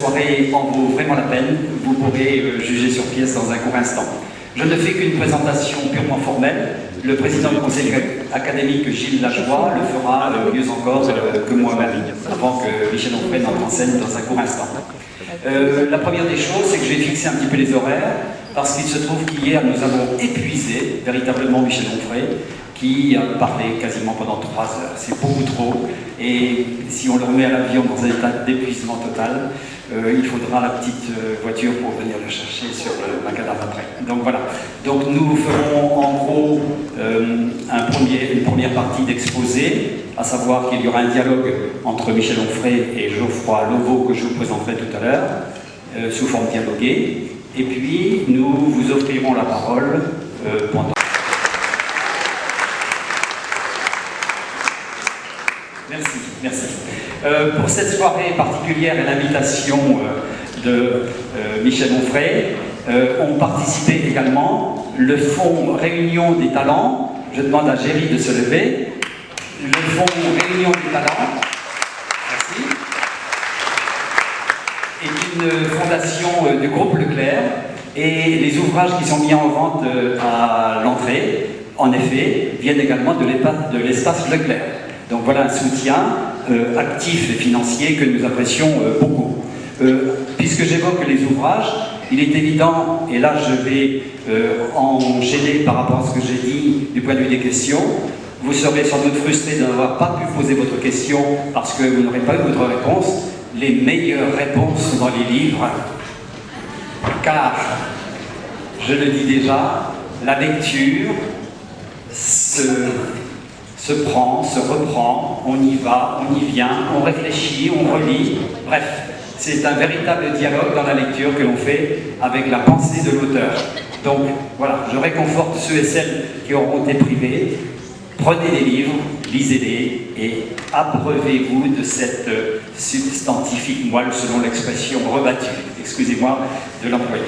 Soirée en vaut vraiment la peine, vous pourrez juger sur pièce dans un court instant. Je ne fais qu'une présentation purement formelle. Le président du conseil académique, Gilles Lajoie, le fera mieux encore que moi-même, avant que Michel Onfray n'entre en scène dans un court instant. La première des choses, c'est que je vais fixer un petit peu les horaires, parce qu'il se trouve qu'hier, nous avons épuisé véritablement Michel Onfray, qui a parlé quasiment pendant 3 heures. C'est beaucoup trop, et si on le remet à l'avion dans un état d'épuisement total, il faudra la petite voiture pour venir le chercher sur le macadam après. Donc voilà. Donc nous ferons en gros une première partie d'exposé, à savoir qu'il y aura un dialogue entre Michel Onfray et Geoffroy Lauveau que je vous présenterai tout à l'heure, sous forme dialoguée. Et puis nous vous offrirons la parole pendant... Merci, merci. Pour cette soirée particulière et l'invitation de Michel Onfray, ont participé également le Fonds Réunion des Talents. Je demande à Géry de se lever. Le Fonds Réunion des Talents, merci, est une fondation du groupe Leclerc, et les ouvrages qui sont mis en vente à l'entrée, en effet, viennent également de l'espace Leclerc. Donc voilà un soutien actif et financier que nous apprécions beaucoup. Puisque j'évoque les ouvrages, il est évident, et là je vais enchaîner par rapport à ce que j'ai dit du point de vue des questions, vous serez sans doute frustré de n'avoir pas pu poser votre question parce que vous n'aurez pas eu votre réponse. Les meilleures réponses sont dans les livres, car, je le dis déjà, la lecture se prend, se reprend, on y va, on y vient, on réfléchit, on relit, bref, c'est un véritable dialogue dans la lecture que l'on fait avec la pensée de l'auteur. Donc voilà, je réconforte ceux et celles qui auront été privés, prenez des livres, lisez-les et abreuvez-vous de cette substantifique moelle, selon l'expression rebattue, excusez-moi, de l'employé.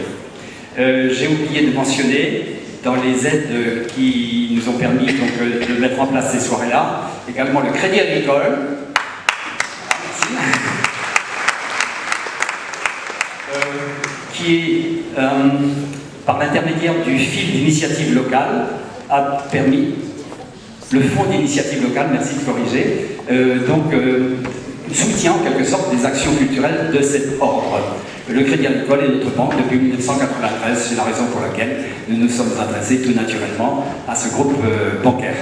J'ai oublié de mentionner, dans les aides qui nous ont permis donc, de mettre en place ces soirées-là, également le Crédit Agricole, qui est, par l'intermédiaire du fil d'initiative locale, a permis, le fonds d'initiative locale, merci de corriger, soutient en quelque sorte des actions culturelles de cet ordre. Le Crédit Agricole est notre banque depuis 1993, c'est la raison pour laquelle nous nous sommes adressés tout naturellement à ce groupe bancaire.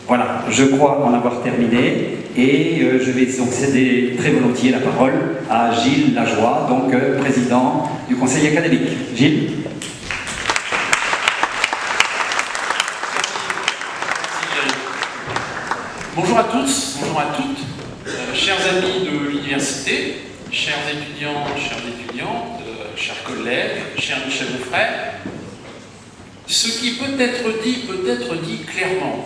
Voilà, je crois en avoir terminé et je vais donc céder très volontiers la parole à Gilles Lajoie, donc président du conseil académique. Gilles. Bonjour à tous, bonjour à toutes, chers amis de l'université, chers étudiants, chères étudiantes, chers collègues, cher Michel Onfray, ce qui peut être dit clairement,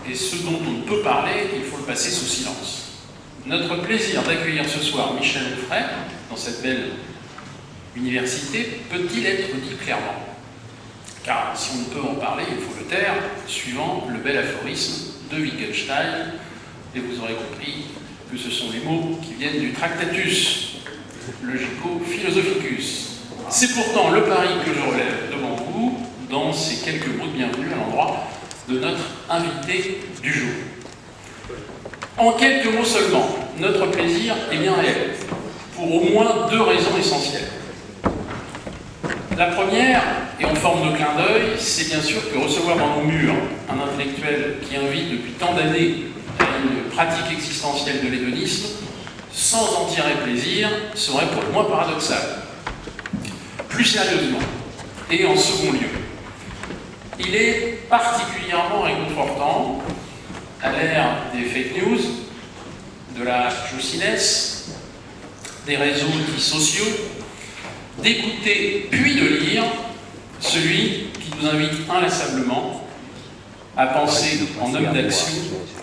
et ce dont on ne peut parler, il faut le passer sous silence. Notre plaisir d'accueillir ce soir Michel Onfray dans cette belle université peut-il être dit clairement? Car si on ne peut en parler, il faut le taire, suivant le bel aphorisme de Wittgenstein, et vous aurez compris que ce sont les mots qui viennent du Tractatus Logico-Philosophicus. C'est pourtant le pari que je relève devant vous dans ces quelques mots de bienvenue à l'endroit de notre invité du jour. En quelques mots seulement, notre plaisir est bien réel, pour au moins 2 raisons essentielles. La première, et en forme de clin d'œil, c'est bien sûr que recevoir dans nos murs un intellectuel qui invite depuis tant d'années à une pratique existentielle de l'hédonisme, sans en tirer plaisir, serait pour le moins paradoxal. Plus sérieusement, et en second lieu, il est particulièrement réconfortant, à l'ère des fake news, de la jocinesse, des réseaux dits sociaux, d'écouter puis de lire celui qui nous invite inlassablement à penser en homme d'action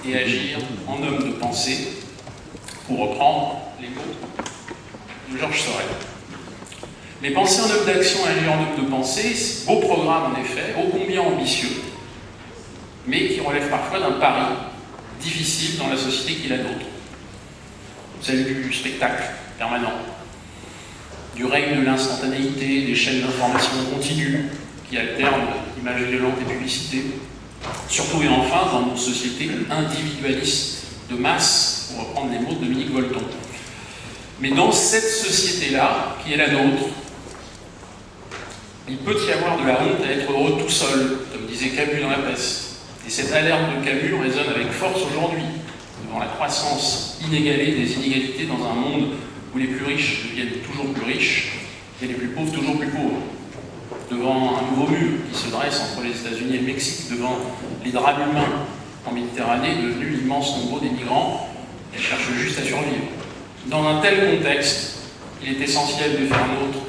et agir en homme de pensée, pour reprendre les mots de Georges Sorel. Mais penser en homme d'action et agir en homme de pensée, c'est beau programme en effet, ô combien ambitieux, mais qui relève parfois d'un pari difficile dans la société qui est la nôtre, celle du spectacle permanent, du règne de l'instantanéité, des chaînes d'information continues qui alternent images violentes et publicité, surtout et enfin dans nos sociétés individualistes de masse, pour reprendre les mots de Dominique Volton. Mais dans cette société-là, qui est la nôtre, il peut y avoir de la honte à être heureux tout seul, comme disait Camus dans La Peste. Et cette alerte de Camus résonne avec force aujourd'hui, devant la croissance inégalée des inégalités dans un monde où les plus riches deviennent toujours plus riches et les plus pauvres toujours plus pauvres. Devant un nouveau mur qui se dresse entre les États-Unis et le Mexique, devant les drames humains en Méditerranée, devenus l'immense nombre des migrants qui cherchent juste à survivre. Dans un tel contexte, il est essentiel de faire nôtre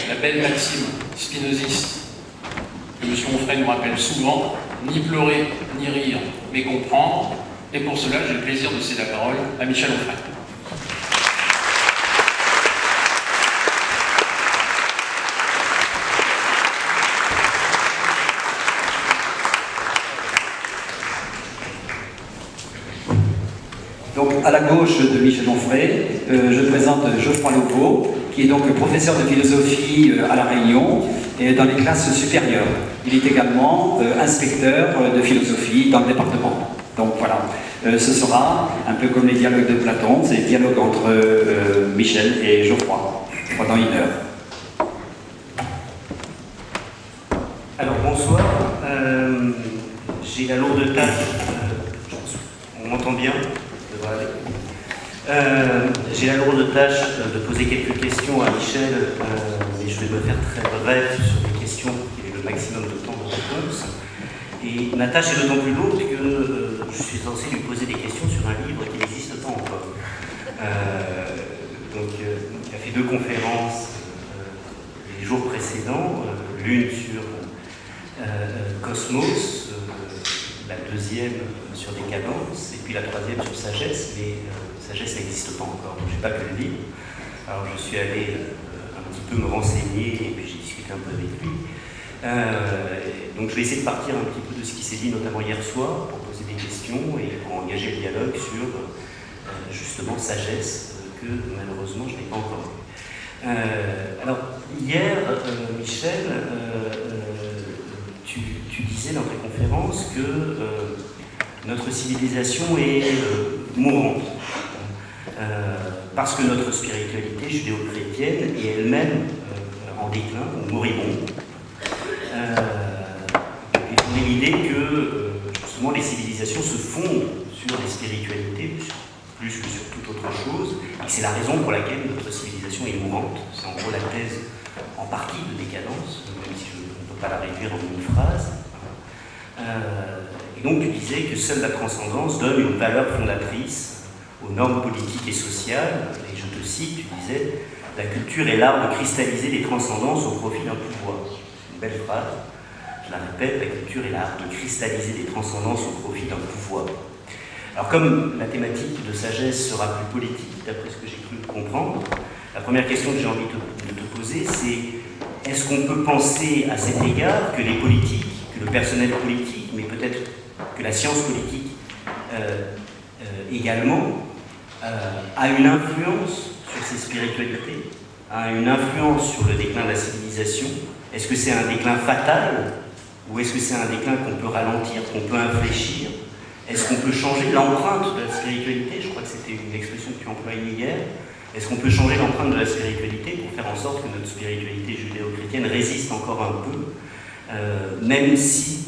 la belle maxime spinoziste que M. Onfray nous rappelle souvent, ni pleurer, ni rire, mais comprendre. Et pour cela, j'ai le plaisir de céder la parole à Michel Onfray. Donc, à la gauche de Michel Onfray, je présente Geoffroy Lopeau, qui est donc professeur de philosophie à La Réunion et dans les classes supérieures. Il est également inspecteur de philosophie dans le département. Donc voilà, ce sera un peu comme les dialogues de Platon, c'est le dialogue entre Michel et Geoffroy pendant 1 heure. Alors bonsoir, j'ai la lourde tâche, on m'entend bien? J'ai la lourde tâche de poser quelques questions à Michel, mais je vais me faire très bref sur les questions qui aient le maximum de temps de réponse. Et ma tâche est d'autant plus lourde que je suis censé lui poser des questions sur un livre qui n'existe pas encore. Donc il a fait 2 conférences les jours précédents, l'une sur Cosmos, la deuxième sur Décadence, et puis la troisième sur Sagesse, mais Sagesse n'existe pas encore, donc je n'ai pas pu le lire. Alors je suis allé un petit peu me renseigner, et puis j'ai discuté un peu avec lui. Donc je vais essayer de partir un petit peu de ce qui s'est dit, notamment hier soir, pour poser des questions et pour engager le dialogue sur justement Sagesse, que malheureusement je n'ai pas encore lu. Alors hier, Michel, tu disais dans ta conférence que notre civilisation est mourante, parce que notre spiritualité judéo-chrétienne est elle-même en déclin, ou moribonde. Et on a l'idée que justement les civilisations se fondent sur les spiritualités, plus que sur toute autre chose, et c'est la raison pour laquelle notre civilisation est mourante. C'est en gros la thèse en partie de Décadence, même si on ne peut pas la réduire en une phrase. Et donc tu disais que seule la transcendance donne une valeur fondatrice aux normes politiques et sociales, et je te cite, tu disais « La culture est l'art de cristalliser les transcendances au profit d'un pouvoir ». C'est une belle phrase, je la répète, la culture est l'art de cristalliser les transcendances au profit d'un pouvoir. Alors comme la thématique de Sagesse sera plus politique, d'après ce que j'ai cru comprendre, la première question que j'ai envie de te poser, c'est est-ce qu'on peut penser à cet égard que les politiques, que le personnel politique, mais peut-être que la science politique également, a une influence sur ces spiritualités, a une influence sur le déclin de la civilisation? Est-ce que c'est un déclin fatal ou est-ce que c'est un déclin qu'on peut ralentir, qu'on peut infléchir? Est-ce qu'on peut changer l'empreinte de la spiritualité? Je crois que c'était une expression que tu employais hier. Est-ce qu'on peut changer l'empreinte de la spiritualité pour faire en sorte que notre spiritualité judéo-chrétienne résiste encore un peu, même si,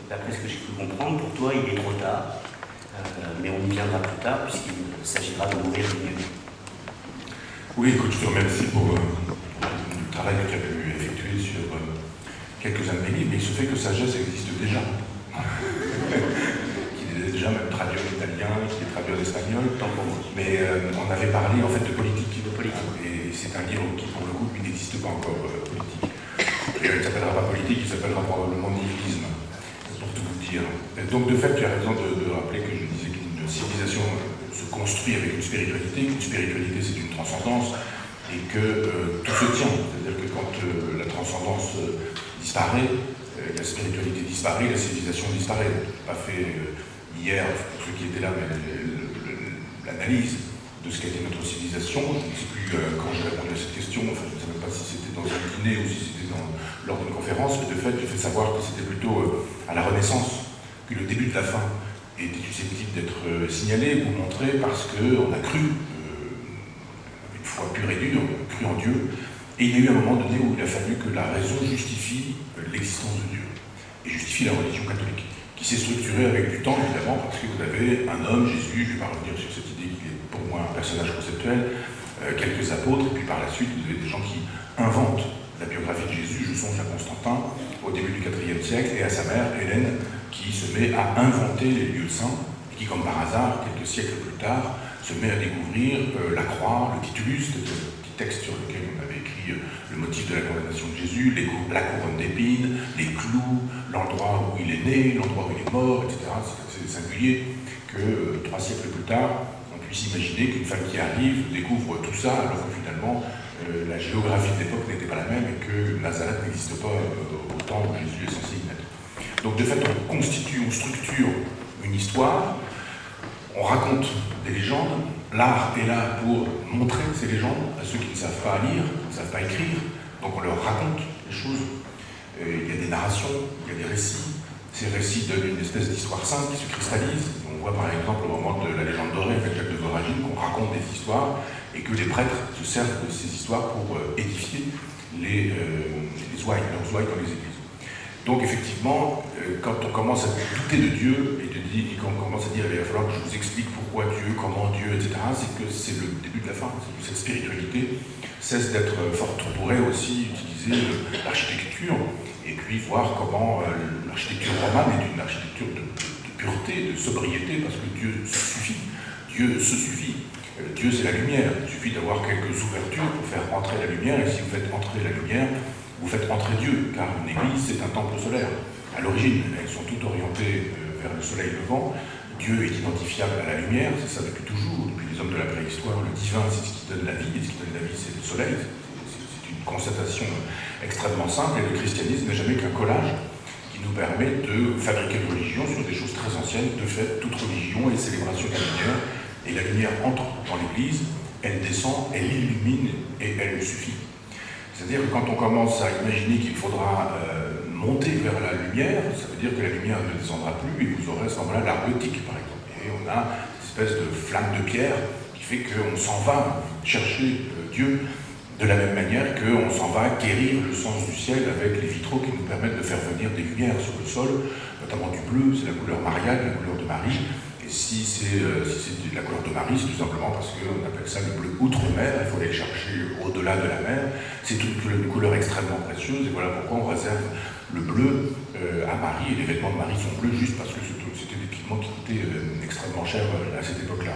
d'après ce que j'ai pu comprendre, pour toi il est trop tard, mais on y viendra plus tard puisqu'il s'agira de mourir mieux. Oui, écoute, je te remercie pour le travail que tu as pu effectuer sur quelques-uns de mes livres, mais il se fait que Sagesse existe déjà. Qu'il est déjà même traduit en italien, qu'il est traduit en espagnol, mais on avait parlé en fait de politique. Et c'est un livre qui, pour le coup, n'existe pas encore politique. Et il ne s'appellera pas politique, il s'appellera probablement nihilisme, pour tout vous dire. Et donc, de fait, tu as raison de rappeler que je disais qu'une civilisation se construit avec une spiritualité, qu'une spiritualité c'est une transcendance, et que tout se tient. C'est-à-dire que quand la transcendance disparaît, la spiritualité disparaît, la civilisation disparaît. Pas fait hier, pour ceux qui étaient là, mais l'analyse de ce qu'a été notre civilisation. Je ne sais plus quand j'ai répondu à cette question, enfin je ne sais même pas si c'était dans un dîner ou si c'était lors d'une conférence, mais de fait, j'ai fait savoir que c'était plutôt à la Renaissance que le début de la fin était susceptible d'être signalé ou montré parce qu'on a cru, une foi pure et dure, cru en Dieu, et il y a eu un moment donné où il a fallu que la raison justifie l'existence de Dieu, et justifie la religion catholique, qui s'est structurée avec du temps, évidemment, parce que vous avez un homme, Jésus, je ne vais pas revenir sur cette idée qui est pour moi un personnage conceptuel, quelques apôtres, et puis par la suite, vous avez des gens qui inventent la biographie de Jésus. Je songe à Constantin, au début du IVe siècle, et à sa mère, Hélène, qui se met à inventer les lieux saints, et qui, comme par hasard, quelques siècles plus tard, se met à découvrir la croix, le titulus, ce petit texte sur lequel on avait écrit le motif de la condamnation de Jésus, la couronne d'épines, les clous, l'endroit où il est né, l'endroit où il est mort, etc. C'est singulier que 3 siècles plus tard, on puisse imaginer qu'une femme qui arrive découvre tout ça, alors que finalement, la géographie de l'époque n'était pas la même et que Nazareth n'existe pas au temps où Jésus est censé y naître. Donc de fait, on constitue, on structure une histoire, on raconte des légendes, l'art est là pour montrer ces légendes à ceux qui ne savent pas lire, qui ne savent pas écrire, donc on leur raconte les choses. Il y a des narrations, il y a des récits, ces récits donnent une espèce d'histoire sainte qui se cristallise. On voit par exemple au moment de la légende dorée avec Jacques de Voragine qu'on raconte des histoires et que les prêtres se servent de ces histoires pour édifier leurs ouailles dans les églises. Donc effectivement, quand on commence à douter de Dieu et qu'on commence à dire il va falloir que je vous explique pourquoi Dieu, comment Dieu, etc., c'est que c'est le début de la fin, c'est que cette spiritualité cesse d'être forte. On pourrait aussi utiliser l'architecture et puis voir comment l'architecture romane est une architecture de pureté, de sobriété, parce que Dieu suffit. Dieu se suffit. Dieu, c'est la lumière. Il suffit d'avoir quelques ouvertures pour faire entrer la lumière, et si vous faites entrer la lumière, vous faites entrer Dieu, car une église, c'est un temple solaire. À l'origine, elles sont toutes orientées vers le soleil levant. Dieu est identifiable à la lumière, c'est ça depuis toujours, depuis les hommes de la préhistoire. Le divin, c'est ce qui donne la vie, et ce qui donne la vie, c'est le soleil. C'est une constatation extrêmement simple, et le christianisme n'est jamais qu'un collage qui nous permet de fabriquer une religion sur des choses très anciennes. De fait, toute religion est célébration de la lumière, et la lumière entre dans l'église, elle descend, elle illumine, et elle suffit. C'est-à-dire que quand on commence à imaginer qu'il faudra monter vers la lumière, ça veut dire que la lumière ne descendra plus, et vous aurez à ce moment-là l'art gothique, par exemple. Et on a cette espèce de flamme de pierre qui fait qu'on s'en va chercher Dieu, de la même manière qu'on s'en va quérir le sens du ciel avec les vitraux qui nous permettent de faire venir des lumières sur le sol, notamment du bleu, c'est la couleur mariale, la couleur de Marie. Et si c'est la couleur de Marie, c'est tout simplement parce qu'on appelle ça le bleu outre-mer, il faut aller chercher au-delà de la mer. C'est une couleur extrêmement précieuse, et voilà pourquoi on réserve le bleu à Marie, et les vêtements de Marie sont bleus juste parce que c'était des pigments qui coûtaient extrêmement cher à cette époque-là.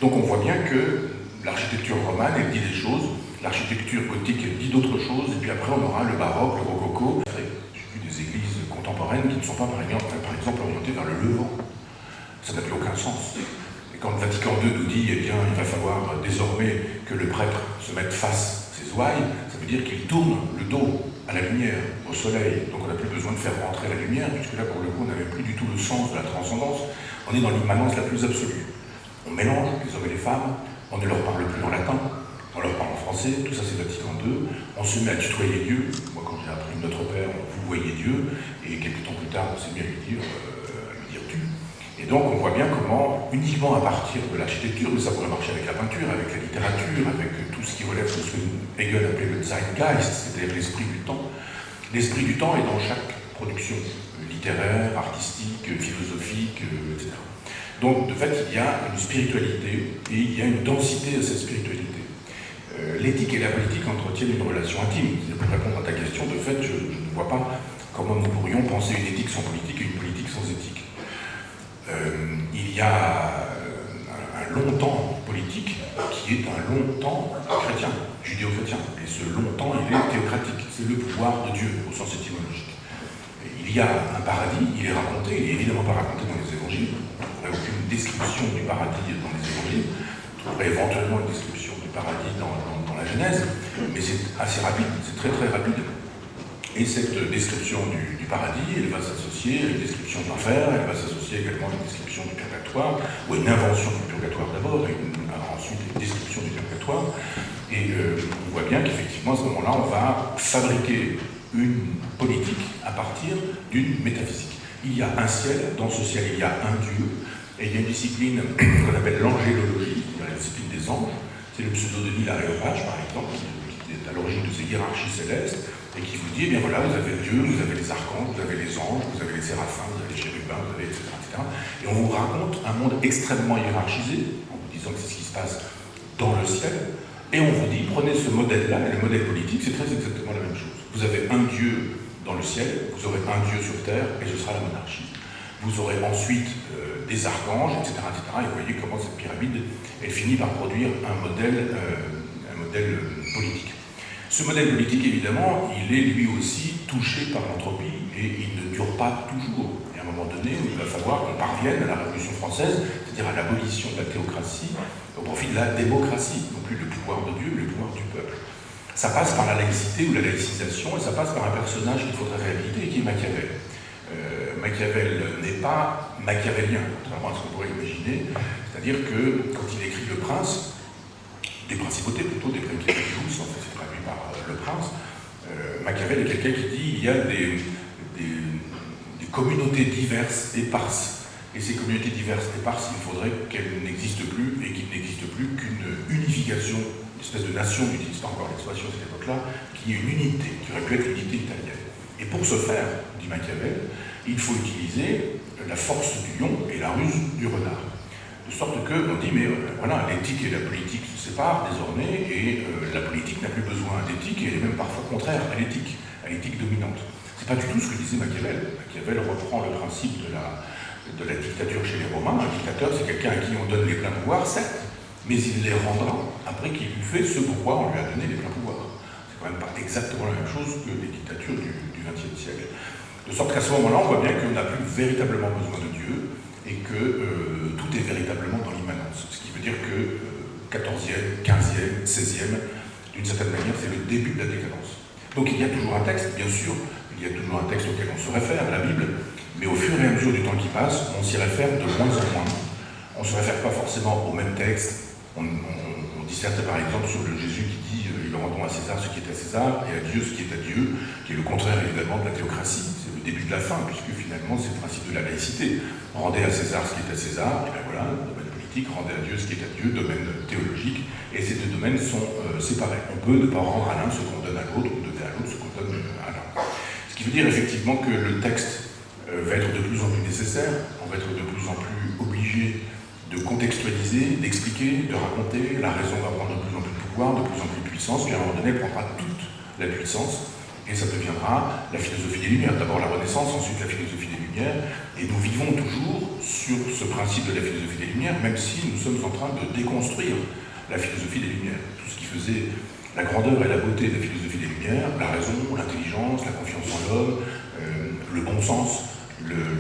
Donc on voit bien que l'architecture romane, elle dit des choses, l'architecture gothique, elle dit d'autres choses, et puis après on aura le baroque, le rococo. J'ai vu des églises contemporaines qui ne sont pas par exemple orientées vers le Levant. Ça n'a plus aucun sens. Et quand le Vatican II nous dit, eh bien, il va falloir désormais que le prêtre se mette face ses ouailles, ça veut dire qu'il tourne le dos à la lumière, au soleil. Donc on n'a plus besoin de faire rentrer la lumière, puisque là, pour le coup, on n'avait plus du tout le sens de la transcendance. On est dans l'immanence la plus absolue. On mélange les hommes et les femmes, on ne leur parle plus en latin, on leur parle en français, tout ça c'est Vatican II. On se met à tutoyer Dieu. Moi, quand j'ai appris Notre Père, vous voyez Dieu, et quelques temps plus tard, on s'est mis à lui dire tu. Et donc on voit bien comment, uniquement à partir de l'architecture, mais ça pourrait marcher avec la peinture, avec la littérature, avec tout ce qui relève de ce que Hegel appelait le Zeitgeist, c'est-à-dire l'esprit du temps. L'esprit du temps est dans chaque production, littéraire, artistique, philosophique, etc. Donc de fait, il y a une spiritualité, et il y a une densité à cette spiritualité. L'éthique et la politique entretiennent une relation intime. Pour répondre à ta question, de fait, je ne vois pas comment nous pourrions penser une éthique sans politique et une politique sans éthique. Il y a un long temps politique qui est un long temps chrétien, judéo-chrétien. Et ce long temps, il est théocratique. C'est le pouvoir de Dieu au sens étymologique. Et il y a un paradis, il est raconté, il n'est évidemment pas raconté dans les évangiles. On ne trouverait aucune description du paradis dans les évangiles. On trouverait éventuellement une description du paradis dans la Genèse, mais c'est assez rapide, c'est très très rapide. Et cette description du paradis, elle va s'associer à une description de l'enfer, elle va s'associer également à une description du purgatoire, ou à une invention du purgatoire d'abord, et ensuite une destruction du purgatoire. Et on voit bien qu'effectivement, à ce moment-là, on va fabriquer une politique à partir d'une métaphysique. Il y a un ciel, dans ce ciel, il y a un Dieu, et il y a une discipline qu'on appelle l'angélologie, la discipline des anges. C'est le pseudo de Neil Aréopage, par exemple, qui est à l'origine de ces hiérarchies célestes, et qui vous dit, eh bien voilà, vous avez Dieu, vous avez les archanges, vous avez les anges, vous avez les séraphins, vous avez les chérubins, vous avez etc., etc. Et on vous raconte un monde extrêmement hiérarchisé, en vous disant que c'est ce qui se passe dans le ciel, et on vous dit, prenez ce modèle-là, et le modèle politique, c'est très exactement la même chose. Vous avez un Dieu dans le ciel, vous aurez un Dieu sur terre, et ce sera la monarchie. Vous aurez ensuite des archanges, etc., etc. Et vous voyez comment cette pyramide, elle finit par produire un modèle politique. Ce modèle politique, évidemment, il est lui aussi touché par l'entropie et il ne dure pas toujours. Et à un moment donné, il va falloir qu'on parvienne à la Révolution française, c'est-à-dire à l'abolition de la théocratie au profit de la démocratie, non plus le pouvoir de Dieu, mais le pouvoir du peuple. Ça passe par la laïcité ou la laïcisation, et ça passe par un personnage qu'il faudrait réhabiliter, qui est Machiavel. Machiavel n'est pas machiavélien, contrairement à ce qu'on pourrait imaginer, c'est-à-dire que quand il écrit Le Prince, des principautés plutôt, des principautés, en fait c'est traduit par Le Prince, Machiavel est quelqu'un qui dit il y a des communautés diverses, éparses, et ces communautés diverses, éparses, il faudrait qu'elles n'existent plus, et qu'il n'existe plus qu'une unification, une espèce de nation, on n'utilise pas encore l'expression à cette époque-là, qui est une unité, qui aurait pu être l'unité italienne. Et pour ce faire, dit Machiavel, il faut utiliser la force du lion et la ruse du renard. De sorte qu'on dit, mais voilà, l'éthique et la politique se séparent désormais, et la politique n'a plus besoin d'éthique, et elle est même parfois contraire à l'éthique dominante. C'est pas du tout ce que disait Machiavel. Machiavel reprend le principe de la dictature chez les Romains. Un dictateur, c'est quelqu'un à qui on donne les pleins pouvoirs, certes, mais il les rendra après qu'il eut fait ce pourquoi on lui a donné les pleins pouvoirs. C'est quand même pas exactement la même chose que les dictatures du XXe siècle. De sorte qu'à ce moment-là, on voit bien qu'on n'a plus véritablement besoin de Dieu et que tout est véritablement dans l'immanence. Ce qui veut dire que 14e, 15e, 16e, d'une certaine manière, c'est le début de la décadence. Donc il y a toujours un texte, bien sûr, il y a toujours un texte auquel on se réfère, la Bible, mais au fur et à mesure du temps qui passe, on s'y réfère de moins en moins. On ne se réfère pas forcément au même texte. On disserte par exemple sur le Jésus qui dit rendons à César ce qui est à César et à Dieu ce qui est à Dieu, qui est le contraire évidemment de la théocratie. C'est le début de la fin, puisque finalement c'est le principe de la laïcité. Rendez à César ce qui est à César, et bien voilà, domaine politique, rendez à Dieu ce qui est à Dieu, domaine théologique, et ces deux domaines sont séparés. On peut ne pas rendre à l'un ce qu'on donne à l'autre, ou donner à l'autre ce qu'on donne à l'un. Ce qui veut dire effectivement que le texte va être de plus en plus nécessaire, on va être de plus en plus obligé de contextualiser, d'expliquer, de raconter. La raison va prendre de plus en plus de pouvoir, de plus en plus de puissance, puis à un moment donné, elle prendra toute la puissance, et ça deviendra la philosophie des Lumières. D'abord la Renaissance, ensuite la philosophie des Lumières, et nous vivons toujours sur ce principe de la philosophie des Lumières, même si nous sommes en train de déconstruire la philosophie des Lumières. Tout ce qui faisait la grandeur et la beauté de la philosophie des Lumières, la raison, l'intelligence, la confiance en l'homme, le bon sens,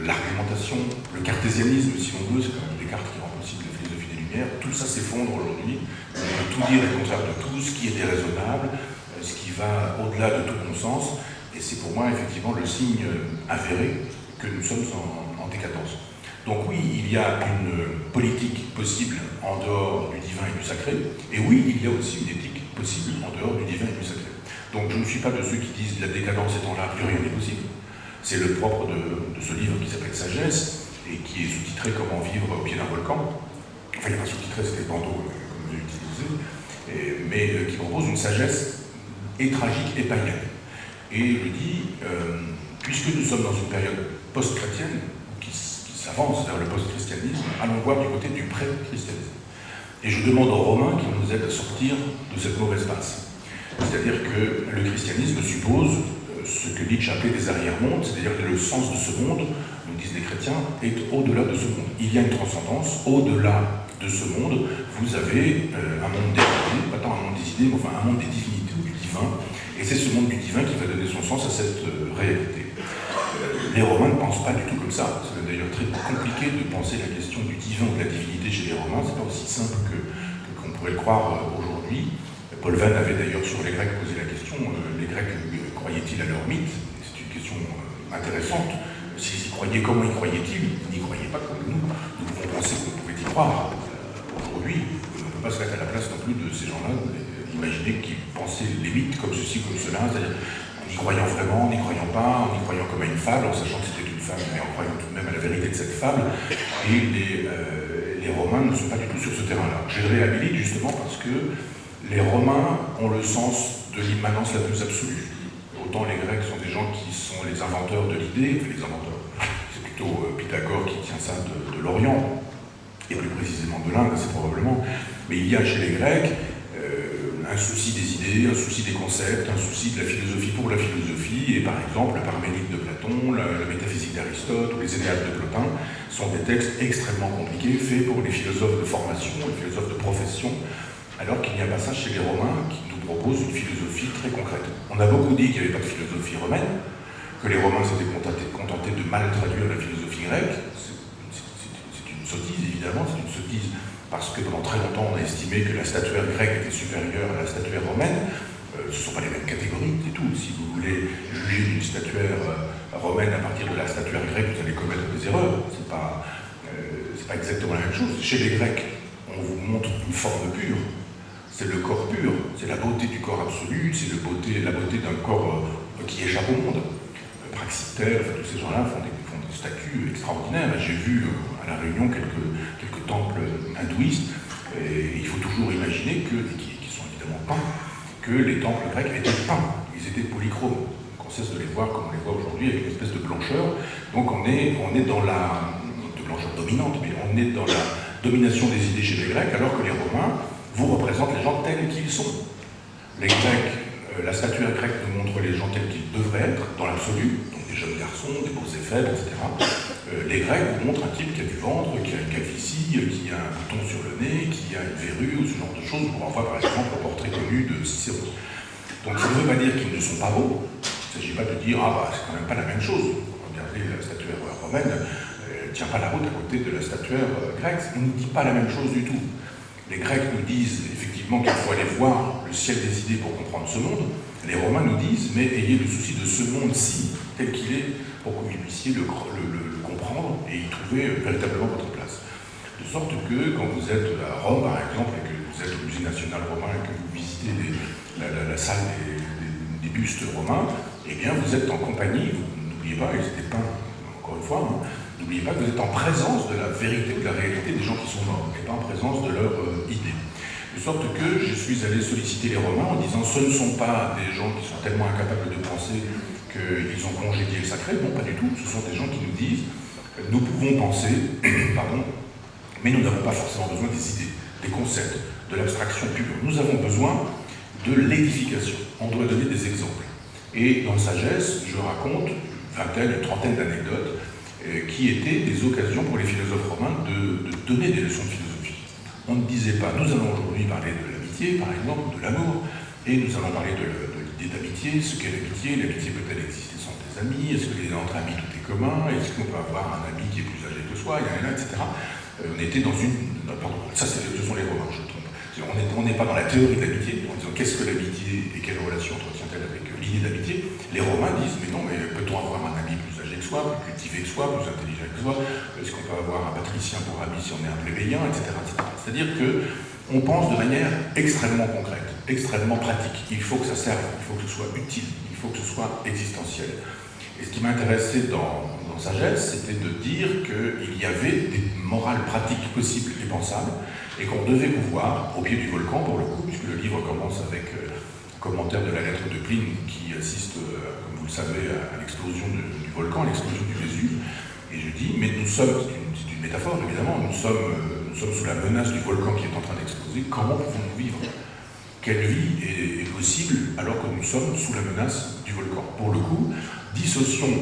l'argumentation, le cartésianisme, si on veut, c'est quand même Descartes qui rend possible la philosophie des Lumières, tout ça s'effondre aujourd'hui. On peut tout dire et le contraire de tout, ce qui est déraisonnable, ce qui va au-delà de tout bon sens, et c'est pour moi effectivement le signe avéré que nous sommes en décadence. Donc oui, il y a une politique possible en dehors du divin et du sacré, et oui, il y a aussi une éthique possible en dehors du divin et du sacré. Donc je ne suis pas de ceux qui disent la décadence étant là, plus rien n'est possible. C'est le propre de ce livre qui s'appelle Sagesse, et qui est sous-titré Comment vivre au pied d'un volcan. Enfin, il n'est pas sous-titré, c'était bandeau, comme j'ai utilisé, mais qui propose une sagesse et tragique et païenne. Et je dis, puisque nous sommes dans une période post-chrétienne, qui s'avance vers le post-christianisme, allons voir du côté du pré-christianisme. Et je demande aux Romains qu'ils nous aident à sortir de cette mauvaise passe. C'est-à-dire que le christianisme suppose ce que Nietzsche appelait des arrière-mondes, c'est-à-dire que le sens de ce monde, nous disent les chrétiens, est au-delà de ce monde. Il y a une transcendance, au-delà de ce monde, vous avez un monde des idées, pas tant un monde des idées, mais enfin un monde des divinités ou du divin, et c'est ce monde du divin qui va donner son sens à cette réalité. Les Romains ne pensent pas du tout comme ça, c'est d'ailleurs très compliqué de penser la question du divin ou de la divinité chez les Romains, c'est pas aussi simple qu'on pourrait le croire aujourd'hui. Paul Venn avait d'ailleurs sur les Grecs posé la question, les Grecs croyaient-ils à leur mythe? C'est une question intéressante. S'ils y croyaient, comment y croyaient-ils? Ils n'y croyaient pas comme nous. Nous pouvons penser qu'on pouvait y croire. Aujourd'hui, on ne peut pas se mettre à la place non plus de ces gens-là, imaginer qu'ils pensaient les mythes comme ceci, comme cela, c'est-à-dire en y croyant vraiment, en n'y croyant pas, en y croyant comme à une fable, en sachant que c'était une fable, mais en croyant tout de même à la vérité de cette fable. Et les Romains ne sont pas du tout sur ce terrain-là. Je les réhabilite justement parce que les Romains ont le sens de l'immanence la plus absolue. Autant les Grecs sont des gens qui sont les inventeurs de l'idée, enfin les inventeurs, c'est plutôt Pythagore qui tient ça de l'Orient, et plus précisément de l'Inde, c'est probablement. Mais il y a chez les Grecs un souci des idées, un souci des concepts, un souci de la philosophie pour la philosophie, et par exemple, le Parménide de Platon, la métaphysique d'Aristote ou les Énéades de Plotin sont des textes extrêmement compliqués, faits pour les philosophes de formation, les philosophes de profession, alors qu'il n'y a pas ça chez les Romains, qui nous proposent une philosophie très concrète. On a beaucoup dit qu'il n'y avait pas de philosophie romaine, que les Romains s'étaient contentés de mal traduire la philosophie grecque. C'est une sottise, évidemment, c'est une sottise parce que pendant très longtemps on a estimé que la statuaire grecque était supérieure à la statuaire romaine. Ce ne sont pas les mêmes catégories, c'est tout. Si vous voulez juger d'une statuaire romaine à partir de la statuaire grecque, vous allez commettre des erreurs. C'est pas exactement la même chose. Chez les Grecs, on vous montre une forme pure. C'est le corps pur, c'est la beauté du corps absolu, c'est la beauté d'un corps qui échappe au monde. Praxitèle, enfin, tous ces gens-là font des statues extraordinaires. J'ai vu à La Réunion quelques temples hindouistes, et il faut toujours imaginer qui sont évidemment peints, que les temples grecs étaient peints, ils étaient polychromes. Donc on cesse de les voir comme on les voit aujourd'hui, avec une espèce de blancheur. Donc on est dans la blancheur dominante, mais on est dans la domination des idées chez les Grecs, alors que les Romains vous représentent les gens tels qu'ils sont. Les Grecs, la statuaire grecque nous montre les gens tels qu'ils devraient être, dans l'absolu, donc des jeunes garçons, des beaux et faibles, etc. Les Grecs vous montrent un type qui a du ventre, qui a une calvitie, qui a un bouton sur le nez, qui a une verrue, ou ce genre de choses. On renvoie par exemple au portrait connu de Cicéron. Donc ça ne veut pas dire qu'ils ne sont pas beaux. Il ne s'agit pas de dire « Ah bah c'est quand même pas la même chose ». Regardez la statuaire romaine, elle ne tient pas la route à côté de la statuaire grecque. On ne dit pas la même chose du tout. Les Grecs nous disent effectivement qu'il faut aller voir le ciel des idées pour comprendre ce monde. Les Romains nous disent, mais ayez le souci de ce monde-ci, tel qu'il est, pour que vous puissiez le comprendre et y trouver véritablement votre place. De sorte que, quand vous êtes à Rome, par exemple, et que vous êtes au musée national romain et que vous visitez la salle des bustes romains, eh bien, vous êtes en compagnie, n'oubliez pas, ils étaient peints, encore une fois, hein, n'oubliez pas que vous êtes en présence de la vérité ou de la réalité des gens qui sont morts, et pas en présence de leur idée. De sorte que je suis allé solliciter les Romains en disant ce ne sont pas des gens qui sont tellement incapables de penser qu'ils ont congédié le sacré, non pas du tout, ce sont des gens qui nous disent nous pouvons penser, pardon, mais nous n'avons pas forcément besoin des idées, des concepts, de l'abstraction pure. Nous avons besoin de l'édification. On doit donner des exemples. Et dans Sagesse, je raconte une trentaine d'anecdotes qui étaient des occasions pour les philosophes romains de donner des leçons de philosophie. On ne disait pas, nous allons aujourd'hui parler de l'amitié, par exemple, de l'amour, et nous allons parler de l'idée d'amitié, ce qu'est l'amitié peut-elle exister sans des amis, est-ce que entre amis tout est commun, est-ce qu'on peut avoir un ami qui est plus âgé que soi, etc. On était dans pardon, ça ce sont les Romains, je me trompe. On n'est pas dans la théorie de l'amitié, en disant qu'est-ce que l'amitié et quelle relation entretient-elle avec l'idée d'amitié. Les Romains disent, mais non, mais peut-on avoir un ami plus âgé que soi, plus cultivé que soi, plus intelligent que soi, est-ce qu'on peut avoir un patricien pour ami si on est un plébéien, etc. C'est-à-dire qu'on pense de manière extrêmement concrète, extrêmement pratique. Il faut que ça serve, il faut que ce soit utile, il faut que ce soit existentiel. Et ce qui m'intéressait dans Sagesse, c'était de dire qu'il y avait des morales pratiques possibles et pensables, et qu'on devait pouvoir, au pied du volcan pour le coup, puisque le livre commence avec un commentaire de la lettre de Pline qui assiste, comme vous le savez, à l'explosion du volcan, à l'explosion du Vésuve, et je dis, mais nous sommes, c'est une métaphore évidemment, nous sommes sous la menace du volcan qui est en train d'exploser, comment pouvons-nous vivre ? Quelle vie est possible alors que nous sommes sous la menace du volcan ? Pour le coup, dissocions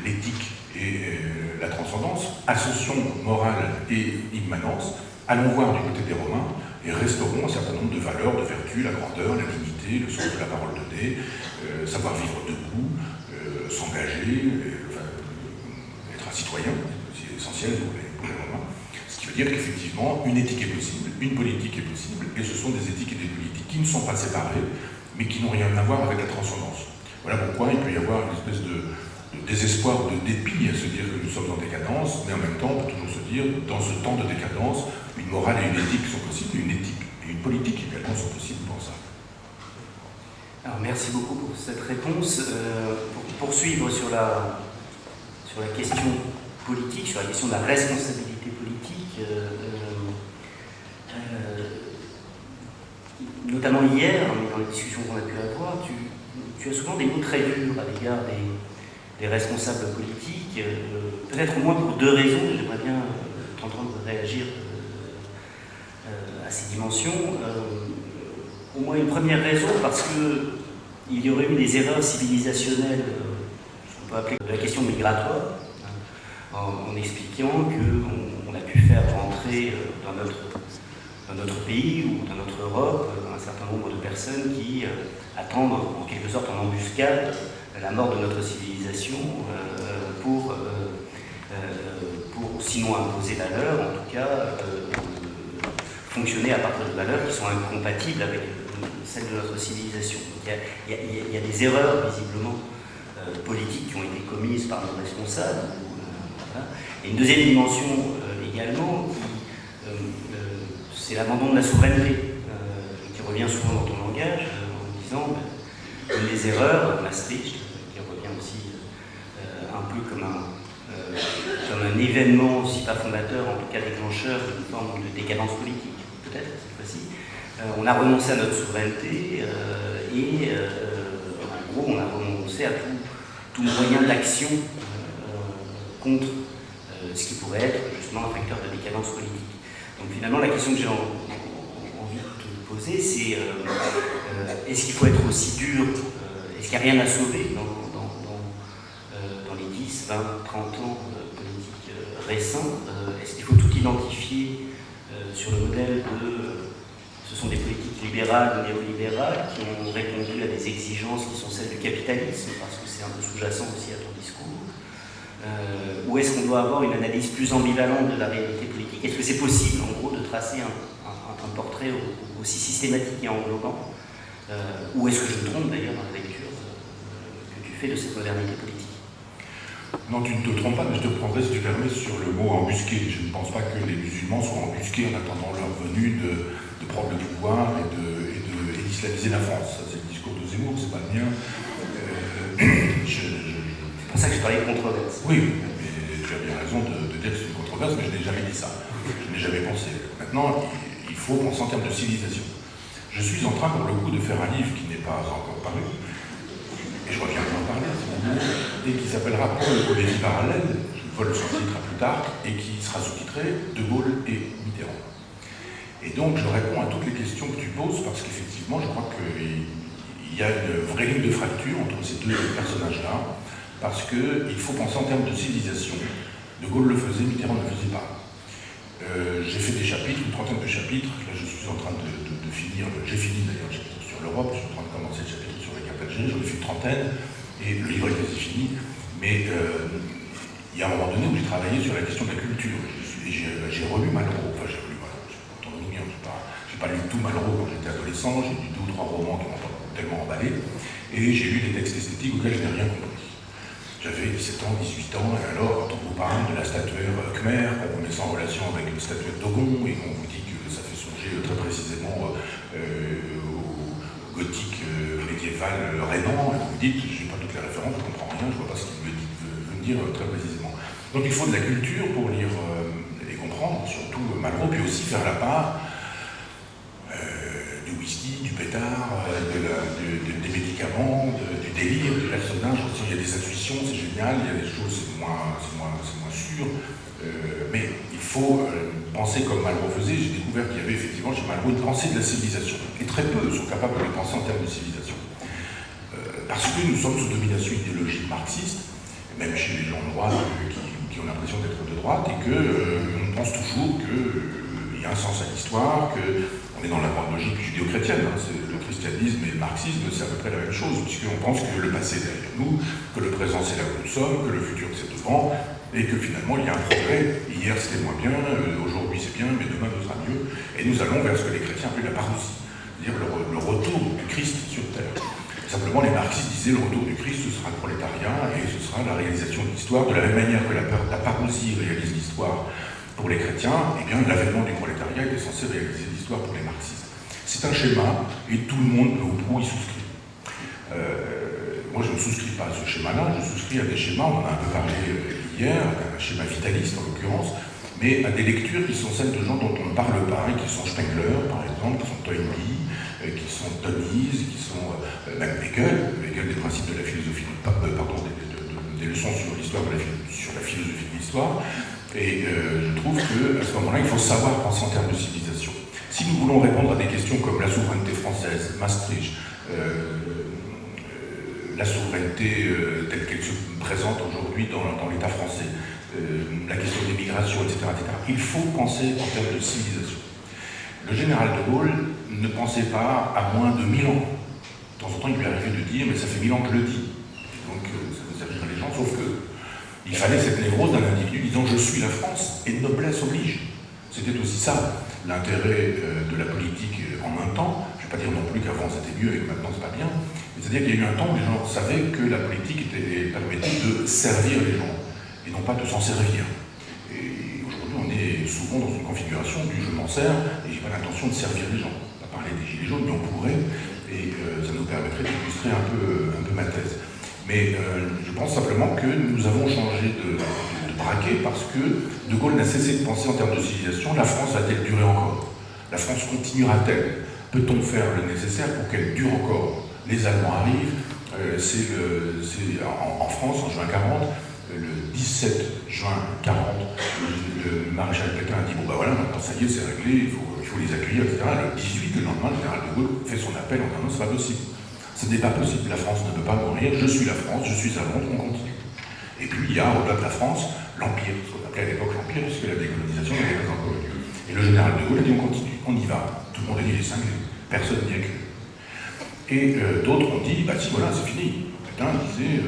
l'éthique et la transcendance, associons morale et immanence, allons voir du côté des Romains et restaurons un certain nombre de valeurs, de vertus, la grandeur, la dignité, le sens de la parole donnée, savoir vivre debout, s'engager, être un citoyen, c'est essentiel pour les Romains. Ce qui veut dire qu'effectivement, une éthique est possible, une politique est possible, et ce sont des éthiques et des politiques qui ne sont pas séparées, mais qui n'ont rien à voir avec la transcendance. Voilà pourquoi il peut y avoir une espèce de désespoir, de dépit à se dire que nous sommes en décadence, mais en même temps, on peut toujours se dire, dans ce temps de décadence, une morale et une éthique sont possibles, une éthique et une politique également sont possibles pour ça. Alors, merci beaucoup pour cette réponse. Pour poursuivre sur la question politique, sur la question de la responsabilité politique, notamment hier, dans les discussions qu'on a pu avoir, tu as souvent des mots très durs à l'égard des responsables politiques, peut-être au moins pour deux raisons. J'aimerais bien t'entendre réagir à ces dimensions. Au moins une première raison, parce qu'il y aurait eu des erreurs civilisationnelles, ce qu'on peut appeler la question migratoire, en expliquant qu'on a pu faire rentrer dans notre pays ou dans notre Europe un certain nombre de personnes qui attendent en quelque sorte en embuscade la mort de notre civilisation pour sinon imposer la leur, en tout cas fonctionner à partir de valeurs qui sont incompatibles avec celles de notre civilisation. Donc, il y a des erreurs visiblement politiques qui ont été commises par nos responsables. Voilà. Et une deuxième dimension également, c'est l'abandon de la souveraineté, qui revient souvent dans ton langage, en disant une des erreurs, Maastricht, qui revient aussi un peu comme un événement, si pas fondateur, en tout cas déclencheur d'une forme de décadence politique, peut-être cette fois-ci. On a renoncé à notre souveraineté et en gros on a renoncé à tout moyen d'action contre ce qui pourrait être justement un facteur de décadence politique. Donc finalement la question que j'ai envie de te poser c'est est-ce qu'il faut être aussi dur, est-ce qu'il n'y a rien à sauver dans les 10, 20, 30 ans politiques récents, est-ce qu'il faut tout identifier sur le modèle de ce sont des politiques libérales ou néolibérales qui ont répondu à des exigences qui sont celles du capitalisme, parce que c'est un peu sous-jacent aussi à ton discours. Ou est-ce qu'on doit avoir une analyse plus ambivalente de la réalité politique? Est-ce que c'est possible, en gros, de tracer un portrait aussi systématique et englobant? Ou est-ce que je me trompe d'ailleurs dans la lecture que tu fais de cette modernité politique? Non, tu ne te trompes pas, mais je te prendrai, si tu permets, sur le mot embusqué. Je ne pense pas que les musulmans soient embusqués en attendant leur venue de prendre le pouvoir et d'islamiser la France. Ça, c'est le discours de Zemmour, c'est pas le mien. C'est pour ça que je parlais de controverse. Oui, mais tu as bien raison de dire que c'est une controverse, mais je n'ai jamais dit ça. Je n'ai jamais pensé. Maintenant, il faut penser en termes de civilisation. Je suis en train, pour le coup, de faire un livre qui n'est pas encore paru, et je reviendrai en parler, et qui s'appellera Paul aux défis parallèles, je vole son titre à plus tard, et qui sera sous-titré De Gaulle et Mitterrand. Et donc je réponds à toutes les questions que tu poses, parce qu'effectivement, je crois qu'il y a une vraie ligne de fracture entre ces deux personnages-là, parce qu'il faut penser en termes de civilisation. De Gaulle le faisait, Mitterrand ne le faisait pas. J'ai fait des chapitres, une trentaine de chapitres, là je suis en train de finir, j'ai fini d'ailleurs le chapitre sur l'Europe, je suis en train de commencer le chapitre sur les capitales, j'en ai fait une trentaine, et le livre est quasi fini, mais il y a un moment donné où j'ai travaillé sur la question de la culture, et j'ai relu Malraux, enfin j'ai relu Malraux, j'ai pas lu tout Malraux quand j'étais adolescent, j'ai lu 2 ou 3 romans qui m'ont pas tellement emballé, et j'ai lu des textes esthétiques auxquels je n'ai rien compris. J'avais 17 ans, 18 ans, et alors quand on vous parle de la statuaire Khmer, qu'on met ça en relation avec une statuette Dogon, et qu'on vous dit que ça fait songer très précisément au gothique médiéval rhénan, et vous dites, je n'ai pas toutes les références, je ne comprends rien, je ne vois pas ce qu'il veut me dire très précisément. Donc il faut de la culture pour lire et comprendre, surtout Malraux, puis aussi faire la part du whisky, du pétard, des médicaments, du délire, du personnage. Il y a des intuitions, c'est génial, il y a des choses, c'est moins sûr, mais il faut penser comme Malraux faisait. J'ai découvert qu'il y avait effectivement chez Malraux une pensée de la civilisation, et très peu sont capables de penser en termes de civilisation. Parce que nous sommes sous domination idéologique marxiste, même chez les gens de droite qui ont l'impression d'être de droite, et qu'on pense toujours qu'il y a un sens à l'histoire, qu'on est dans la grande logique judéo-chrétienne. Le christianisme et le marxisme, c'est à peu près la même chose, puisqu'on pense que le passé est derrière nous, que le présent c'est là où nous sommes, que le futur c'est devant, et que finalement il y a un progrès. Hier c'était moins bien, aujourd'hui c'est bien, mais demain ce sera mieux. Et nous allons vers ce que les chrétiens appellent la parousie, c'est-à-dire le retour du Christ sur terre. Simplement, les marxistes disaient le retour du Christ, ce sera le prolétariat et ce sera la réalisation de l'histoire. De la même manière que la parousie réalise l'histoire pour les chrétiens, eh bien l'avènement du prolétariat était censé réaliser l'histoire pour les marxistes. C'est un schéma et tout le monde, au bout, y souscrit. Moi, je ne souscris pas à ce schéma-là, je souscris à des schémas, on en a un peu parlé hier, un schéma vitaliste en l'occurrence, mais à des lectures qui sont celles de gens dont on ne parle pas, et qui sont Spengler, par exemple, qui sont Toynbee, qui sont Doniz, qui sont même Hegel des principes de la philosophie, des leçons sur l'histoire sur la philosophie de l'histoire. Et je trouve qu'à ce moment-là, il faut savoir penser en termes de civilisation. Si nous voulons répondre à des questions comme la souveraineté française, Maastricht, la souveraineté telle qu'elle se présente aujourd'hui dans l'État français, la question des migrations, etc., il faut penser en termes de civilisation. Le général de Gaulle ne pensait pas à moins de 1000 ans. De temps en temps, il lui arrivait de dire « mais ça fait 1000 ans que je le dis ». Donc ça faisait rire les gens, sauf que il fallait cette névrose d'un individu disant « je suis la France » et noblesse oblige. C'était aussi ça, l'intérêt de la politique en un temps. Je ne vais pas dire non plus qu'avant c'était mieux et que maintenant c'est pas bien. C'est-à-dire qu'il y a eu un temps où les gens savaient que la politique permettait de servir les gens et non pas de s'en servir. Et aujourd'hui, on est souvent dans une configuration du « je m'en sers » et j'ai pas l'intention de servir les gens. On va parler des gilets jaunes, mais on pourrait, et ça nous permettrait d'illustrer un peu ma thèse. Mais je pense simplement que nous avons changé de braquet parce que De Gaulle n'a cessé de penser en termes de civilisation. La France va-t-elle durer encore? La France continuera-t-elle? Peut-on faire le nécessaire pour qu'elle dure encore? Les Allemands arrivent, en France, en juin 40, le 17 juin 40, le maréchal Pétain a dit « bon ben voilà, maintenant ça y est, c'est réglé, il faut les accueillir, etc. » Le 18, le lendemain, le général de Gaulle fait son appel en disant « non, c'est pas possible. Ce n'est pas possible, la France ne peut pas mourir, je suis la France, je suis à Londres, on continue. » Et puis il y a, au-delà de la France, l'Empire, ce qu'on appelait à l'époque l'Empire, puisque la décolonisation n'avait pas encore eu lieu. Et le général de Gaulle a dit « on continue, on y va. » Tout le monde a dit « les cinglés, personne n'y a cru. » Et d'autres ont dit « bah si, voilà, c'est fini. » Pétain disait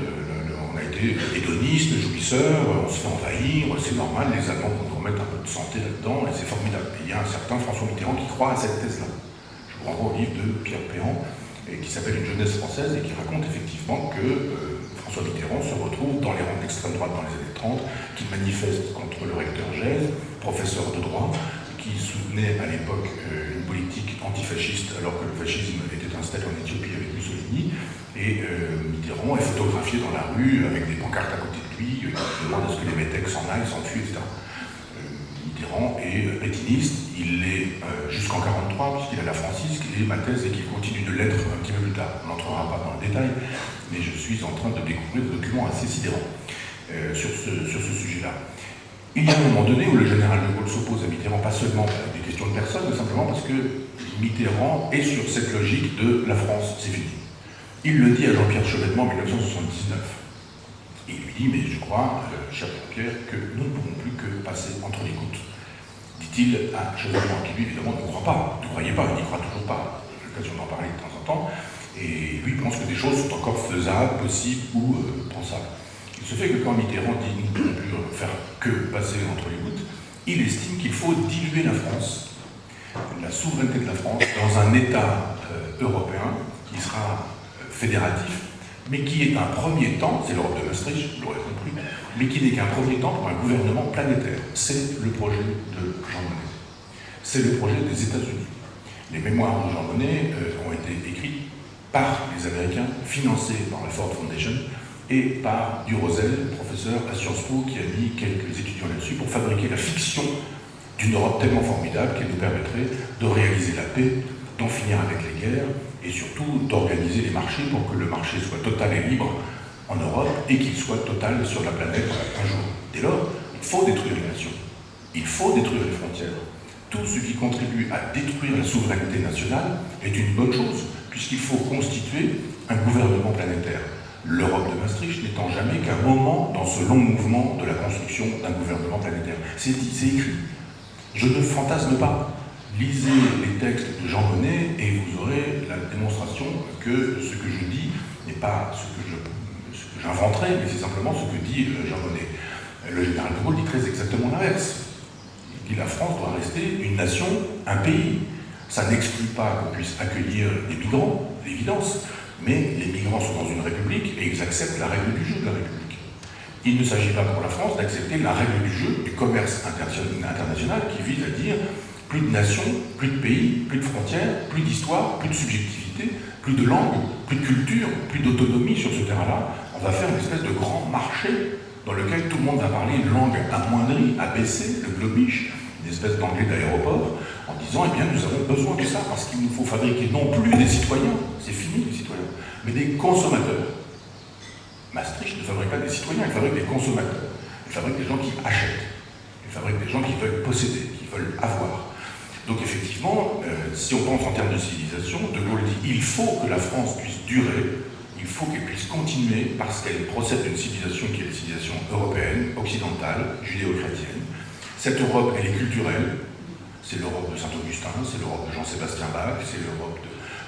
on a été hédoniste, jouisseur, on se fait envahir, c'est normal, les Allemands vont nous remettre un peu de santé là-dedans, et c'est formidable. Et il y a un certain François Mitterrand qui croit à cette thèse-là. Je vous renvoie au livre de Pierre Péan, qui s'appelle Une jeunesse française, et qui raconte effectivement que François Mitterrand se retrouve dans les rangs de l'extrême droite dans les années 30, qui manifeste contre le recteur Geiz, professeur de droit, qui soutenait à l'époque une politique antifasciste alors que le fascisme était installé en Éthiopie avec Mussolini, et Mitterrand est photographié dans la rue avec des pancartes à côté de lui, qui demande à ce que les métèques s'en aillent, s'enfuient, etc. Mitterrand est pétiniste, il l'est jusqu'en 1943, puisqu'il a la francisque, et ma thèse est qu'il continue de l'être un petit peu plus tard. On n'entrera pas dans le détail, mais je suis en train de découvrir des documents assez sidérants sur ce sujet-là. Il y a un moment donné où le général de Gaulle s'oppose à Mitterrand, pas seulement pour des questions de personne, mais simplement parce que Mitterrand est sur cette logique de la France, c'est fini. Il le dit à Jean-Pierre Chevènement en 1979. Et il lui dit, mais je crois, cher Jean-Pierre, que nous ne pourrons plus que passer entre les gouttes. Dit-il à Chevènement, qui lui évidemment ne croit pas, ne croyait pas, il n'y croit toujours pas. J'ai l'occasion d'en parler de temps en temps. Et lui pense que des choses sont encore faisables, possibles ou pensables. Il se fait que quand Mitterrand dit nous ne pouvons plus faire que passer entre les gouttes, il estime qu'il faut diluer la France, la souveraineté de la France, dans un État européen qui sera fédératif, mais qui est un premier temps, c'est l'Europe de Maastricht, vous l'aurez compris, mais qui n'est qu'un premier temps pour un gouvernement planétaire. C'est le projet de Jean Monnet. C'est le projet des États-Unis. Les mémoires de Jean Monnet ont été écrites par les Américains, financées par la Ford Foundation, et par Durosel, professeur à Sciences Po, qui a mis quelques étudiants là-dessus pour fabriquer la fiction d'une Europe tellement formidable qu'elle nous permettrait de réaliser la paix, d'en finir avec les guerres, et surtout d'organiser les marchés pour que le marché soit total et libre en Europe, et qu'il soit total sur la planète un jour. Dès lors, il faut détruire les nations, il faut détruire les frontières. Tout ce qui contribue à détruire la souveraineté nationale est une bonne chose, puisqu'il faut constituer un gouvernement planétaire. L'Europe de Maastricht n'étant jamais qu'un moment dans ce long mouvement de la construction d'un gouvernement planétaire. C'est dit, c'est écrit. Je ne fantasme pas. Lisez les textes de Jean Monnet et vous aurez la démonstration que ce que je dis n'est pas ce que j'inventerai, mais c'est simplement ce que dit Jean Monnet. Le général de Gaulle dit très exactement l'inverse. Il dit la France doit rester une nation, un pays. Ça n'exclut pas qu'on puisse accueillir des migrants, l'évidence, Mais les migrants sont dans une république et ils acceptent la règle du jeu de la république. Il ne s'agit pas pour la France d'accepter la règle du jeu du commerce international qui vise à dire plus de nations, plus de pays, plus de frontières, plus d'histoire, plus de subjectivité, plus de langue, plus de culture, plus d'autonomie sur ce terrain-là. On va faire une espèce de grand marché dans lequel tout le monde va parler une langue amoindrie, abaissée, le globish, une espèce d'anglais d'aéroport, en disant, eh bien, nous avons besoin de ça, parce qu'il nous faut fabriquer non plus des citoyens, c'est fini les citoyens, mais des consommateurs. Maastricht ne fabrique pas des citoyens, il fabrique des consommateurs. Il fabrique des gens qui achètent. Il fabrique des gens qui veulent posséder, qui veulent avoir. Donc effectivement, si on pense en termes de civilisation, De Gaulle dit, il faut que la France puisse durer, il faut qu'elle puisse continuer parce qu'elle procède d'une civilisation qui est une civilisation européenne, occidentale, judéo-chrétienne. Cette Europe, elle est culturelle. C'est l'Europe de Saint-Augustin, c'est l'Europe de Jean-Sébastien Bach, c'est l'Europe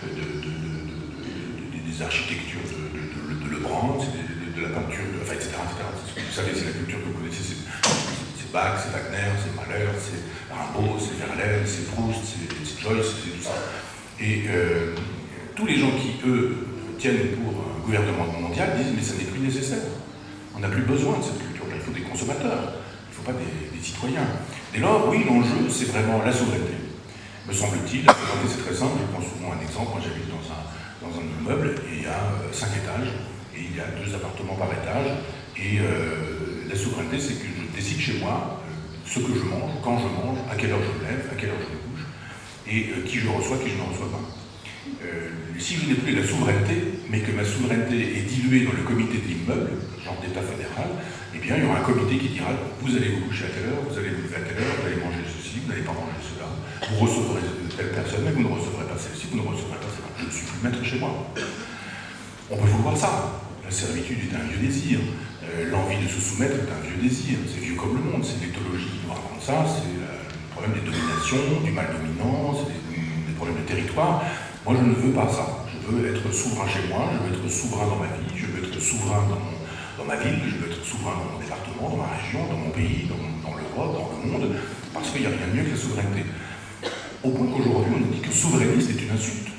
des architectures de Lebrun, c'est de la peinture, etc., etc. Vous savez, c'est la culture que vous connaissez, c'est Bach, c'est Wagner, c'est Mahler, c'est Rimbaud, c'est Verlaine, c'est Proust, c'est Joyce, c'est tout ça. Et tous les gens qui, eux, tiennent pour un gouvernement mondial disent mais ça n'est plus nécessaire. On n'a plus besoin de cette culture-là, il faut des consommateurs, il ne faut pas des citoyens. Dès lors, oui, l'enjeu, c'est vraiment la souveraineté. Me semble-t-il, la souveraineté c'est très simple, je prends souvent un exemple, moi j'habite dans un immeuble et il y a 5 étages et il y a 2 appartements par étage et la souveraineté c'est que je décide chez moi ce que je mange, quand je mange, à quelle heure je me lève, à quelle heure je me couche et qui je reçois, qui je ne reçois pas. Si je n'ai plus la souveraineté, mais que ma souveraineté est diluée dans le comité de l'immeuble, genre d'État fédéral, eh bien il y aura un comité qui dira vous allez vous coucher à telle heure, vous allez vous lever à telle heure, vous allez manger ceci, vous n'allez pas manger cela, vous recevrez telle personne, mais vous ne recevrez pas celle-ci, vous ne recevrez pas celle-là. Je ne suis plus maître chez moi. On peut vouloir ça. La servitude est un vieux désir. L'envie de se soumettre est un vieux désir. C'est vieux comme le monde. C'est l'éthologie qui nous raconte ça. C'est le problème des dominations, du mal dominant, c'est des problèmes de territoire. Moi, je ne veux pas ça. Je veux être souverain chez moi, je veux être souverain dans ma vie, je veux être souverain dans ma ville, je veux être souverain dans mon département, dans ma région, dans mon pays, dans l'Europe, dans le monde, parce qu'il n'y a rien de mieux que la souveraineté. Au point qu'aujourd'hui, on nous dit que souverainiste est une insulte.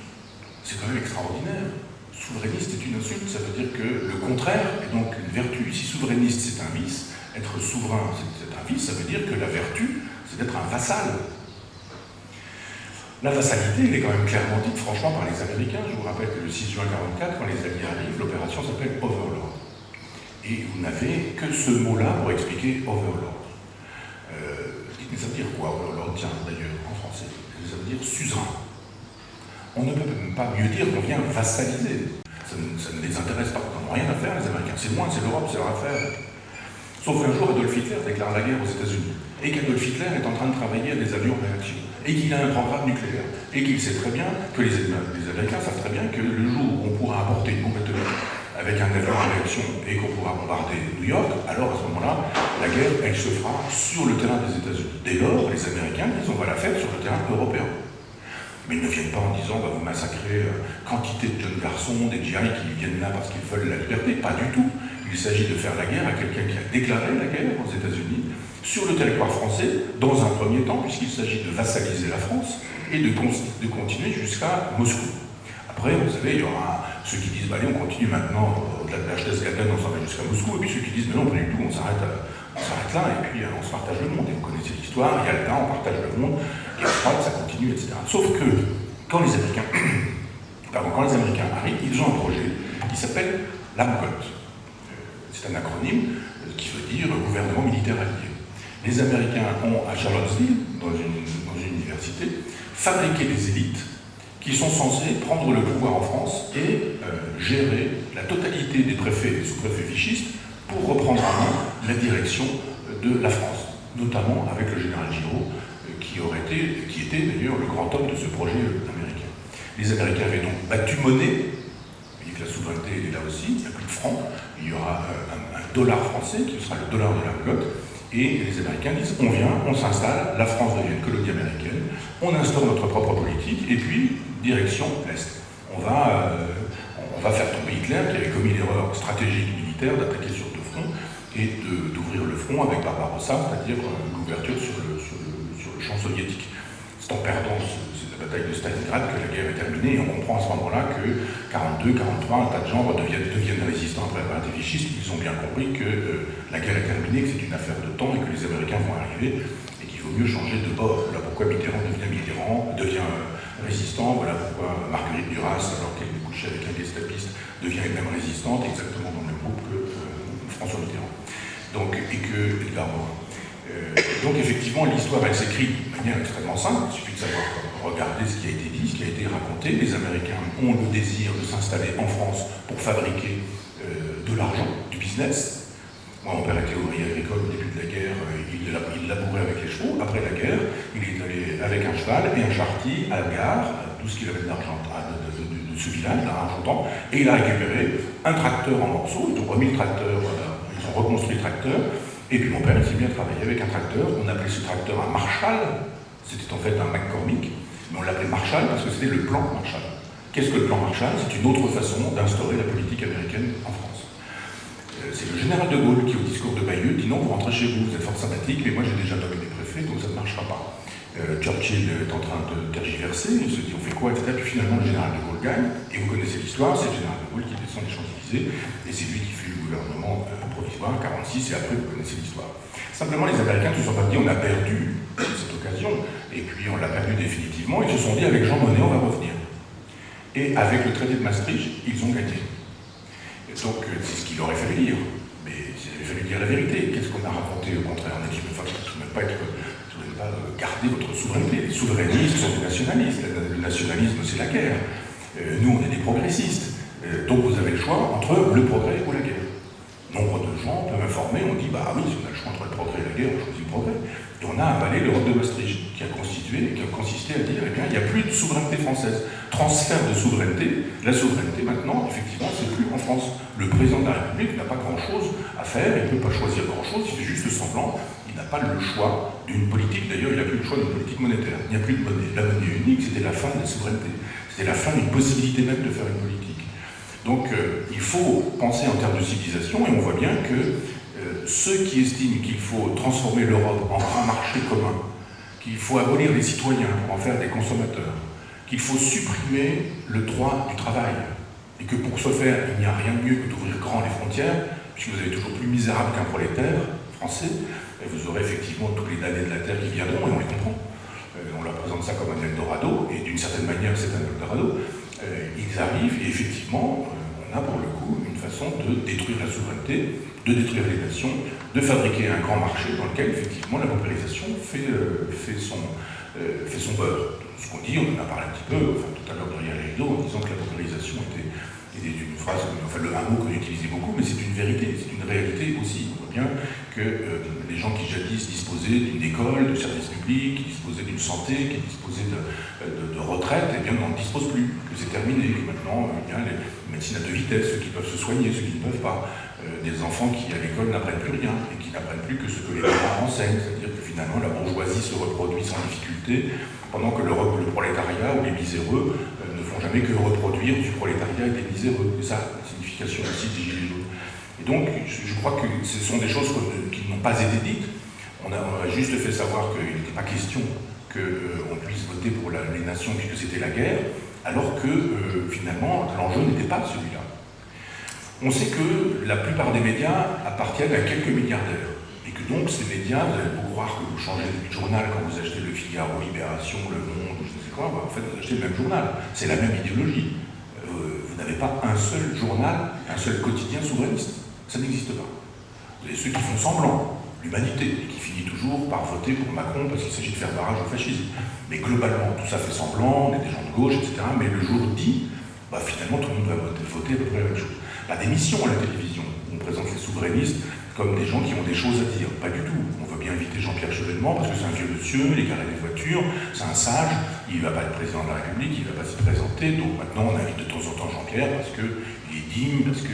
C'est quand même extraordinaire. Souverainiste est une insulte, ça veut dire que le contraire est donc une vertu. Si souverainiste c'est un vice, être souverain c'est un vice, ça veut dire que la vertu c'est d'être un vassal. La vassalité, elle est quand même clairement dite franchement par les Américains. Je vous rappelle que le 6 juin 1944, quand les Alliés arrivent, l'opération s'appelle Overlord. Et vous n'avez que ce mot-là pour expliquer Overlord. Mais ça veut dire quoi Overlord, tiens, d'ailleurs, en français? Ça veut dire suzerain. On ne peut même pas mieux dire qu'on vient vassaliser. Ça ne les intéresse pas. Ils n'en ont rien à faire, les Américains. C'est moi, c'est l'Europe, c'est leur affaire. Sauf qu'un jour, Adolf Hitler déclare la guerre aux États-Unis. Et qu'Adolf Hitler est en train de travailler à des avions réaction. Et qu'il a un programme nucléaire. Et qu'il sait très bien que les Américains savent très bien que le jour où on pourra apporter une bombe atomique avec un avion en réaction et qu'on pourra bombarder New York, alors à ce moment-là, la guerre, elle se fera sur le terrain des États-Unis. Dès lors, les Américains disent on va la faire sur le terrain européen. Mais ils ne viennent pas en disant on va vous massacrer quantité de jeunes garçons, des GI qui viennent là parce qu'ils veulent la liberté. Pas du tout. Il s'agit de faire la guerre à quelqu'un qui a déclaré la guerre aux États-Unis sur le territoire français, dans un premier temps, puisqu'il s'agit de vassaliser la France et de continuer jusqu'à Moscou. Après, vous savez, il y aura ceux qui disent bah, allez, on continue maintenant, au-delà de l'H-Gaden, on s'en va jusqu'à Moscou, et puis ceux qui disent mais non, pas du tout, on s'arrête là, et puis on se partage le monde. Et vous connaissez l'histoire, il y a le temps, on partage le monde, et on croit que ça continue, etc. Sauf que quand les Américains arrivent, ils ont un projet qui s'appelle l'AMCOT. C'est un acronyme qui veut dire gouvernement militaire allié. Les Américains ont, à Charlottesville, dans une université, fabriqué des élites qui sont censées prendre le pouvoir en France et gérer la totalité des préfets et des sous-préfets vichistes pour reprendre en main la direction de la France, notamment avec le général Giraud, qui était d'ailleurs le grand homme de ce projet américain. Les Américains avaient donc battu monnaie. Vous voyez que la souveraineté est là aussi, il n'y a plus de francs, il y aura un dollar français qui sera le dollar de l'AMCOT, et les Américains disent on vient, on s'installe, la France devient une colonie américaine, on instaure notre propre politique, et puis direction l'Est. On va faire tomber Hitler qui avait commis l'erreur stratégique militaire d'attaquer sur 2 fronts et d'ouvrir le front avec Barbarossa, c'est-à-dire l'ouverture sur le champ soviétique. C'est en perdant la bataille de Stalingrad que la guerre est terminée, et on comprend à ce moment-là que 42, 43, un tas de gens deviennent résistants après la partie vichyste. Ils ont bien compris que la guerre est terminée, que c'est une affaire de temps et que les Américains vont arriver et qu'il vaut mieux changer de bord. Voilà pourquoi Mitterrand devient résistant, voilà pourquoi Marguerite Duras, alors qu'elle est couchée avec un gestapiste, devient elle-même résistante, exactement dans le même groupe que François Mitterrand. Donc, et que Edgar Morin. Donc effectivement, l'histoire, elle s'écrit de manière extrêmement simple. Il suffit de savoir regarder ce qui a été dit, ce qui a été raconté. Les Américains ont le désir de s'installer en France pour fabriquer de l'argent, du business. Moi, mon père était ouvrier agricole au début de la guerre, il labourait avec les chevaux. Après la guerre, il est allé avec un cheval et un charretier à la gare, à 12 km d'argent de ce village, d'Argentan, et il a récupéré un tracteur en morceaux. Ils ont remis le tracteur, ils ont reconstruit le tracteur. Et puis mon père, il s'est bien travaillé avec un tracteur. On appelait ce tracteur un Marshall. C'était en fait un McCormick, mais on l'appelait Marshall parce que c'était le plan Marshall. Qu'est-ce que le plan Marshall? C'est une autre façon d'instaurer la politique américaine en France. C'est le général de Gaulle qui, au discours de Bayeux, dit non, vous rentrez chez vous, vous êtes fort sympathique, mais moi j'ai déjà nommé des préfets, donc ça ne marchera pas. Churchill est en train de tergiverser, il se dit on fait quoi, etc. Puis finalement le général de Gaulle gagne, et vous connaissez l'histoire, c'est le général de Gaulle qui descend les Champs-Élysées, et c'est lui qui fait le gouvernement provisoire, 46, et après vous connaissez l'histoire. Simplement les Américains ne se sont pas dit on a perdu cette occasion, et puis on l'a perdu définitivement, ils se sont dit avec Jean Monnet on va revenir. Et avec le traité de Maastricht, ils ont gagné. Et donc c'est ce qu'il aurait fallu dire, mais il aurait fallu dire la vérité. Qu'est-ce qu'on a raconté au contraire? On a dit qu'il ne faut même pas garder votre souveraineté. Les souverainistes sont des nationalistes. Le nationalisme, c'est la guerre. Nous, on est des progressistes. Donc vous avez le choix entre le progrès ou la guerre. Nombre de gens peuvent m'informer, on dit, bah oui, si on a le choix entre le progrès et la guerre, on choisit le progrès. Et on a avalé l'Europe de Maastricht, qui a consisté à dire, eh bien, il n'y a plus de souveraineté française. Transfert de souveraineté, la souveraineté maintenant, effectivement, c'est plus en France. Le président de la République n'a pas grand-chose à faire, il ne peut pas choisir grand-chose, il fait juste semblant. Il n'a pas le choix d'une politique, d'ailleurs il n'a plus le choix d'une politique monétaire. Il n'y a plus de monnaie. La monnaie unique, c'était la fin de la souveraineté. C'était la fin d'une possibilité même de faire une politique. Donc il faut penser en termes de civilisation, et on voit bien que ceux qui estiment qu'il faut transformer l'Europe en un marché commun, qu'il faut abolir les citoyens pour en faire des consommateurs, qu'il faut supprimer le droit du travail, et que pour ce faire, il n'y a rien de mieux que d'ouvrir grand les frontières, puisque vous avez toujours plus misérable qu'un prolétaire français, et vous aurez effectivement tous les damnés de la terre qui viendront, et on les comprend. On leur présente ça comme un Eldorado, et d'une certaine manière c'est un Eldorado. Ils arrivent, et effectivement, on a pour le coup une façon de détruire la souveraineté, de détruire les nations, de fabriquer un grand marché dans lequel effectivement la paupérisation fait son beurre. Ce qu'on dit, on en a parlé un petit peu, enfin, tout à l'heure derrière les rideaux, en disant que la paupérisation était une phrase, enfin un mot qu'on utilisait beaucoup, mais c'est une vérité, c'est une réalité aussi. On voit bien que les gens qui jadis disposaient d'une école, de services publics, qui disposaient d'une santé, qui disposaient de retraite, eh bien on n'en dispose plus, que c'est terminé, que maintenant il y a les médecines à deux vitesses, ceux qui peuvent se soigner, ceux qui ne peuvent pas, des enfants qui à l'école n'apprennent plus rien, et qui n'apprennent plus que ce que les parents enseignent, c'est-à-dire que finalement la bourgeoisie se reproduit sans difficulté, pendant que le prolétariat ou les miséreux ne font jamais que reproduire du prolétariat et des miséreux. C'est ça la signification aussi des Gilets jaunes. Et donc, je crois que ce sont des choses qui n'ont pas été dites. On a juste fait savoir qu'il n'était pas question qu'on puisse voter pour les nations puisque c'était la guerre, alors que finalement, l'enjeu n'était pas celui-là. On sait que la plupart des médias appartiennent à quelques milliardaires. Et que donc, ces médias, vous allez vous croire que vous changez de journal quand vous achetez Le Figaro, Libération, Le Monde, ou je ne sais quoi, en fait, vous achetez le même journal. C'est la même idéologie. Vous n'avez pas un seul journal, un seul quotidien souverainiste. Ça n'existe pas. Vous avez ceux qui font semblant, l'humanité, et qui finit toujours par voter pour Macron parce qu'il s'agit de faire barrage au fascisme. Mais globalement, tout ça fait semblant, on est des gens de gauche, etc. Mais le jour dit, bah, finalement, tout le monde va voter à peu près la même chose. Pas d'émission à la télévision, où on présente les souverainistes comme des gens qui ont des choses à dire. Pas du tout. On veut bien inviter Jean-Pierre Chevènement parce que c'est un vieux monsieur, il est garé des voitures, c'est un sage, il ne va pas être président de la République, il ne va pas s'y présenter. Donc maintenant, on invite de temps en temps Jean-Pierre parce qu'il est digne, parce que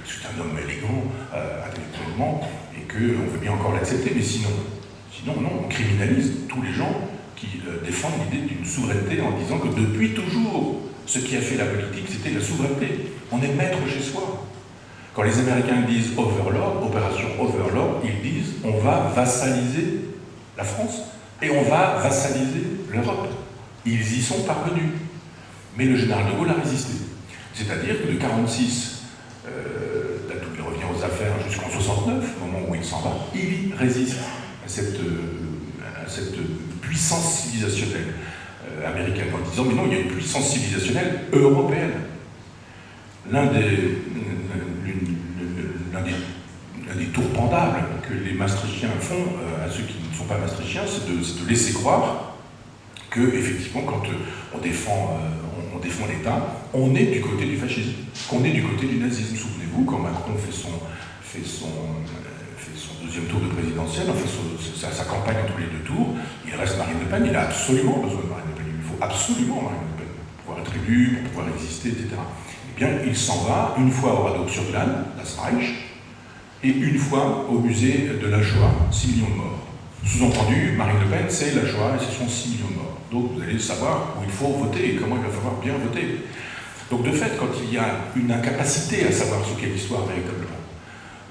c'est un homme élégant intellectuellement et qu'on veut bien encore l'accepter. Mais sinon, non, on criminalise tous les gens qui défendent l'idée d'une souveraineté en disant que depuis toujours, ce qui a fait la politique, c'était la souveraineté. On est maître chez soi. Quand les Américains disent Overlord, opération Overlord, ils disent on va vassaliser la France et on va vassaliser l'Europe. Ils y sont parvenus. Mais le général de Gaulle a résisté. C'est-à-dire que de 1946, date où il revient aux affaires, jusqu'en 1969, au moment où il s'en va, il résiste à cette puissance civilisationnelle américaine, en disant mais non, il y a une puissance civilisationnelle européenne. L'un des tours pendables que les maastrichtiens font à ceux qui ne sont pas maastrichtiens, c'est de laisser croire que, effectivement, quand on défend l'État, on est du côté du fascisme, qu'on est du côté du nazisme. Souvenez-vous, quand Macron fait son deuxième tour de présidentielle, sa campagne entre les deux tours, il reste Marine Le Pen, il a absolument besoin de Marine Le Pen, il faut absolument Marine Le Pen pour pouvoir être élu, pour pouvoir exister, etc. Eh bien, il s'en va une fois au radeau sur Glane, das Reich, et une fois au musée de la Shoah, 6 millions de morts. Sous-entendu, Marine Le Pen, c'est la Shoah et ce sont 6 millions de morts. Donc vous allez savoir où il faut voter et comment il va falloir bien voter. Donc de fait, quand il y a une incapacité à savoir ce qu'est l'histoire véritablement,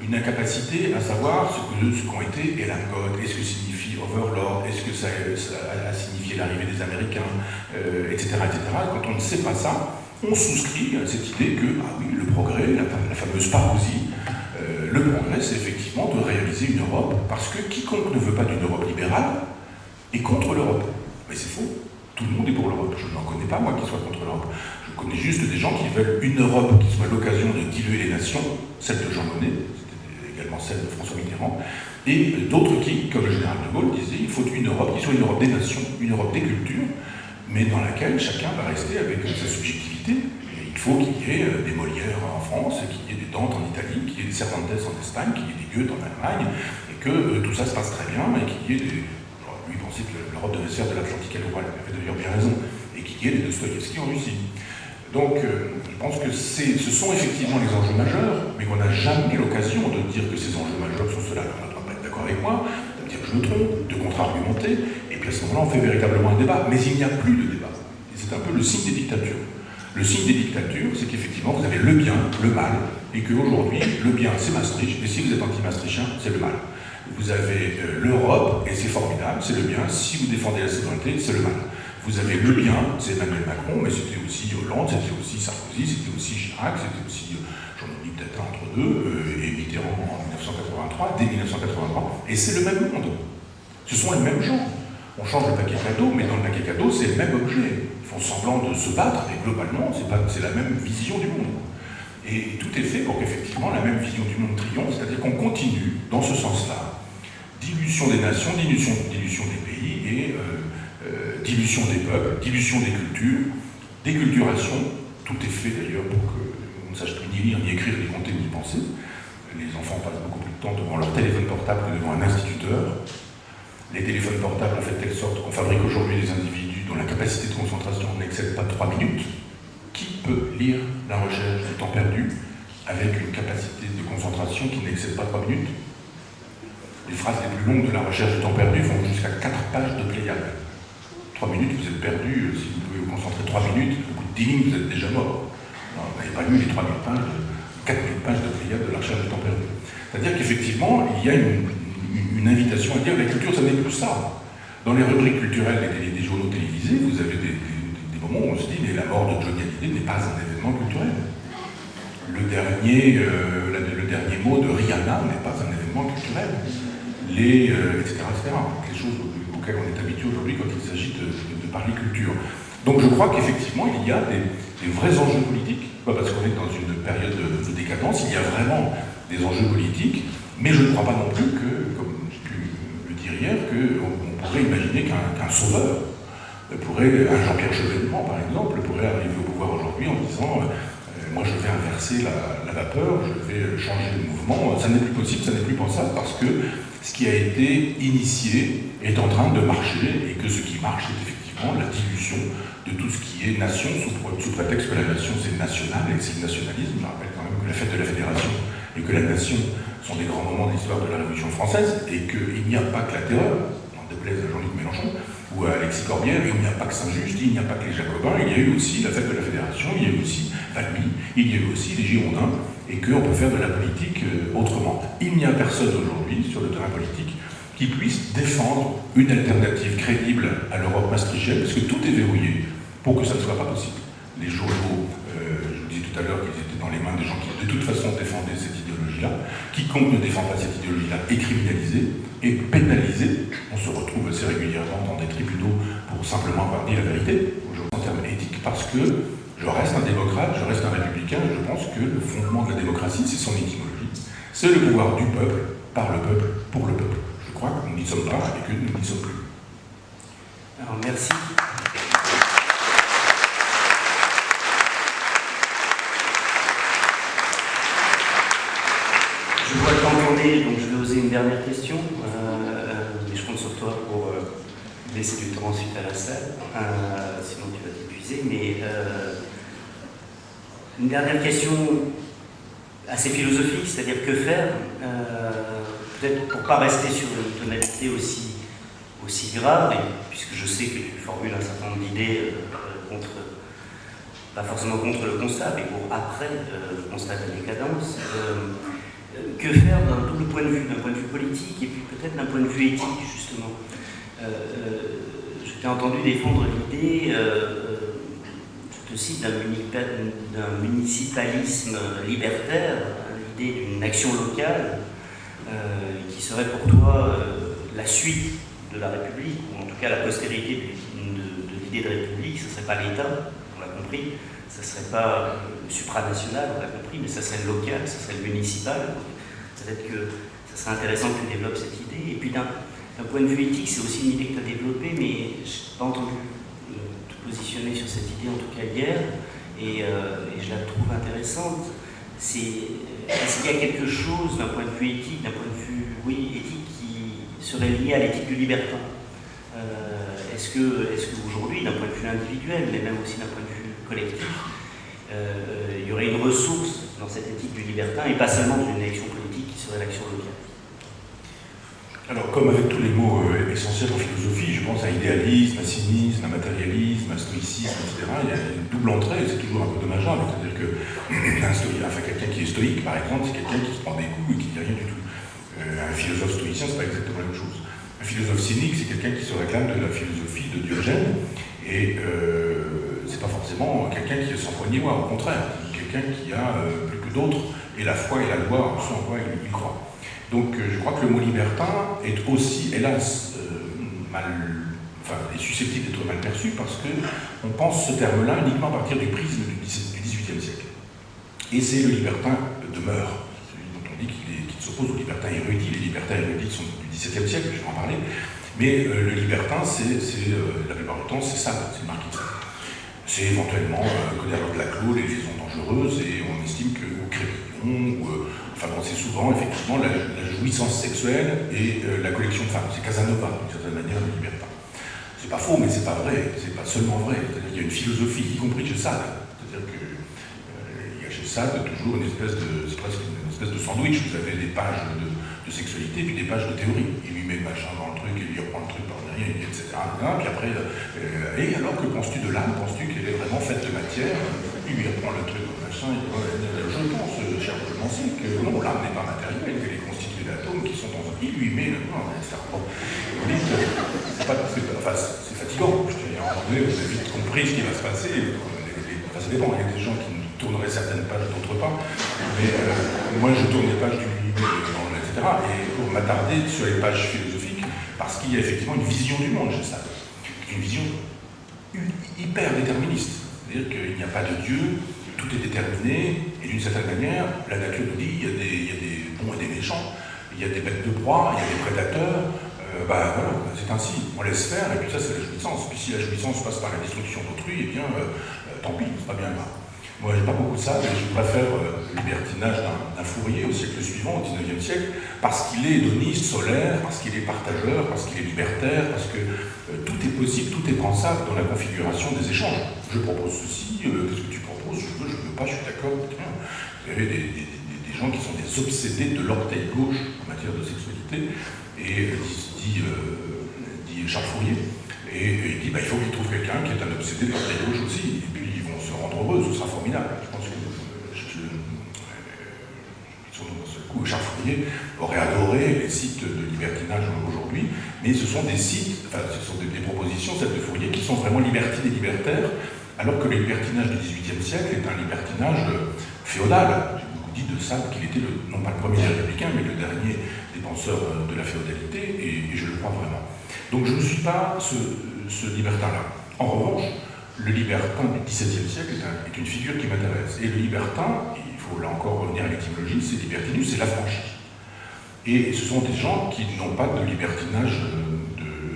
une incapacité à savoir ce qu'ont été Erlangen, est-ce que signifie Overlord, est-ce que ça a signifié l'arrivée des Américains, etc., etc. Quand on ne sait pas ça, on souscrit à cette idée que, ah oui, le progrès, la fameuse parousie, le progrès, c'est effectivement de réaliser une Europe, parce que quiconque ne veut pas d'une Europe libérale est contre l'Europe. Mais c'est faux. Tout le monde est pour l'Europe. Je n'en connais pas, moi, qui soit contre l'Europe. Je connais juste des gens qui veulent une Europe qui soit l'occasion de diluer les nations, celle de Jean Monnet, c'était également celle de François Mitterrand, et d'autres qui, comme le général de Gaulle, disaient il faut une Europe qui soit une Europe des nations, une Europe des cultures, mais dans laquelle chacun va rester avec sa subjectivité. Il faut qu'il y ait des Molières en France, qu'il y ait des Dante en Italie, qu'il y ait des Cervantes en Espagne, qu'il y ait des Goethe en Allemagne, et que tout ça se passe très bien, et qu'il y ait des... Lui pensait que l'Europe devait se faire de l'Atlantique à l'Oural, il avait d'ailleurs bien raison, et qu'il y ait des Dostoïevski en Russie. Donc, je pense que ce sont effectivement les enjeux majeurs, mais qu'on n'a jamais l'occasion de dire que ces enjeux majeurs sont ceux-là. On ne doit pas être d'accord avec moi, de me dire que je me trompe, de contre-argumenter, et puis à ce moment-là, on fait véritablement un débat. Mais il n'y a plus de débat. Et c'est un peu le signe des dictatures. Le signe des dictatures, c'est qu'effectivement, vous avez le bien, le mal, et qu'aujourd'hui, le bien, c'est Maastricht, et si vous êtes anti-maastrichtien, c'est le mal. Vous avez l'Europe, et c'est formidable, c'est le bien. Si vous défendez la souveraineté, c'est le mal. Vous avez le bien, c'est Emmanuel Macron, mais c'était aussi Hollande, c'était aussi Sarkozy, c'était aussi Chirac, c'était aussi, j'en oublie peut-être un entre deux, et Mitterrand en 1983, dès 1983, et c'est le même monde. Ce sont les mêmes gens. On change le paquet cadeau, mais dans le paquet cadeau, c'est le même objet. Ils font semblant de se battre, mais globalement, c'est la même vision du monde. Et tout est fait pour qu'effectivement la même vision du monde triomphe, c'est-à-dire qu'on continue dans ce sens-là. Dilution des nations, dilution des pays et dilution des peuples, dilution des cultures, déculturation. Tout est fait d'ailleurs pour qu'on ne sache plus ni lire, ni écrire, ni compter, ni penser. Les enfants passent beaucoup plus de temps devant leur téléphone portable que devant un instituteur. Les téléphones portables ont fait de telle sorte qu'on fabrique aujourd'hui des individus dont la capacité de concentration n'excède pas 3 minutes. Qui peut lire La recherche du temps perdu avec une capacité de concentration qui n'excède pas 3 minutes? Les phrases les plus longues de La recherche du temps perdu font jusqu'à 4 pages de Pléiade. 3 minutes, vous êtes perdu. Si vous pouvez vous concentrer 3 minutes, au bout de 10 minutes, vous êtes déjà mort. Non, vous n'avez pas lu les 4 000 pages de Pléiade de La recherche du temps perdu. C'est-à-dire qu'effectivement, il y a une invitation à dire la culture, ça n'est plus ça. Dans les rubriques culturelles des journaux télévisés, vous avez des moments où on se dit mais la mort de Johnny Hallyday n'est pas un événement culturel. Le dernier mot de Rihanna n'est pas un événement culturel. Etc., etc. Les choses auxquelles on est habitué aujourd'hui quand il s'agit de parler culture. Donc je crois qu'effectivement, il y a des vrais enjeux politiques, pas parce qu'on est dans une période de décadence, il y a vraiment des enjeux politiques, mais je ne crois pas non plus que, comme j'ai pu le dire hier, qu'on pourrait imaginer qu'un sauveur, un Jean-Pierre Chevènement par exemple, pourrait arriver au pouvoir aujourd'hui en disant moi je vais inverser la vapeur, je vais changer le mouvement. Ça n'est plus possible, ça n'est plus pensable parce que ce qui a été initié est en train de marcher et que ce qui marche c'est effectivement la dilution de tout ce qui est nation sous prétexte que la nation c'est national et c'est le nationalisme. Je rappelle quand même que la fête de la Fédération et que la nation sont des grands moments de l'histoire de la Révolution française et qu'il n'y a pas que la terreur, en déplaise à Jean-Luc Mélenchon, ou à Alexis Corbière, il n'y a pas que Saint-Just, il n'y a pas que les Jacobins, il y a eu aussi la fête de la Fédération, il y a eu aussi Valmy, il y a eu aussi les Girondins, et qu'on peut faire de la politique autrement. Il n'y a personne aujourd'hui sur le terrain politique qui puisse défendre une alternative crédible à l'Europe maastrichtienne, parce que tout est verrouillé pour que ça ne soit pas possible. Les journaux, je vous disais tout à l'heure qu'ils étaient dans les mains des gens qui de toute façon défendaient cette idéologie-là. Quiconque ne défend pas cette idéologie-là est criminalisé et pénalisé. On se retrouve assez régulièrement dans des tribunaux pour simplement avoir dit la vérité, aujourd'hui en termes éthiques, parce que je reste un démocrate, je reste un républicain, et je pense que le fondement de la démocratie, c'est son étymologie. C'est le pouvoir du peuple, par le peuple, pour le peuple. Je crois que nous n'y sommes pas et que nous n'y sommes plus. Alors, merci. Je vois le temps tourner, donc je vais oser une dernière question. Mais je compte sur toi pour laisser du temps ensuite à la salle. Sinon tu vas t'épuiser. Mais une dernière question assez philosophique, c'est-à-dire que faire, peut-être pour ne pas rester sur une tonalité aussi grave, et puisque je sais que tu formules un certain nombre d'idées pas forcément contre le constat, mais pour après le constat de la décadence. Que faire d'un double point de vue, d'un point de vue politique et puis peut-être d'un point de vue éthique, justement. Je t'ai entendu défendre l'idée, je te cite, d'un municipalisme libertaire, l'idée d'une action locale qui serait pour toi la suite de la République, ou en tout cas la postérité de l'idée de République. Ce ne serait pas l'État, on l'a compris, ce ne serait pas supranational, on l'a compris, mais ça serait le local, ça serait le municipal. Peut-être que ça serait intéressant que tu développes cette idée. Et puis d'un point de vue éthique, c'est aussi une idée que tu as développée, mais je n'ai pas entendu te positionner sur cette idée, en tout cas hier, et je la trouve intéressante. Est-ce qu'il y a quelque chose d'un point de vue éthique, éthique qui serait lié à l'éthique du libertin? Est-ce qu'aujourd'hui, d'un point de vue individuel, mais même aussi d'un point de vue collectif, il y aurait une ressource dans cette éthique du libertin, et pas seulement d'une élection politique qui serait l'action locale? Alors, comme avec tous les mots essentiels en philosophie, je pense à idéalisme, à cynisme, à matérialisme, à stoïcisme, etc. Il y a une double entrée, et c'est toujours un peu dommageable. C'est-à-dire que quelqu'un qui est stoïque, par exemple, c'est quelqu'un qui se prend des coups et qui ne dit rien du tout. Un philosophe stoïcien, c'est pas exactement la même chose. Un philosophe cynique, c'est quelqu'un qui se réclame de la philosophie de Diogène, et c'est pas forcément quelqu'un qui est sans foi ni loi, au contraire, c'est quelqu'un qui a plus que d'autres, et la foi et la loi, ce en quoi il croit. Donc je crois que le mot libertin est aussi, hélas, est susceptible d'être mal perçu parce qu'on pense ce terme-là uniquement à partir du prisme du XVIIIe siècle. Et c'est le libertin de mœurs, celui dont on dit qu'il s'oppose au libertin érudit. Les libertins érudits sont du XVIIe siècle, je vais en parler. Mais le libertin, la plupart du temps, c'est ça, c'est le marquis de Sade. C'est éventuellement Codère de la Clos, les liaisons dangereuses, et on estime qu'au Crépillon, c'est souvent effectivement la jouissance sexuelle et la collection de femmes. C'est Casanova, d'une certaine manière, le libertin. C'est pas faux, mais c'est pas vrai, c'est pas seulement vrai. C'est-à-dire qu'il y a une philosophie, y compris chez Sade. C'est-à-dire qu'il y a chez Sade toujours c'est presque une espèce de sandwich. Vous avez des pages de sexualité, puis des pages de théorie. Il lui met le machin dans le truc, il lui reprend le truc par derrière, etc. Puis après, et alors que penses-tu de l'âme? Penses-tu qu'elle est vraiment faite de matière? Il lui reprend le truc, machin, je pense, cher romancier, que non, l'âme n'est pas matérielle, qu'elle est constituée d'atomes qui sont dans un... Il lui met le... Non, c'est fatigant. Je dis, à un moment donné, vous avez vite compris ce qui va se passer. Ça dépend, il y a des gens qui tourneraient certaines pages, d'autres pas. Mais moi, je tourne les pages du livre, etc. Et pour m'attarder sur les pages philosophiques, parce qu'il y a effectivement une vision du monde chez Sade. Une vision hyper déterministe. C'est-à-dire qu'il n'y a pas de Dieu, tout est déterminé, et d'une certaine manière, la nature nous dit il y a des bons et des méchants, il y a des bêtes de proie, il y a des prédateurs, voilà, c'est ainsi, on laisse faire, et puis ça c'est la jouissance. Puis si la jouissance passe par la destruction d'autrui, eh bien, tant pis, c'est pas bien grave. Moi, j'ai pas beaucoup de ça, mais je préfère le libertinage d'un Fourier au siècle suivant, au XIXe siècle, parce qu'il est hédoniste, solaire, parce qu'il est partageur, parce qu'il est libertaire, parce que tout est possible, tout est pensable dans la configuration des échanges. Je propose ceci, qu'est-ce que tu proposes? Je veux pas, je suis d'accord. Vous avez des gens qui sont des obsédés de l'orteil gauche en matière de sexualité, et dit Charles Fourier, et il dit il faut qu'il trouve quelqu'un qui est un obsédé de l'orteil gauche aussi, et puis ils vont se rendre heureux, ce sera formidable. Je pense que seul coup. Charles Fourier aurait adoré les sites de libertinage aujourd'hui, mais ce sont des sites, enfin ce sont des propositions, celles de Fourier, qui sont vraiment libertines et libertaires, alors que le libertinage du XVIIIe siècle est un libertinage féodal. J'ai beaucoup dit de Sade qu'il était non pas le premier républicain, mais le dernier des penseurs de la féodalité, et je le crois vraiment. Donc je ne suis pas ce libertin-là. En revanche, le libertin du XVIIe siècle est une figure qui m'intéresse. Et le libertin, il faut là encore revenir à l'étymologie, c'est libertinus, c'est l'affranchi. Et ce sont des gens qui n'ont pas de libertinage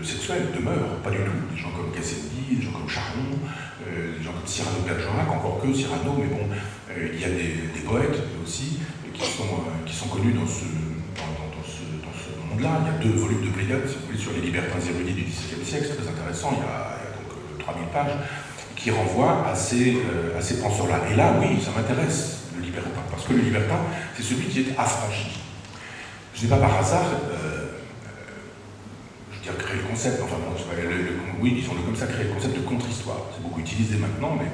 sexuel, de mœurs, pas du tout. Des gens comme Gassendi, des gens comme Charron, des gens comme Cyrano de Bergerac, encore que Cyrano, mais bon, il y a des poètes aussi qui sont connus dans ce monde-là. Il y a 2 volumes de Pléiade, si vous voulez, sur les libertins érudits du XVIIe siècle, c'est très intéressant, il y a donc 3000 pages, qui renvoient à ces penseurs-là. Et là, oui, ça m'intéresse, le libertin, parce que le libertin, c'est celui qui est affranchi. Je n'ai pas par hasard, je veux dire, créé le concept, enfin bon, oui, disons-le comme ça, créer le concept de contre-histoire. C'est beaucoup utilisé maintenant, mais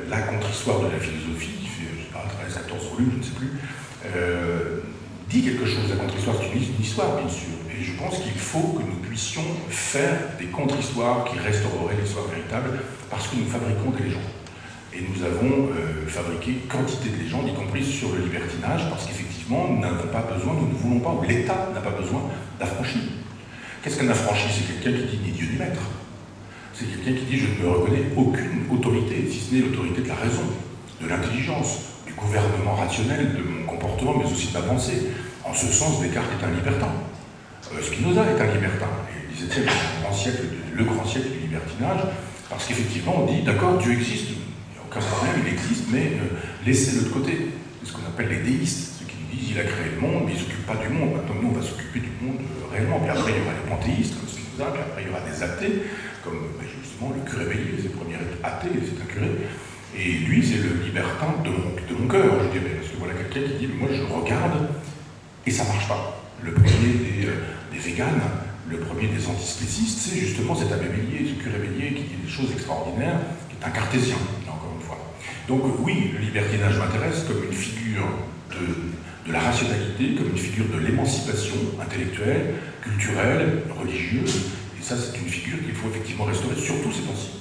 la contre-histoire de la philosophie, qui fait, je sais pas, 13, 14 volumes, je ne sais plus, dit quelque chose. La contre-histoire, c'est une histoire, bien sûr. Et je pense qu'il faut que nous puissions faire des contre-histoires qui restaureraient l'histoire véritable, parce que nous fabriquons des légendes. Et nous avons fabriqué quantité de légendes, y compris sur le libertinage, parce qu'effectivement, nous n'avons pas besoin, nous ne voulons pas, ou l'État n'a pas besoin d'affranchis. Qu'est-ce qu'un affranchi? C'est quelqu'un qui dit ni Dieu ni maître. C'est quelqu'un qui dit je ne me reconnais aucune autorité, si ce n'est l'autorité de la raison, de l'intelligence, du gouvernement rationnel, de mon comportement, mais aussi de ma pensée. En ce sens, Descartes est un libertin. Spinoza est un libertin. Et le XVIIe est le grand siècle du libertinage, parce qu'effectivement, on dit d'accord, Dieu existe, il n'y a aucun problème, il existe, mais laissez-le de côté. C'est ce qu'on appelle les déistes, ceux qui nous disent il a créé le monde, mais il ne s'occupe pas du monde. Maintenant, nous, on va s'occuper du monde réellement. Puis après, il y aura les panthéistes, comme Spinoza, puis après, il y aura des athées, comme justement le curé Bélier, c'est le premier athée, c'est un curé. Et lui, c'est le libertin de mon cœur, je dirais. Parce que voilà quelqu'un qui dit moi, je regarde et ça ne marche pas. Le premier des véganes, le premier des antispécistes, c'est justement cet abbé Bélier, ce curé Bélier qui dit des choses extraordinaires, qui est un cartésien, encore une fois. Donc oui, le libertinage m'intéresse comme une figure de la rationalité, comme une figure de l'émancipation intellectuelle, culturelle, religieuse. Et ça, c'est une figure qu'il faut effectivement restaurer, surtout ces temps-ci.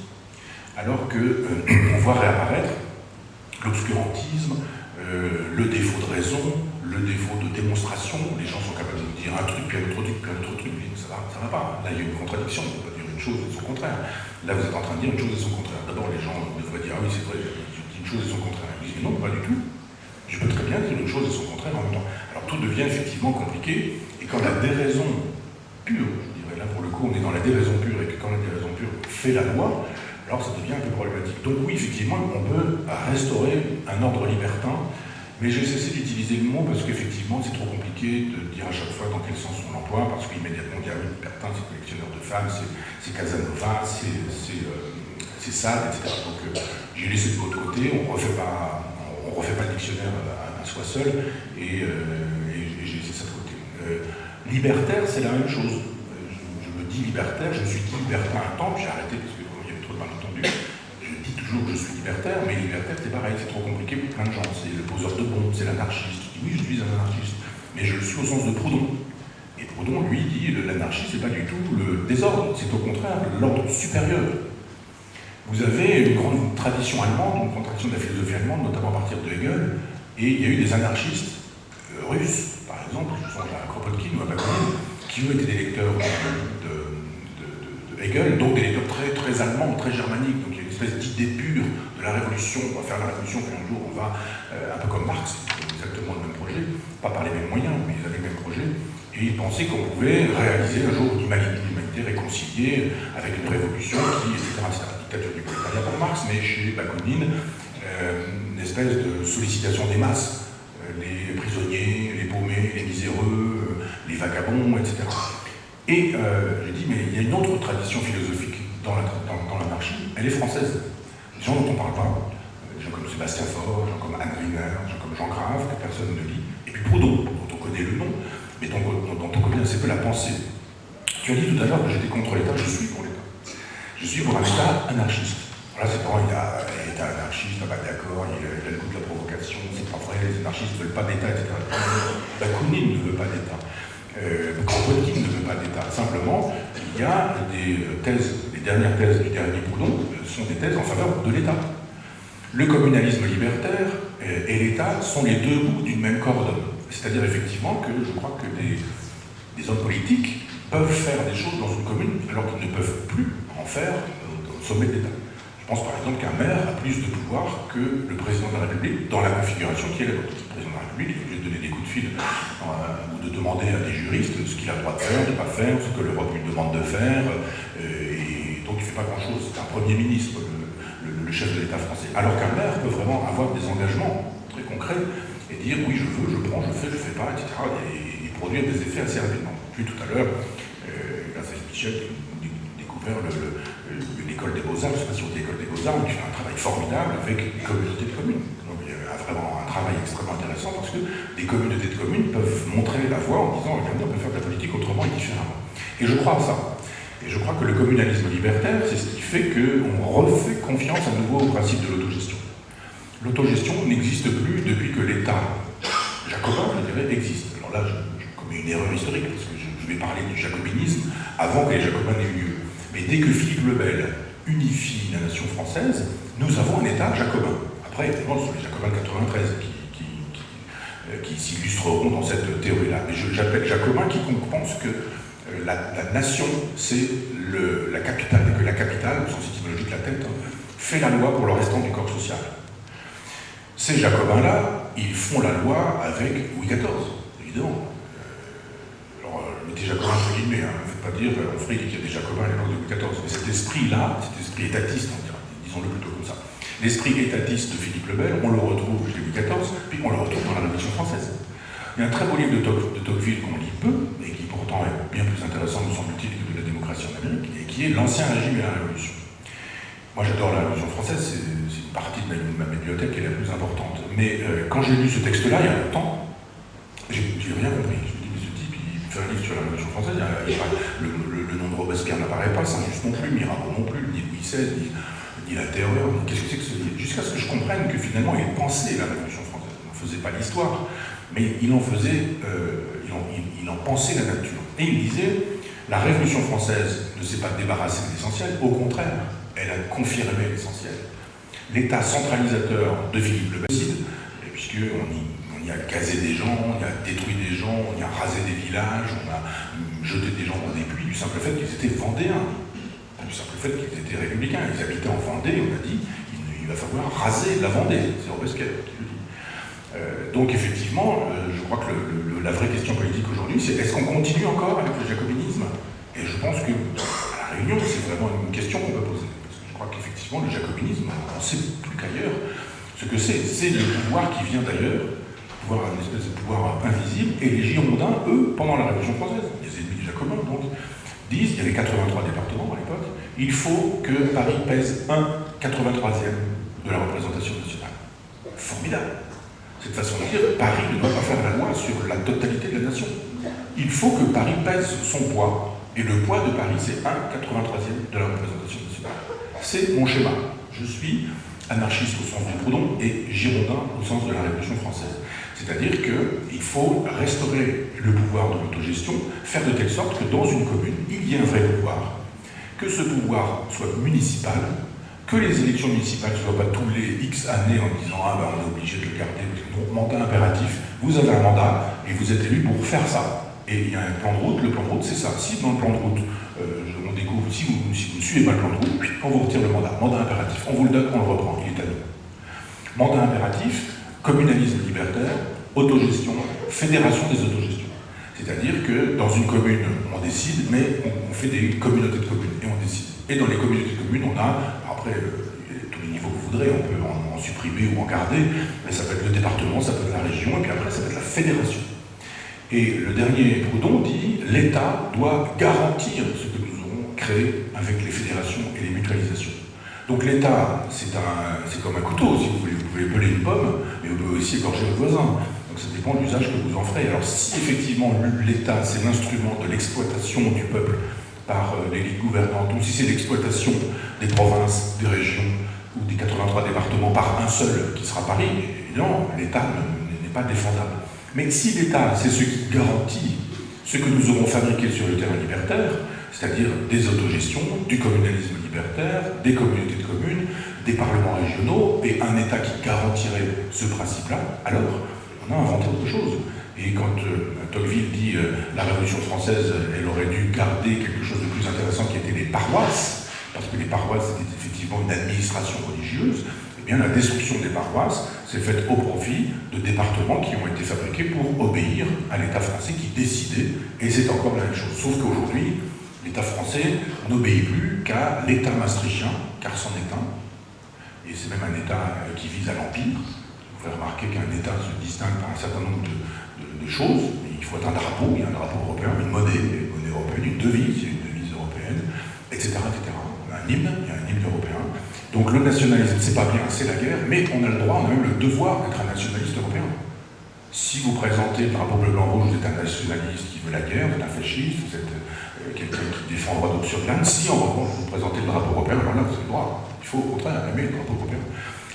Alors qu'on voit réapparaître l'obscurantisme, le défaut de raison, le défaut de démonstration. Les gens sont capables de dire un truc, puis un autre truc, puis un autre truc. Mais ça va pas. Là, il y a une contradiction. On ne peut pas dire une chose et son contraire. Là, vous êtes en train de dire une chose et son contraire. D'abord, les gens devraient dire ah oui, c'est vrai, je dis une chose et son contraire. Ils disent non, pas du tout. Je peux très bien dire une chose et son contraire en même temps. Alors tout devient effectivement compliqué. Et quand la déraison pure, je dirais là pour le coup, on est dans la déraison pure, et que quand la déraison pure fait la loi, alors ça devient un peu problématique. Donc oui, effectivement, on peut restaurer un ordre libertin, mais j'ai cessé d'utiliser le mot parce qu'effectivement, c'est trop compliqué de dire à chaque fois dans quel sens on l'emploie, parce qu'immédiatement, on dit ah oui, libertin, c'est collectionneur de femmes, c'est Casanova, c'est Sade, etc. Donc j'ai laissé le mot de côté, on refait pas le dictionnaire à soi seul, et j'ai laissé ça de côté. Libertaire, c'est la même chose. Je me dis libertaire, je me suis dit libertin un temps, puis j'ai arrêté parce qu'il y avait trop de malentendus. Je dis toujours que je suis libertaire, mais libertaire c'est pareil, c'est trop compliqué pour plein de gens. C'est le poseur de bombes, c'est l'anarchiste. Je dis oui, je suis un anarchiste, mais je le suis au sens de Proudhon. Et Proudhon, lui, dit l'anarchie, c'est pas du tout le désordre, c'est au contraire l'ordre supérieur. Vous avez une grande tradition allemande, une grande tradition de la philosophie allemande, notamment à partir de Hegel, et il y a eu des anarchistes russes, par exemple, je songe à Kropotkin ou à Bakounine, qui ont été des lecteurs de Hegel, donc des lecteurs très, très allemands, très germaniques. Donc il y a une espèce d'idée pure de la révolution. On va faire la révolution, puis un jour on va, un peu comme Marx, exactement le même projet, pas par les mêmes moyens, mais ils avaient le même projet. Et ils pensaient qu'on pouvait réaliser un jour l'humanité réconciliée avec une révolution qui, etc., la dictature du prolétariat pour Marx, mais chez Bakounine, une espèce de sollicitation des masses. Les prisonniers, les paumés, les miséreux, les vagabonds, etc. Et j'ai dit, mais il y a une autre tradition philosophique dans l'anarchie, elle est française. Des gens dont on ne parle pas, des gens comme Sébastien Faure, des gens comme Anne Griner, des gens comme Jean Grave, que personne ne lit, et puis Proudhon, dont on connaît le nom, mais dont on connaît assez peu la pensée. Tu as dit tout à l'heure que j'étais contre l'État, je suis pour l'État. Je suis pour un État anarchiste. Voilà, c'est quand il y a État anarchiste, pas d'accord, il a le goût de la provocation, c'est pas vrai, les anarchistes ne veulent pas d'État, etc. Bakounine ne veut pas d'État. Kropotkin ne veut pas d'État. Simplement, il y a des thèses, les dernières thèses du dernier Proudhon sont des thèses en faveur de l'État. Le communalisme libertaire et l'État sont les deux bouts d'une même corde. C'est-à-dire effectivement que je crois que des hommes politiques peuvent faire des choses dans une commune alors qu'ils ne peuvent plus en faire au sommet de l'État. Je pense par exemple qu'un maire a plus de pouvoir que le président de la République dans la configuration qui est la nôtre. Le président de la République est obligé de donner des coups de fil ou de demander à des juristes ce qu'il a le droit de faire, de ne pas faire, ce que l'Europe lui demande de faire, et donc il ne fait pas grand-chose. C'est un Premier ministre, le chef de l'État français. Alors qu'un maire peut vraiment avoir des engagements très concrets et dire oui, je veux, je prends, je fais, je fais pas, etc. Et produire des effets assez rapidement. Puis tout à l'heure, grâce à Michel, découvert l'école des Beaux-Arts, je ne sais pas si on dit l'école des Beaux-Arts, mais qui fait un travail formidable avec les communautés de communes. Donc il y a vraiment un travail extrêmement intéressant parce que des communautés de communes peuvent montrer la voie en disant regardez, on peut faire de la politique autrement et différemment. Et je crois à ça. Et je crois que le communalisme libertaire, c'est ce qui fait qu'on refait confiance à nouveau au principe de l'autogestion. L'autogestion n'existe plus depuis que l'État jacobin, je dirais, existe. Alors là, je commets une erreur historique, parce que je vais parler du jacobinisme avant que les jacobins n'aient eu lieu. Mais dès que Philippe le Bel unifie la nation française, nous avons un État jacobin. Après, évidemment, ce sont les jacobins de 93 qui s'illustreront dans cette théorie-là. Mais j'appelle jacobin quiconque pense que la nation, c'est la capitale, et que la capitale, au sens étymologique, la tête, fait la loi pour le restant du corps social. Ces jacobins-là, ils font la loi avec Louis XIV, évidemment. Alors, mettez jacobin entre guillemets, ne faites pas dire en Afrique qu'il y a des jacobins à l'époque de Louis XIV, mais cet esprit-là, cet esprit étatiste, disons-le plutôt comme ça, l'esprit étatiste de Philippe le Bel, on le retrouve chez Louis XIV, puis on le retrouve dans la Révolution française. Il y a un très beau livre de Tocqueville qu'on lit peu, et qui pourtant est bien plus intéressant, me semble-t-il, que de la démocratie en Amérique, et qui est l'Ancien Régime et la Révolution. Moi j'adore la Révolution française, c'est une partie de ma bibliothèque qui est la plus importante. Mais quand j'ai lu ce texte-là, il y a longtemps, j'ai rien compris. Je me dis, mais ce type, il fait un livre sur la Révolution française, le nom de Robespierre n'apparaît pas, Saint-Just non plus, Mirabeau non plus, ni Louis XVI, ni la terreur, qu'est-ce que c'est que ce livre? Jusqu'à ce que je comprenne que finalement il pensait la Révolution française. Il n'en faisait pas l'histoire, mais il en faisait, il en pensait la nature. Et il disait, la Révolution française ne s'est pas débarrassée de l'essentiel, au contraire, elle a confirmé l'essentiel. L'état centralisateur de Philippe le Bel, puisqu'on y a gazé des gens, on y a détruit des gens, on y a rasé des villages, on a jeté des gens dans des puits, du simple fait qu'ils étaient vendéens, du simple fait qu'ils étaient républicains, ils habitaient en Vendée, on a dit, il va falloir raser la Vendée, c'est Robespierre qui le dit. Donc effectivement, je crois que la vraie question politique aujourd'hui, c'est est-ce qu'on continue encore avec le jacobinisme? Et je pense que à La Réunion, c'est vraiment une question qu'on peut poser. Parce que je crois qu'effectivement, le jacobinisme, on sait plus qu'ailleurs ce que c'est. C'est le pouvoir qui vient d'ailleurs, une espèce de pouvoir invisible. Et les Girondins, eux, pendant la Révolution française, les ennemis des Jacobins, donc, disent, il y avait 83 départements à l'époque, il faut que Paris pèse 1/83e de la représentation nationale. Formidable. Cette façon de dire, Paris ne doit pas faire la loi sur la totalité de la nation. Il faut que Paris pèse son poids, et le poids de Paris, c'est 1/83e de la représentation nationale. C'est mon schéma. Je suis anarchiste au sens du Proudhon et girondin au sens de la Révolution française. C'est-à-dire qu'il faut restaurer le pouvoir de l'autogestion, faire de telle sorte que dans une commune, il y ait un vrai pouvoir, que ce pouvoir soit municipal, que les élections municipales ne soient pas tous les X années en disant « Ah ben on est obligé de le garder, donc mandat impératif, vous avez un mandat et vous êtes élu pour faire ça ». Et il y a un plan de route, le plan de route c'est ça. Si dans le plan de route, on découvre, si vous ne suivez pas le plan de route, on vous retire le mandat. Mandat impératif, on vous le donne, on le reprend, il est à nous. Mandat impératif, communalisme libertaire, autogestion, fédération des autogestions. C'est-à-dire que dans une commune, on décide, mais on fait des communautés de communes, et on décide. Et dans les communautés de communes, on a, après, tous les niveaux que vous voudrez, on peut en supprimer ou en garder, mais ça peut être le département, ça peut être la région, et puis après, ça peut être la fédération. Et le dernier Proudhon dit « l'État doit garantir ce que nous aurons créé avec les fédérations et les mutualisations ». Donc l'État, c'est comme un couteau, si vous voulez. Vous pouvez peler une pomme, mais vous pouvez aussi égorger votre voisin. Donc ça dépend de l'usage que vous en ferez. Alors si effectivement l'État, c'est l'instrument de l'exploitation du peuple par l'élite gouvernante, ou si c'est l'exploitation des provinces, des régions, ou des 83 départements par un seul qui sera Paris, évidemment, l'État n'est pas défendable. Mais si l'État, c'est ce qui garantit ce que nous aurons fabriqué sur le terrain libertaire, c'est-à-dire des autogestions, du communalisme libertaire, des communautés de communes, des parlements régionaux, et un État qui garantirait ce principe-là, alors on a inventé autre chose. Et quand Tocqueville dit la Révolution française, elle aurait dû garder quelque chose de plus intéressant qui était les paroisses, parce que les paroisses étaient effectivement une administration religieuse, eh bien la destruction des paroisses s'est faite au profit de départements qui ont été fabriqués pour obéir à l'État français qui décidait, et c'est encore la même chose. Sauf qu'aujourd'hui, l'État français n'obéit plus qu'à l'État maastrichtien, car c'en est un, et c'est même un État qui vise à l'Empire. Vous pouvez remarquer qu'un État se distingue par un certain nombre de choses. Il faut un drapeau, il y a un drapeau européen, une monnaie européenne, une devise, il y a une devise européenne, etc., etc. Un hymne, il y a un hymne européen. Donc le nationalisme, c'est pas bien, c'est la guerre, mais on a le droit, on a même le devoir d'être un nationaliste européen. Si vous présentez le drapeau bleu, blanc, rouge, vous êtes un nationaliste qui veut la guerre, vous êtes un fasciste, vous êtes quelqu'un qui défend le droit d'observance. Si en revanche vous présentez le drapeau européen, alors là vous avez le droit. Il faut au contraire aimer le drapeau européen.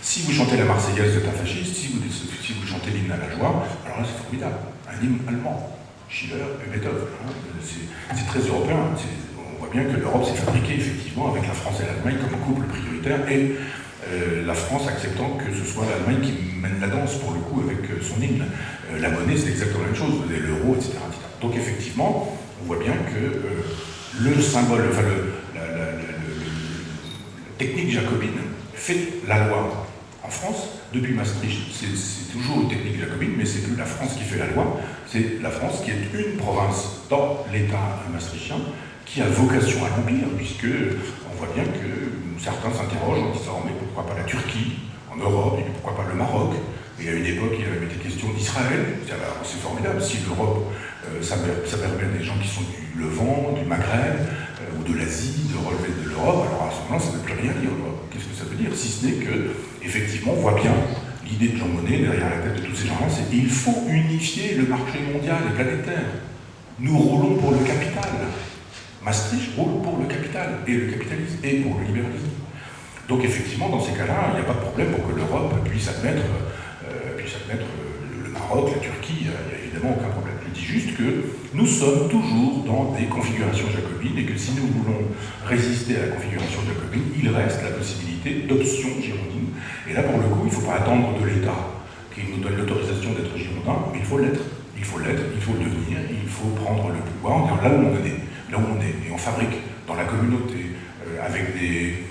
Si vous chantez la Marseillaise, vous êtes un fasciste. Si vous chantez l'hymne à la joie, alors là c'est formidable. Un hymne allemand, Schiller et Beethoven. Hein. C'est très européen. On voit bien que l'Europe s'est fabriquée effectivement avec la France et l'Allemagne comme couple prioritaire, et la France acceptant que ce soit l'Allemagne qui mène la danse pour le coup avec son hymne. La monnaie, c'est exactement la même chose. Vous avez l'euro, etc., etc. Donc effectivement, on voit bien que le symbole, enfin la technique jacobine fait la loi en France depuis Maastricht. C'est toujours une technique jacobine, mais c'est plus la France qui fait la loi, c'est la France qui est une province dans l'État maastrichtien qui a vocation à l'Empire, puisque on voit bien que certains s'interrogent en disant mais pourquoi pas la Turquie en Europe, et pourquoi pas le Maroc? Et à une époque, il avait été question d'Israël. C'est formidable, si l'Europe, ça permet à des gens qui sont du Levant, du Maghreb, ou de l'Asie, de relever de l'Europe, alors à ce moment-là, ça ne veut plus rien dire. Qu'est-ce que ça veut dire? Si ce n'est que, effectivement, on voit bien l'idée de Jean Monnet derrière la tête de tous ces gens-là, c'est qu'il faut unifier le marché mondial et planétaire. Nous roulons pour le capital. Maastricht roule pour le capital, et le capitalisme, et pour le libéralisme. Donc effectivement, dans ces cas-là, il n'y a pas de problème pour que l'Europe puisse admettre le Maroc, la Turquie, il n'y a évidemment aucun problème. Je dis juste que nous sommes toujours dans des configurations jacobines, et que si nous voulons résister à la configuration jacobine, il reste la possibilité d'option girondine. Et là, pour le coup, il ne faut pas attendre de l'État qui nous donne l'autorisation d'être girondin, mais il faut l'être. Il faut l'être, il faut le devenir, il faut prendre le pouvoir, là où on est. Là où on est, et on fabrique dans la communauté, avec des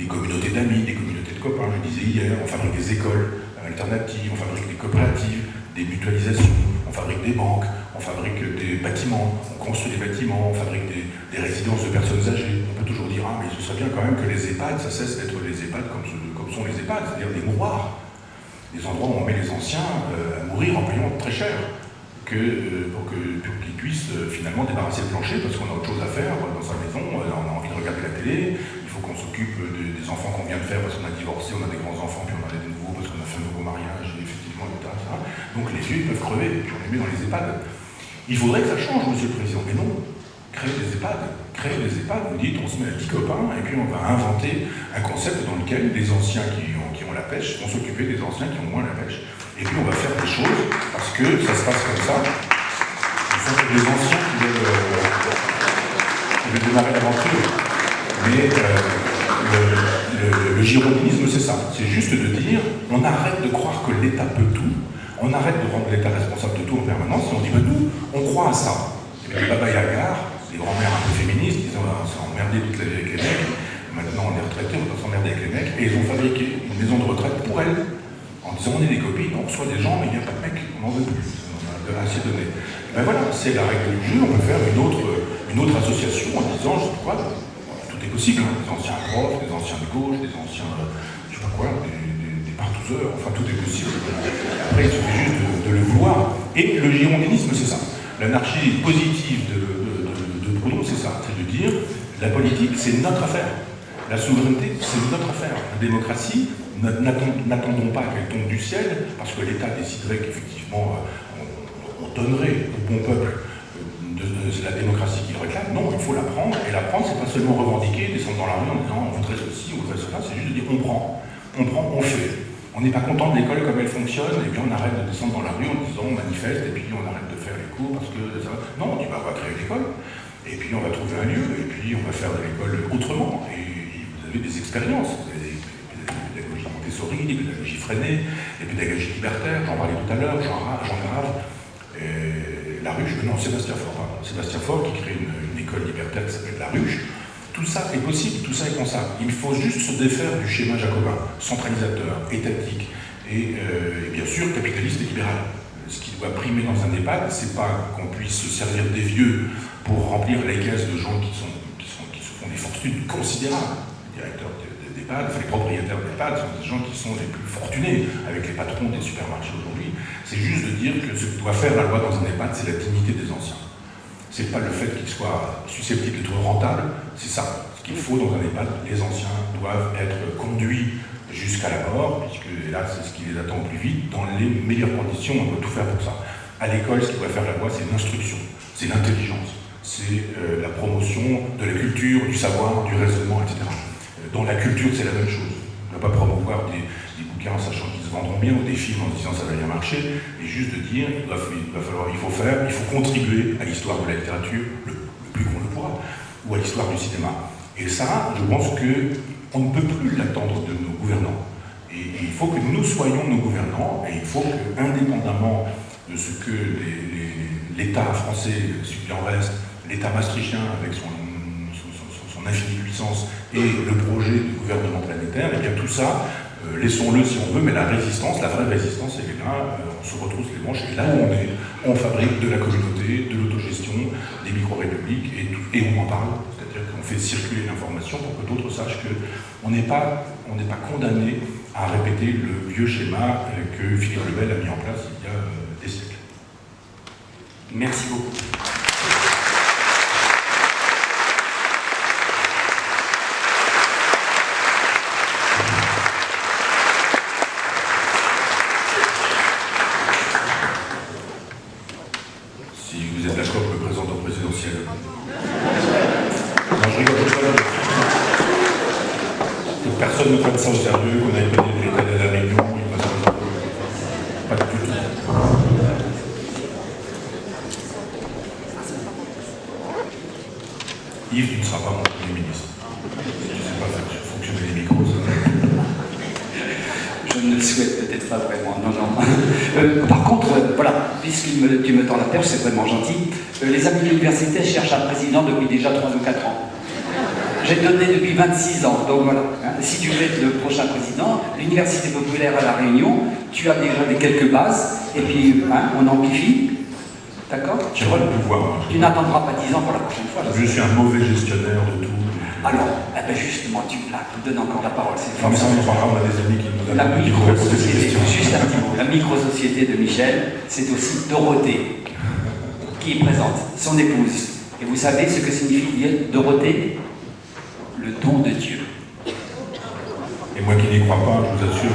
communautés d'amis, des communautés de copains, je disais hier, on fabrique des écoles alternatives, on fabrique des coopératives, des mutualisations, on fabrique des banques, on fabrique des bâtiments, on construit des bâtiments, on fabrique des résidences de personnes âgées. On peut toujours dire, ah mais ce serait bien quand même que les EHPAD, ça cesse d'être les EHPAD comme sont les EHPAD, c'est-à-dire des mouroirs, des endroits où on met les anciens à mourir en payant très cher. Pour qu'ils puissent finalement débarrasser le plancher parce qu'on a autre chose à faire dans sa maison, on a envie de regarder la télé, il faut qu'on s'occupe des enfants qu'on vient de faire parce qu'on a divorcé, on a des grands-enfants, puis on en a des nouveaux parce qu'on a fait un nouveau mariage, et effectivement, etc. Donc les vieux peuvent crever, puis on les met dans les EHPAD. Il faudrait que ça change, Monsieur le Président, mais non. Créer des EHPAD, vous dites, on se met à 10 copains, et puis on va inventer un concept dans lequel les anciens qui ont la pêche vont s'occuper des anciens qui ont moins la pêche. Et puis on va faire des choses, parce que ça se passe comme ça. Ce sont des anciens qui veulent démarrer l'aventure. Mais le girondinisme, c'est ça. C'est juste de dire, on arrête de croire que l'État peut tout, on arrête de rendre l'État responsable de tout en permanence, et on dit, ben nous, on croit à ça. Et puis Baba Yagar, les grands-mères un peu féministes, ils ont s'emmerdé toute la vie avec les mecs, maintenant on est retraités, on doit s'emmerder avec les mecs, et ils ont fabriqué une maison de retraite pour elles. En disant on est des copines, on reçoit des gens, mais il n'y a pas de mec, on n'en veut plus, on a assez donné. Ben voilà, c'est la règle du jeu, on peut faire une autre association en disant, je sais pas quoi, tout est possible, hein, des anciens profs, des anciens de gauche, des anciens, je sais pas quoi, des partouzeurs, enfin tout est possible. Après il suffit juste de le vouloir. Et le girondinisme, c'est ça. L'anarchie positive de Proudhon, c'est ça, c'est de dire, la politique, c'est notre affaire. La souveraineté, c'est notre affaire. La démocratie, n'attendons pas qu'elle tombe du ciel, parce que l'État déciderait qu'effectivement on donnerait au bon peuple c'est la démocratie qui le réclame. Non, il faut l'apprendre, et l'apprendre, c'est pas seulement revendiquer, descendre dans la rue en disant on voudrait ceci, on voudrait cela, c'est juste de dire on prend, on fait. On n'est pas content de l'école comme elle fonctionne, et bien on arrête de descendre dans la rue en disant on manifeste, et puis on arrête de faire les cours parce que ça va. Non, on dit bah, on va créer une école, et puis on va trouver un lieu, et puis on va faire de l'école autrement. Et vous avez des expériences, vous avez des pédagogies Montessori, des pédagogies freinées, des pédagogies libertaires, j'en parlais tout à l'heure, Jean Grave. La Ruche, non, Sébastien Faure qui crée une école libertaire qui s'appelle La Ruche. Tout ça est possible, tout ça est pensable. Il faut juste se défaire du schéma jacobin, centralisateur, étatique et bien sûr capitaliste et libéral. Ce qui doit primer dans un EHPAD, c'est pas qu'on puisse se servir des vieux pour remplir les caisses de gens qui se font des fortunes considérables. Les directeurs d'EHPAD, enfin les propriétaires d'EHPAD sont des gens qui sont les plus fortunés avec les patrons des supermarchés aujourd'hui. C'est juste de dire que ce que doit faire la loi dans un EHPAD, c'est la dignité des anciens. C'est pas le fait qu'ils soient susceptibles d'être rentables, c'est ça. Ce qu'il faut dans un EHPAD, les anciens doivent être conduits jusqu'à la mort, puisque là, c'est ce qui les attend au plus vite, dans les meilleures conditions, on peut tout faire pour ça. À l'école, ce qui doit faire la loi, c'est l'instruction, c'est l'intelligence, c'est la promotion de la culture, du savoir, du raisonnement, etc. Dans la culture, c'est la même chose. On ne va pas promouvoir des bouquins en sachant qu'ils se vendront bien, ou des films en disant ça va bien marcher, mais juste de dire il faut contribuer à l'histoire de la littérature le plus qu'on le pourra, ou à l'histoire du cinéma. Et ça, je pense qu'on ne peut plus l'attendre de nos gouvernants. Et il faut que nous soyons nos gouvernants, et il faut que, indépendamment de ce que l'État français subit en reste, l'État maastrichtien avec son infinie puissance et le projet de gouvernement planétaire, et bien tout ça, laissons-le si on veut, mais la résistance, la vraie résistance, elle est là, on se retrousse les manches, et là où on est, on fabrique de la communauté, de l'autogestion, des micro-républiques, et on en parle, c'est-à-dire qu'on fait circuler l'information pour que d'autres sachent qu'on n'est pas condamné à répéter le vieux schéma que Philippe le Bel a mis en place il y a des siècles. Merci beaucoup. Personne ne prenne ça au sérieux, qu'on aille payer de l'État de la Réunion, pas du tout. Yves, tu ne seras pas mon Premier ministre. Tu ne sais pas faire fonctionner les micros. Je ne le souhaite peut-être pas vraiment, non. Par contre, voilà, puisque tu me tends la perche, c'est vraiment gentil. Les amis de l'université cherchent un président depuis déjà 3 ou 4 ans. J'ai donné depuis 26 ans, donc voilà. Si tu veux être le prochain président, l'Université populaire à La Réunion, tu as déjà quelques bases, et puis on amplifie. D'accord? Tu auras le pouvoir. Tu n'attendras pas 10 ans pour la prochaine fois. Je suis un mauvais gestionnaire de tout. Alors, justement, tu me donnes encore la parole. Non, mais ça, on a des amis qui nous la micro-société, juste un petit mot. La micro-société de Michel, c'est aussi Dorothée, qui présente son épouse. Et vous savez ce que signifie dire Dorothée? Le don de Dieu. Et moi qui n'y crois pas, je vous assure,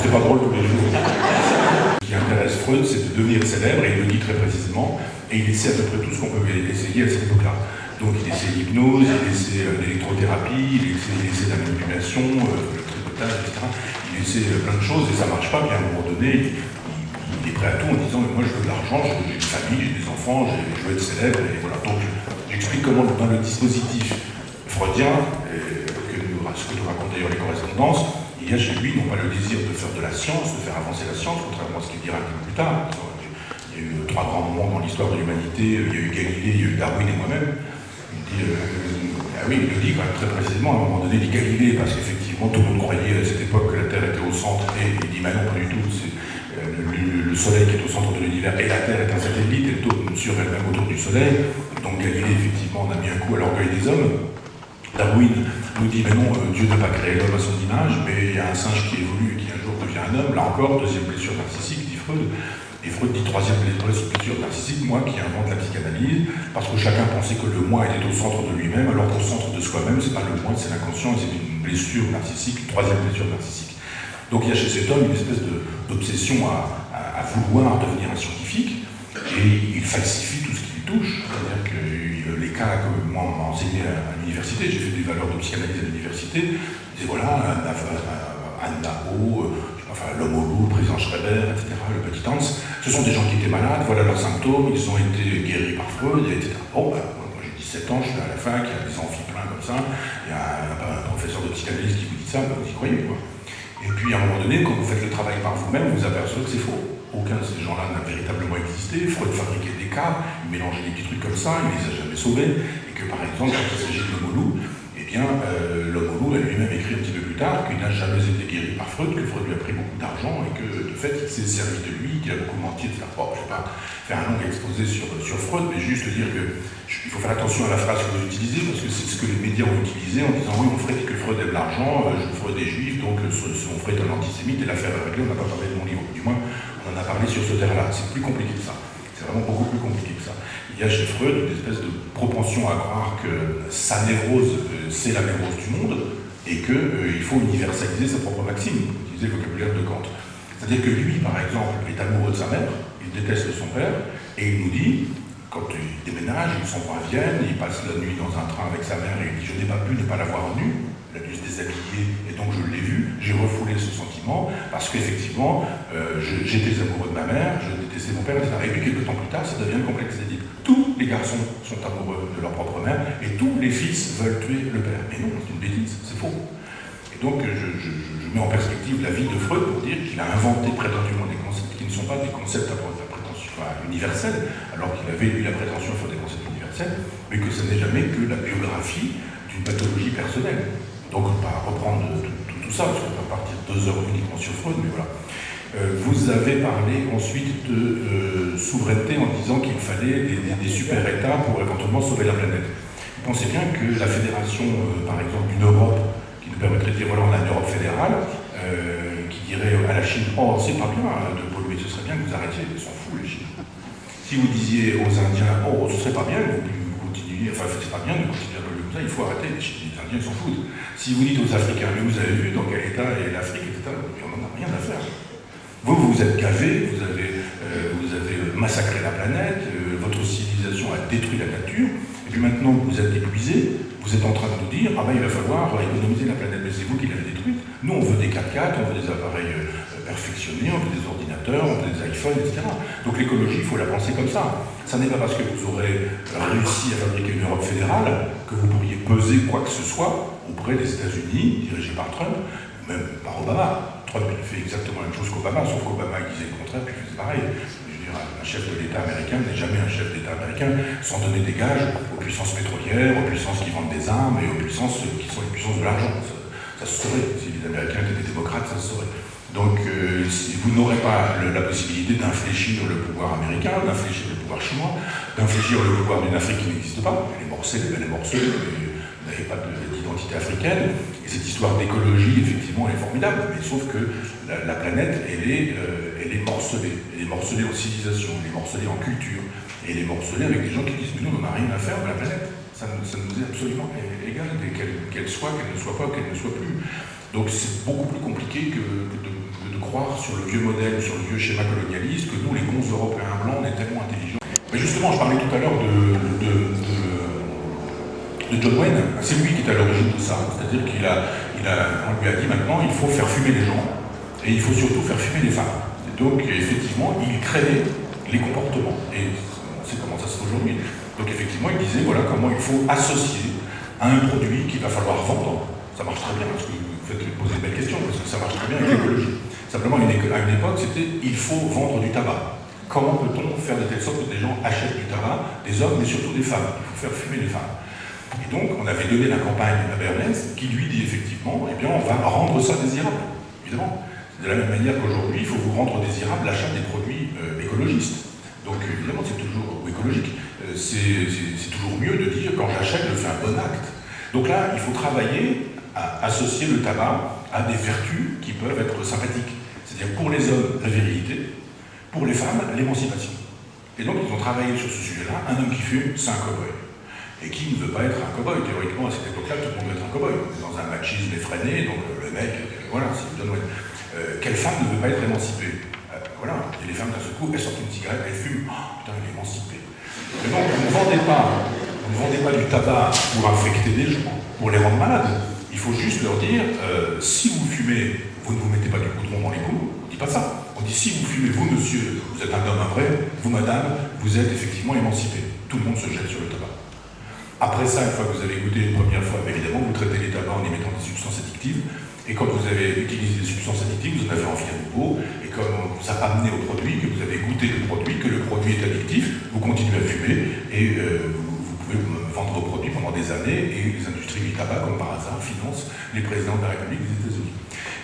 c'est pas drôle tous les jours. Ce qui intéresse Freud, c'est de devenir célèbre, et il le dit très précisément, et il essaie à peu près tout ce qu'on peut essayer à cette époque-là. Donc il essaie l'hypnose, il essaie l'électrothérapie, il essaie la manipulation, le tripotage, etc. Il essaie plein de choses, et ça marche pas, puis à un moment donné, il est prêt à tout en disant mais moi je veux de l'argent, j'ai une famille, j'ai des enfants, je veux être célèbre, et voilà. Donc j'explique comment dans le dispositif freudien, ce que nous racontent d'ailleurs les correspondances, il y a chez lui non pas le désir de faire de la science, de faire avancer la science, contrairement à ce qu'il dira un peu plus tard. Il y a eu 3 grands moments dans l'histoire de l'humanité, il y a eu Galilée, il y a eu Darwin et moi-même. Il le dit quand même très précisément, à un moment donné, il dit Galilée, parce qu'effectivement tout le monde croyait à cette époque que la Terre était au centre, et il dit mais non, pas du tout, c'est le Soleil qui est au centre de l'univers, et la Terre est un satellite, elle tourne sur elle-même autour du Soleil. Donc Galilée, effectivement, on a mis un coup à l'orgueil des hommes. Darwin nous dit, mais non, Dieu n'a pas créé l'homme à son image, mais il y a un singe qui évolue et qui un jour devient un homme. Là encore, deuxième blessure narcissique, dit Freud. Et Freud dit troisième blessure narcissique, moi qui invente la psychanalyse, parce que chacun pensait que le moi était au centre de lui-même, alors qu'au centre de soi-même, c'est pas le moi, c'est l'inconscient, et c'est une blessure narcissique, une troisième blessure narcissique. Donc il y a chez cet homme une espèce d'obsession à vouloir devenir un scientifique, Et il falsifie tout ce qui lui touche. C'est-à-dire que les cas que moi on m'a enseigné à l'université, j'ai fait des valeurs de psychanalyse à l'université, c'est voilà, Anne Nabo, enfin, l'homme au loup, le président Schreiber, etc., le petit Hans, ce sont des gens qui étaient malades, voilà leurs symptômes, ils ont été guéris par Freud, etc. Bon, ben, moi j'ai 17 ans, je suis à la fac, il y a des amphis pleins comme ça, il y a un professeur de psychanalyse qui vous dit ça, ben, vous y croyez, quoi. Et puis à un moment donné, quand vous faites le travail par vous-même, vous apercevez que c'est faux. Aucun de ces gens-là n'a véritablement existé. Freud fabriquait des cas, il mélangeait des petits trucs comme ça, il les a jamais sauvés. Et que par exemple, quand il s'agit de l'homme au loup, eh bien, l'homme au loup a lui-même écrit un petit peu plus tard qu'il n'a jamais été guéri par Freud, que Freud lui a pris beaucoup d'argent et que de fait, il s'est servi de lui, qu'il a beaucoup menti, etc. Bon, je ne vais pas faire un long exposé sur Freud, mais juste dire que il faut faire attention à la phrase que vous utilisez, parce que c'est ce que les médias ont utilisé en disant oui, on ferait que Freud aime l'argent, Freud est juif, donc on ferait un antisémite, et l'affaire est réglée, on n'a pas parlé de mon livre. Du moins, on en a parlé sur ce terrain-là. C'est plus compliqué que ça. C'est vraiment beaucoup plus compliqué que ça. Il y a chez Freud une espèce de propension à croire que sa névrose, c'est la névrose du monde, et qu'il faut universaliser sa propre maxime, pour utiliser le vocabulaire de Kant. C'est-à-dire que lui, par exemple, est amoureux de sa mère, il déteste son père, et il nous dit, quand il déménage, ils sont à Vienne, il passe la nuit dans un train avec sa mère, et il dit « Je n'ai pas pu ne pas la voir nue ». La nuit se déshabillée, et donc je l'ai vue, j'ai refoulé ce sentiment, parce qu'effectivement, j'étais amoureux de ma mère, je détestais mon père, etc. Et puis quelques temps plus tard, ça devient complexe. C'est-à-dire tous les garçons sont amoureux de leur propre mère, et tous les fils veulent tuer le père. Mais non, c'est une bêtise, c'est faux. Et donc je mets en perspective la vie de Freud pour dire qu'il a inventé prétendument des concepts qui ne sont pas des concepts à prétention universelle, alors qu'il avait eu la prétention de faire des concepts universels, mais que ce n'est jamais que la biographie d'une pathologie personnelle. Donc, on va reprendre tout ça, parce qu'on va partir 2 heures uniquement sur Freud, mais voilà. Vous avez parlé ensuite de souveraineté en disant qu'il fallait des super-États pour éventuellement sauver la planète. Vous pensez bien que la fédération, par exemple, d'une Europe, qui nous permettrait de dire, voilà, on a une Europe fédérale, qui dirait à la Chine, oh, c'est pas bien de polluer, ce serait bien que vous arrêtiez, ils sont fous les Chinois. Si vous disiez aux Indiens, oh, ce serait pas bien que vous continuiez, enfin, c'est pas bien de continuer à polluer comme ça, il faut arrêter, les Indiens s'en foutent. Si vous dites aux Africains, mais vous avez vu dans quel état est l'Afrique, etc., mais on n'en a rien à faire. Vous vous êtes gavés, vous avez massacré la planète, votre civilisation a détruit la nature, et puis maintenant vous êtes épuisés, vous êtes en train de nous dire, ah ben il va falloir économiser la planète, mais c'est vous qui l'avez détruite. Nous on veut des 4x4, on veut des appareils perfectionnés, on veut des ordinateurs, on veut des iPhones, etc. Donc l'écologie, il faut la penser comme ça. Ça n'est pas parce que vous aurez réussi à fabriquer une Europe fédérale que vous pourriez peser quoi que ce soit auprès des États-Unis, dirigés par Trump, même par Obama. Trump, il fait exactement la même chose qu'Obama, sauf qu'Obama disait le contraire, puis il faisait pareil. Je veux dire, un chef de l'État américain n'est jamais un chef d'État américain sans donner des gages aux puissances pétrolières, aux puissances qui vendent des armes et aux puissances qui sont les puissances de l'argent. Ça se saurait. Si les Américains étaient des démocrates, ça se saurait. Donc, vous n'aurez pas la possibilité d'infléchir le pouvoir américain, d'infléchir le pouvoir chinois, d'infléchir le pouvoir d'une Afrique qui n'existe pas. Elle est morcelée, vous n'avez pas d'identité africaine. Et cette histoire d'écologie, effectivement, elle est formidable. Mais sauf que la planète, elle est morcelée. Elle est morcelée en civilisation, elle est morcelée en culture. Et elle est morcelée avec des gens qui disent, mais nous, on n'en a rien à faire de la planète. Ça nous est absolument égal, qu'elle soit, qu'elle ne soit pas, qu'elle ne soit plus. Donc c'est beaucoup plus compliqué que de croire sur le vieux modèle, sur le vieux schéma colonialiste, que nous, les bons Européens blancs, on est tellement intelligents. Mais justement, je parlais tout à l'heure de John Wayne, c'est lui qui est à l'origine de ça. C'est-à-dire qu'on lui a dit maintenant, il faut faire fumer les gens, et il faut surtout faire fumer les femmes. Et donc, effectivement, il créait les comportements. Et on sait comment ça se fait aujourd'hui. Donc, effectivement, il disait, voilà comment il faut associer à un produit qu'il va falloir vendre. Ça marche très bien, parce que vous faites poser une belle question, parce que ça marche très bien avec l'écologie. Simplement, à une époque, c'était, il faut vendre du tabac. Comment peut-on faire de telle sorte que des gens achètent du tabac, des hommes, mais surtout des femmes? Il faut faire fumer les femmes. Et donc, on avait donné la campagne à Berlès, qui lui dit effectivement, eh bien, on va rendre ça désirable, évidemment. De la même manière qu'aujourd'hui, il faut vous rendre désirable l'achat des produits écologistes. Donc, évidemment, c'est toujours écologique. C'est toujours mieux de dire, quand j'achète, je fais un bon acte. Donc là, il faut travailler à associer le tabac à des vertus qui peuvent être sympathiques. C'est-à-dire, pour les hommes, la virilité, pour les femmes, l'émancipation. Et donc, ils ont travaillé sur ce sujet-là. Un homme qui fume, c'est un cow-boy. Et qui ne veut pas être un cow-boy? Théoriquement, à cette époque-là, tout le monde veut être un cow-boy. On est dans un machisme effréné, donc le mec, voilà, c'est John Wayne. Quelle femme ne veut pas être émancipée? Voilà, Et les femmes, d'un seul coup, elles sortent une cigarette, elles fument. Oh, putain, elle est émancipée. Mais donc, vous ne vendez pas du tabac pour infecter des gens, pour les rendre malades. Il faut juste leur dire, si vous fumez, vous ne vous mettez pas du goudron dans les poumons. On ne dit pas ça. On dit, si vous fumez, vous, monsieur, vous êtes un homme, un vrai, vous, madame, vous êtes effectivement émancipé. Tout le monde se jette sur le tabac. Après ça, une fois que vous avez goûté une première fois, évidemment, vous traitez les tabacs en y mettant des substances addictives. Et quand vous avez utilisé des substances addictives, vous en avez envie à nouveau. Et comme on vous a amené au produit, que vous avez goûté le produit, que le produit est addictif, vous continuez à fumer et vous pouvez vendre vos produits pendant des années. Et les industries du tabac, comme par hasard, financent les présidents de la République des États-Unis.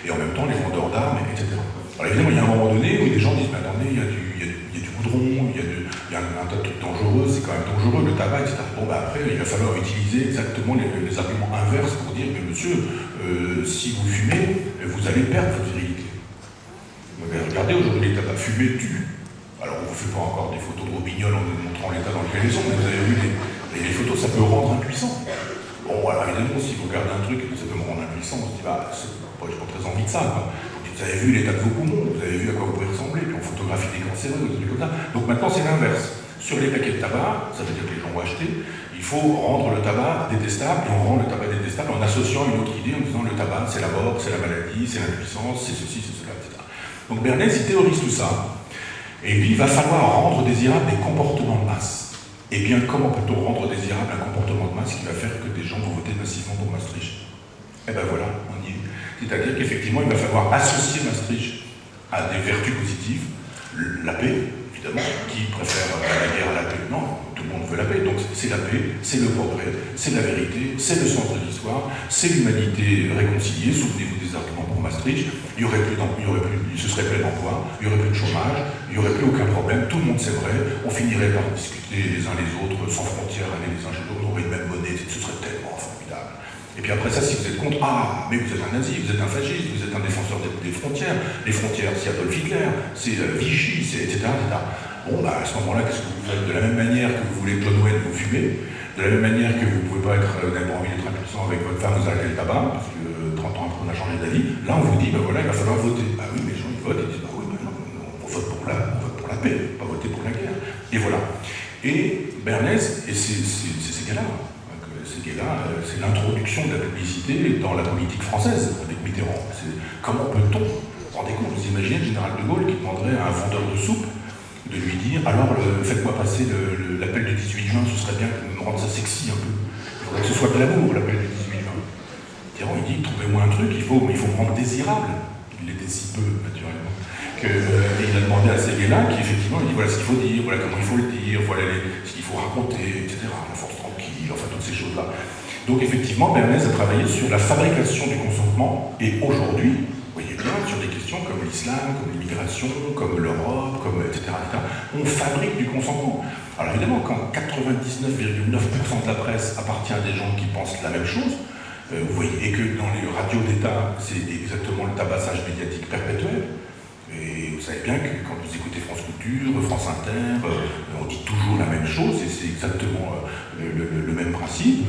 Et en même temps, les vendeurs d'armes, etc. Alors évidemment, il y a un moment donné où des gens disent, mais attendez, il y a du goudron, il y a un tas de trucs dangereux, c'est quand même dangereux, le tabac, etc. Bon, bah après, il va falloir utiliser exactement les arguments inverses pour dire, mais monsieur, si vous fumez, vous allez perdre votre virilité. Mais regardez, aujourd'hui, les tabacs fumés tuent. Alors, on ne vous fait pas encore des photos de Robignol en nous montrant l'état dans lequel ils sont, mais vous avez vu les photos, ça peut rendre impuissant. Bon, alors évidemment, si vous regardez un truc et que ça peut me rendre impuissant, on se dit, bah, j'ai pas très envie de ça, quoi. Vous avez vu l'état de vos poumons, vous avez vu à quoi vous pouvez ressembler, puis on photographie des cancéreux, des trucs comme ça. Donc maintenant, c'est l'inverse. Sur les paquets de tabac, ça veut dire que les gens vont acheter, il faut rendre le tabac détestable, et on rend le tabac détestable en associant une autre idée, en disant le tabac, c'est la mort, c'est la maladie, c'est l'impuissance, c'est ceci, c'est cela, etc. Donc Bernays, il théorise tout ça, et puis il va falloir rendre désirables des comportements de masse. Eh bien, comment peut-on rendre désirable un comportement de masse qui va faire que des gens vont voter massivement pour Maastricht? Eh ben voilà, on y est. C'est-à-dire qu'effectivement, il va falloir associer Maastricht à des vertus positives, la paix, évidemment, qui préfère la guerre à la paix? Non, tout le monde veut la paix, donc c'est la paix, c'est le progrès, c'est la vérité, c'est le sens de l'histoire, c'est l'humanité réconciliée. Souvenez-vous des arguments pour Maastricht, il ce serait plein d'emploi, il n'y aurait plus de chômage, il n'y aurait plus aucun problème, tout le monde s'aimerait, on finirait par discuter les uns les autres, sans frontières, aller les uns chez l'autre, on aurait une même monnaie, ce serait tellement formidable. Et puis après ça, si vous êtes contre, ah, mais vous êtes un nazi, vous êtes un fasciste, vous êtes un défenseur des frontières. Les frontières, c'est Adolf Hitler, c'est Vichy, c'est etc., etc. Bon, bah à ce moment-là, qu'est-ce que vous faites? De la même manière que vous voulez que John Wayne vous fumez, de la même manière que vous ne pouvez pas n'avez pas envie d'être impuissant avec votre femme, vous arrêtez le tabac, parce que 30 ans après, on a changé d'avis. Là, on vous dit, ben voilà, il va falloir voter. Ah oui, mais les gens, ils votent, ils disent, bah oui, mais non, on vote pour la paix, pas voter pour la guerre. Et voilà. Et Bernays, et c'est ces gars-là, c'est l'introduction de la publicité dans la politique française avec Mitterrand. Comment peut-on, vous vous rendez compte, vous imaginez le général de Gaulle qui demanderait à un vendeur de soupe de lui dire, alors faites-moi passer l'appel du 18 juin, ce serait bien que me rende ça sexy un peu. Il faudrait que ce soit de l'amour, l'appel du 18 juin. Mitterrand, il dit, trouvez-moi un truc, il faut me rendre désirable. Il l'était si peu, naturellement. Il a demandé à ces gars-là qui, effectivement, il dit, voilà ce qu'il faut dire, voilà comment il faut le dire, voilà ce qu'il faut raconter, etc. La force tranquille, enfin toutes ces choses-là. Donc effectivement, Bernays a travaillé sur la fabrication du consentement, et aujourd'hui, vous voyez bien, sur des questions comme l'islam, comme l'immigration, comme l'Europe, comme etc., on fabrique du consentement. Alors évidemment, quand 99,9% de la presse appartient à des gens qui pensent la même chose, vous voyez, et que dans les radios d'État, c'est exactement le tabassage médiatique perpétuel. Et vous savez bien que quand vous écoutez France Culture, France Inter, on dit toujours la même chose, et c'est exactement le même principe.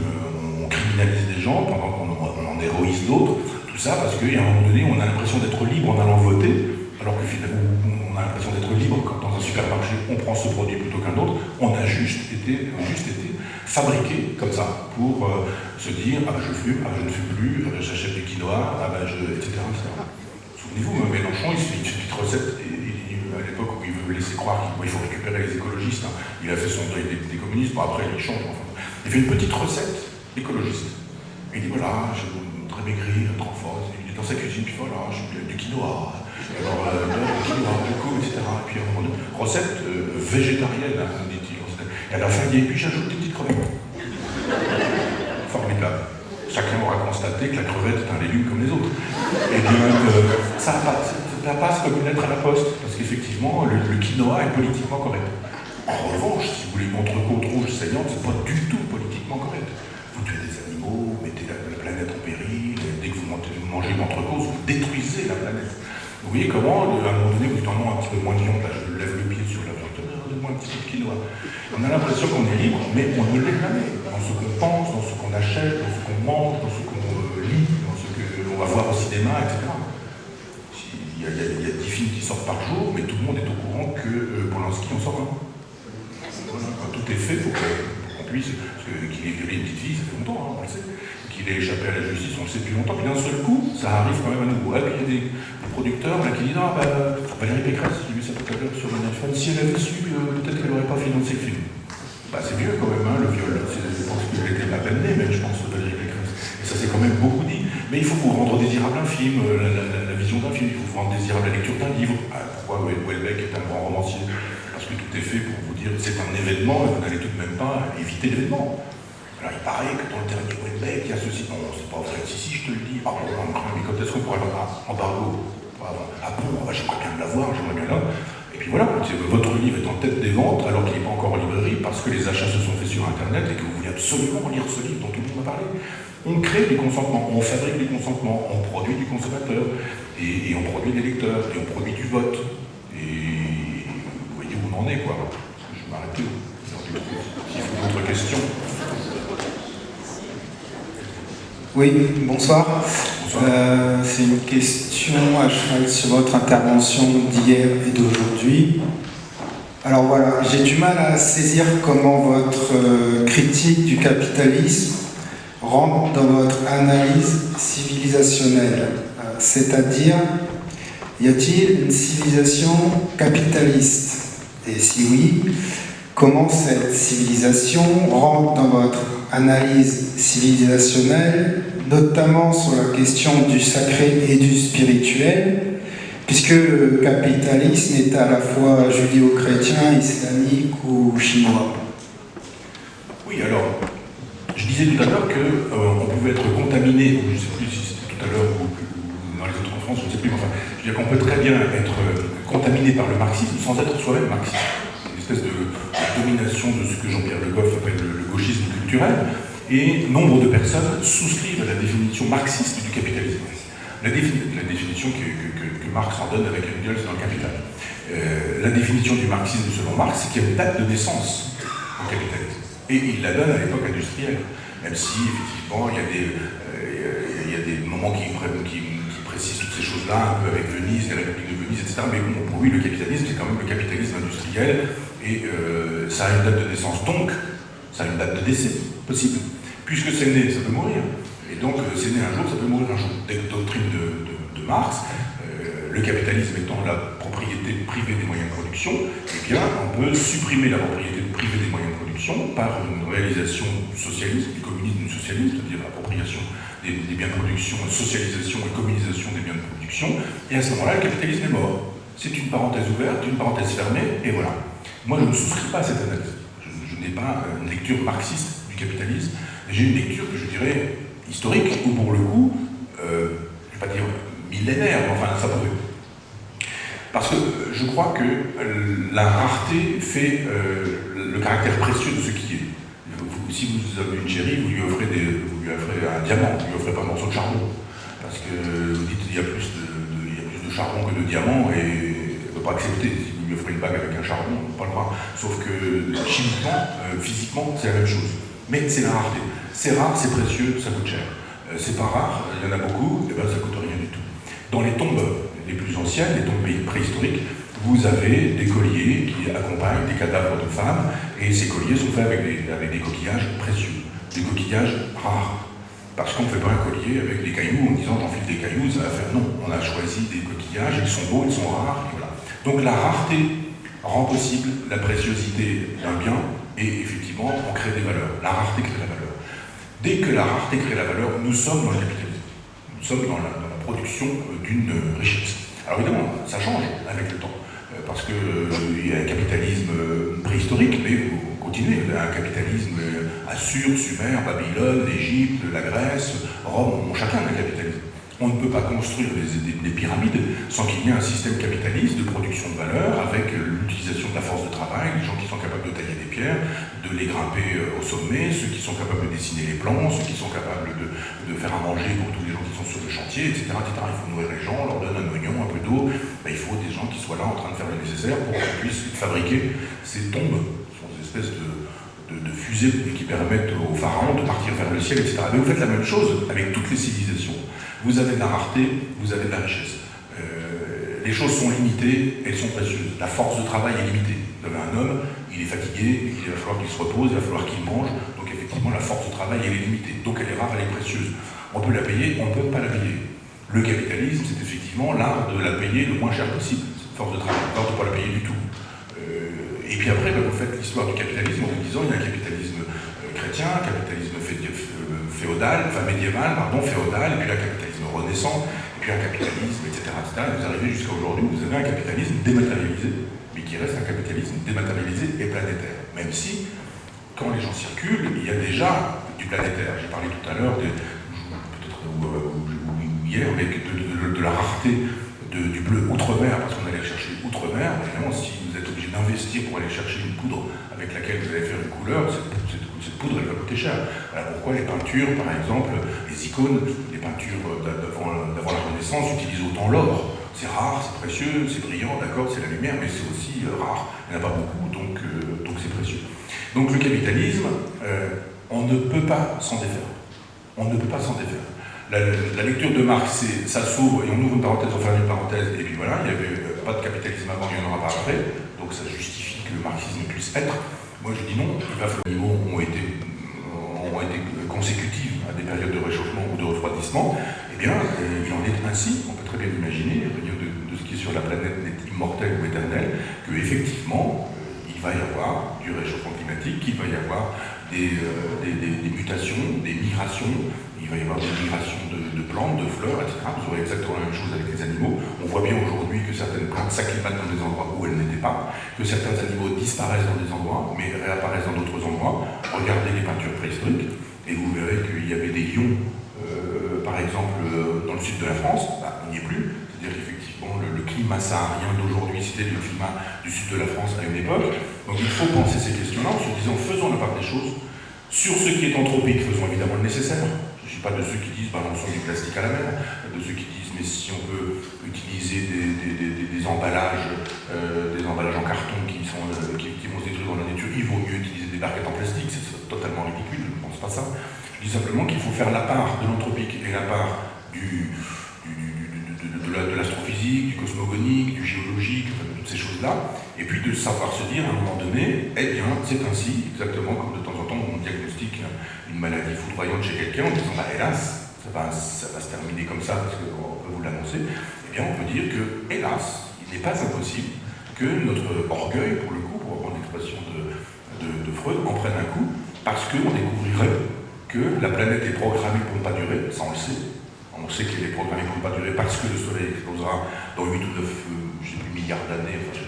On criminalise des gens pendant qu'on en héroïse d'autres, tout ça parce qu'à un moment donné, on a l'impression d'être libre en allant voter, alors que finalement, on a l'impression d'être libre quand dans un supermarché, on prend ce produit plutôt qu'un autre. On a juste été fabriqué comme ça, pour se dire, ah ben je fume, ah ben je ne fume plus, ah ben j'achète du quinoa, ah ben etc. Souvenez-vous, Mélenchon, il se fait une petite recette, à l'époque où il veut laisser croire qu'il faut récupérer les écologistes, hein. Il a fait son deuil des communistes, bon après il change, enfin. Il fait une petite recette écologiste. Il dit voilà, je voudrais maigrir, trop fort, il est dans sa cuisine, puis voilà, je veux du quinoa, alors du quinoa, beaucoup, etc. Et puis recette végétarienne, hein, dit-il. Et à la fin, il dit, et puis j'ajoute des petites crevettes. Formidable. Chacun aura constaté que la crevette est un légume comme les autres. Et bien, ça passe comme une lettre à la poste, parce qu'effectivement, le quinoa est politiquement correct. En revanche, si vous voulez une entrecôte rouge saignante, c'est pas du tout politiquement correct. Vous tuez des animaux, vous mettez la planète en péril, dès que vous mangez une entrecôte, vous détruisez la planète. Vous voyez comment, à un moment donné, vous dites, non, un petit peu moins de viande, là, je lève le pied sur la viande, donne-moi un petit peu de quinoa. On a l'impression qu'on est libre, mais on ne l'est jamais. Dans ce qu'on pense, dans ce qu'on achète, dans ce qu'on mange, dans ce qu'on lit, dans ce qu'on va voir au cinéma, etc. Il y a 10 films qui sortent par jour, mais tout le monde est au courant Polanski en sort un. Voilà, tout est fait pour qu'on puisse, parce qu'il ait violé une petite fille, ça fait longtemps, hein, on le sait, qu'il ait échappé à la justice, on le sait depuis longtemps, puis d'un seul coup, ça arrive quand même à nouveau. Et puis il y a des producteurs là, qui disent ah, bah, Valérie Pécresse, j'ai vu ça tout à l'heure sur le Netflix, si elle avait su, peut-être qu'elle n'aurait pas financé le film. Bah, c'est vieux quand même, hein, le viol. Je pense qu'elle était à peine née, même, je pense, Valérie Pécresse. Et ça s'est quand même beaucoup dit. Mais il faut vous rendre désirable un film, la vision d'un film, il faut vous rendre désirable la lecture d'un livre. Ah, pourquoi Houellebecq est un grand romancier? Parce que tout est fait pour vous dire que c'est un événement et vous n'allez tout de même pas éviter l'événement. Alors il paraît que dans le dernier Houellebecq, il y a ceci. Non, c'est pas vrai. Si, je te le dis. Ah bon, mais quand est-ce qu'on pourrait avoir embargo? Ah bon, j'aimerais bien l'avoir, j'aimerais bien là. Et puis voilà, votre livre est en tête des ventes alors qu'il n'est pas encore en librairie parce que les achats se sont faits sur Internet et que vous voulez absolument lire ce livre dont tout le monde a parlé. On crée du consentement, on fabrique du consentement, on produit du consommateur, et on produit des lecteurs, et on produit du vote. Et vous voyez où on en est, quoi. Je vais m'arrêter. S'il faut d'autres questions. Oui, bonsoir. Bonsoir. C'est une question à cheval sur votre intervention d'hier et d'aujourd'hui. Alors voilà, j'ai du mal à saisir comment votre critique du capitalisme rentre dans votre analyse civilisationnelle. C'est-à-dire, y a-t-il une civilisation capitaliste? Et si oui, comment cette civilisation rentre dans votre analyse civilisationnelle, notamment sur la question du sacré et du spirituel, puisque le capitalisme est à la fois judéo-chrétien, islamique ou chinois? Oui, alors, je disais tout à l'heure qu'on pouvait être contaminé, je ne sais plus si c'était tout à l'heure ou dans les autres conférences, je ne sais plus, mais enfin, je veux dire qu'on peut très bien être contaminé par le marxisme sans être soi-même marxiste. Une espèce de domination de ce que Jean-Pierre Le Goff appelle le gauchisme culturel, et nombre de personnes souscrivent à la définition marxiste du capitalisme. La définition que Marx en donne avec Engels dans le Capital. La définition du marxisme selon Marx, c'est qu'il y a une date de naissance au capitalisme. Et il la donne à l'époque industrielle, même si effectivement il y a des moments qui précisent toutes ces choses-là, un peu avec Venise, la République de Venise, etc. Mais bon, pour lui, le capitalisme, c'est quand même le capitalisme industriel, et ça a une date de naissance, donc ça a une date de décès possible. Puisque c'est né, ça peut mourir. Et donc, c'est né un jour, ça peut mourir un jour. Doctrine de Marx, le capitalisme étant la propriété privée des moyens de production, eh bien, on peut supprimer la propriété privée des moyens de production par une réalisation du socialisme, du communisme, du socialisme, c'est-à-dire l'appropriation des biens de production, socialisation et communisation des biens de production, et à ce moment-là, le capitalisme est mort. C'est une parenthèse ouverte, une parenthèse fermée, et voilà. Moi, je ne souscris pas à cette analyse. Je n'ai pas une lecture marxiste du capitalisme, j'ai une lecture que je dirais historique, ou pour le coup, je ne vais pas dire millénaire, mais enfin, ça pourrait. Parce que je crois que la rareté fait le caractère précieux de ce qui est. Si vous avez une chérie, vous lui offrez un diamant, vous ne lui offrez pas un morceau de charbon. Parce que vous dites qu'il y a plus de charbon que de diamant, et elle ne peut pas accepter. Si vous lui offrez une bague avec un charbon, on ne peut pas le croire. Sauf que chimiquement, physiquement, c'est la même chose. Mais c'est la rareté. C'est rare, c'est précieux, ça coûte cher. C'est pas rare, il y en a beaucoup, et ben ça coûte rien du tout. Dans les tombes les plus anciennes, les tombes préhistoriques, vous avez des colliers qui accompagnent des cadavres de femmes, et ces colliers sont faits avec des coquillages précieux, des coquillages rares. Parce qu'on ne fait pas un collier avec des cailloux en disant j'enfile des cailloux, ça va faire non. On a choisi des coquillages, ils sont beaux, ils sont rares, et voilà. Donc la rareté rend possible la préciosité d'un bien, et effectivement, on crée des valeurs. La rareté crée la valeur. Dès que la rareté crée la valeur, nous sommes dans le capitalisme. Nous sommes dans la production d'une richesse. Alors évidemment, ça change avec le temps. Parce qu'il y a un capitalisme préhistorique, mais vous continuez. Il y a un capitalisme Assur, Sumer, Babylone, Égypte, la Grèce, Rome, ont chacun un capitalisme. On ne peut pas construire des pyramides sans qu'il y ait un système capitaliste de production de valeur avec l'utilisation de la force de travail, les gens qui sont capables de tailler des pierres, de les grimper au sommet, ceux qui sont capables de dessiner les plans, ceux qui sont capables de faire à manger pour tous les gens qui sont sur le chantier, etc., etc. Il faut nourrir les gens, leur donner un oignon, un peu d'eau. Ben, il faut des gens qui soient là en train de faire le nécessaire pour qu'on puisse fabriquer ces tombes. Ce sont des espèces de fusées qui permettent aux pharaons de partir vers le ciel, etc. Mais vous faites la même chose avec toutes les civilisations. Vous avez de la rareté, vous avez de la richesse. les choses sont limitées, elles sont précieuses. La force de travail est limitée. Vous avez un homme, il est fatigué, il va falloir qu'il se repose, il va falloir qu'il mange, donc effectivement la force de travail elle est limitée. Donc elle est rare, elle est précieuse. On peut la payer, on ne peut pas la payer. Le capitalisme, c'est effectivement l'art de la payer le moins cher possible, cette force de travail, l'art de ne pas la payer du tout. Et puis après, vous faites l'histoire du capitalisme en vous disant il y a un capitalisme chrétien, un capitalisme féodal, enfin médiéval, pardon, féodal, et puis un capitalisme renaissant, et puis un capitalisme, etc. Et vous arrivez jusqu'à aujourd'hui, vous avez un capitalisme dématérialisé, mais qui reste un capitalisme dématérialisé et planétaire. Même si, quand les gens circulent, il y a déjà du planétaire. J'ai parlé tout à l'heure, peut-être hier, mais de la rareté du bleu outre-mer, parce qu'on allait le chercher outre-mer. Évidemment, si vous êtes obligé d'investir pour aller chercher une poudre avec laquelle vous allez faire une couleur, cette poudre, elle va coûter cher. Voilà pourquoi les peintures, par exemple, les icônes, les peintures d'avant la Renaissance utilisent autant l'or. C'est rare, c'est précieux, c'est brillant, d'accord, c'est la lumière, mais c'est aussi rare. Il n'y en a pas beaucoup, donc c'est précieux. Donc le capitalisme, on ne peut pas s'en défaire. On ne peut pas s'en défaire. La lecture de Marx, ça s'ouvre et on ouvre une parenthèse, on ferme une parenthèse, et puis voilà, il n'y avait pas de capitalisme avant, il n'y en aura pas après, donc ça justifie que le marxisme puisse être. Moi je dis non, il va falloir que les niveaux ont été consécutifs à des périodes de réchauffement ou de refroidissement, eh bien il en est ainsi, on peut très bien imaginer, rien de ce qui est sur la planète n'est immortel ou éternel, qu'effectivement il va y avoir du réchauffement climatique, qu'il va y avoir des mutations, des migrations. Il va y avoir des migrations de plantes, de fleurs, etc. Vous aurez exactement la même chose avec les animaux. On voit bien aujourd'hui que certaines plantes s'acclimatent dans des endroits où elles n'étaient pas, que certains animaux disparaissent dans des endroits, mais réapparaissent dans d'autres endroits. Regardez les peintures préhistoriques, et vous verrez qu'il y avait des lions, par exemple, dans le sud de la France. On n'y est plus. C'est-à-dire qu'effectivement, le climat saharien d'aujourd'hui, c'était le climat du sud de la France à une époque. Donc il faut penser ces questions-là en se disant, faisons la part des choses. Sur ce qui est anthropique, faisons évidemment le nécessaire. Je ne suis pas de ceux qui disent balançons du plastique à la mer, de ceux qui disent mais si on peut utiliser des emballages en carton qui vont se détruire dans la nature, il vaut mieux utiliser des barquettes en plastique, c'est totalement ridicule, je ne pense pas ça. Je dis simplement qu'il faut faire la part de l'anthropique et la part de l'astrophysique, du cosmogonique, du géologique, de toutes ces choses-là, et puis de savoir se dire à un moment donné, eh bien c'est ainsi, exactement comme de temps en temps on diagnostique une maladie foudroyante chez quelqu'un en disant bah hélas, ça va se terminer comme ça parce qu'on peut vous l'annoncer, eh bien on peut dire que hélas, il n'est pas impossible que notre orgueil, pour le coup, pour reprendre l'expression de Freud, en prenne un coup, parce qu'on découvrirait que la planète est programmée pour ne pas durer, ça on le sait. On sait qu'elle est programmée pour ne pas durer parce que le Soleil explosera dans 8 ou 9 milliards d'années, enfin,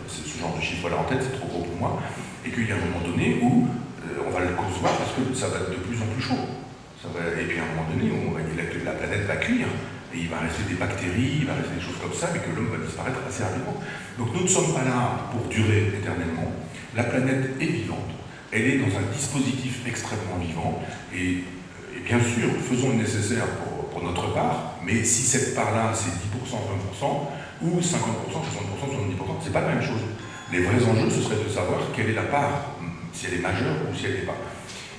ce genre de chiffre-là en tête, c'est trop gros pour moi, et qu'il y a un moment donné où on va le concevoir parce que ça va être de plus en plus chaud. Et puis à un moment donné, la planète va cuire, et il va rester des bactéries, il va rester des choses comme ça, mais que l'homme va disparaître assez rapidement. Donc nous ne sommes pas là pour durer éternellement. La planète est vivante, elle est dans un dispositif extrêmement vivant, et bien sûr, faisons le nécessaire pour notre part, mais si cette part-là, c'est 10%, 20%, ou 50%, 60%, 70%, c'est pas la même chose. Les vrais enjeux, ce serait de savoir quelle est la part, si elle est majeure ou si elle n'est pas.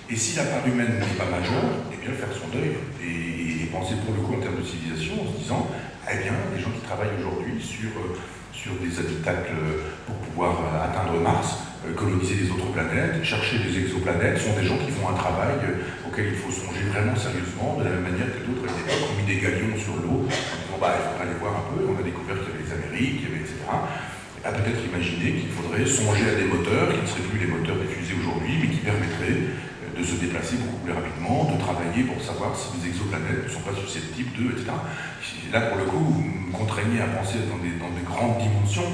Et si la part humaine n'est pas majeure, eh bien faire son deuil, et penser pour le coup en termes de civilisation, en se disant, eh bien, les gens qui travaillent aujourd'hui sur des habitacles pour pouvoir atteindre Mars, coloniser les autres planètes, chercher des exoplanètes, sont des gens qui font un travail auquel il faut songer vraiment sérieusement, de la même manière que d'autres à l'époque ont mis des galions sur l'eau, en disant bah, il faudrait aller voir un peu, on a découvert qu'il y avait les Amériques, etc. Et là, peut-être imaginer qu'il faudrait songer à des moteurs qui ne seraient plus les moteurs des fusées aujourd'hui, mais qui permettraient de se déplacer beaucoup plus rapidement, de travailler pour savoir si les exoplanètes ne sont pas susceptibles d'eux, etc. Là, pour le coup, vous me contraignez à penser dans des grandes dimensions,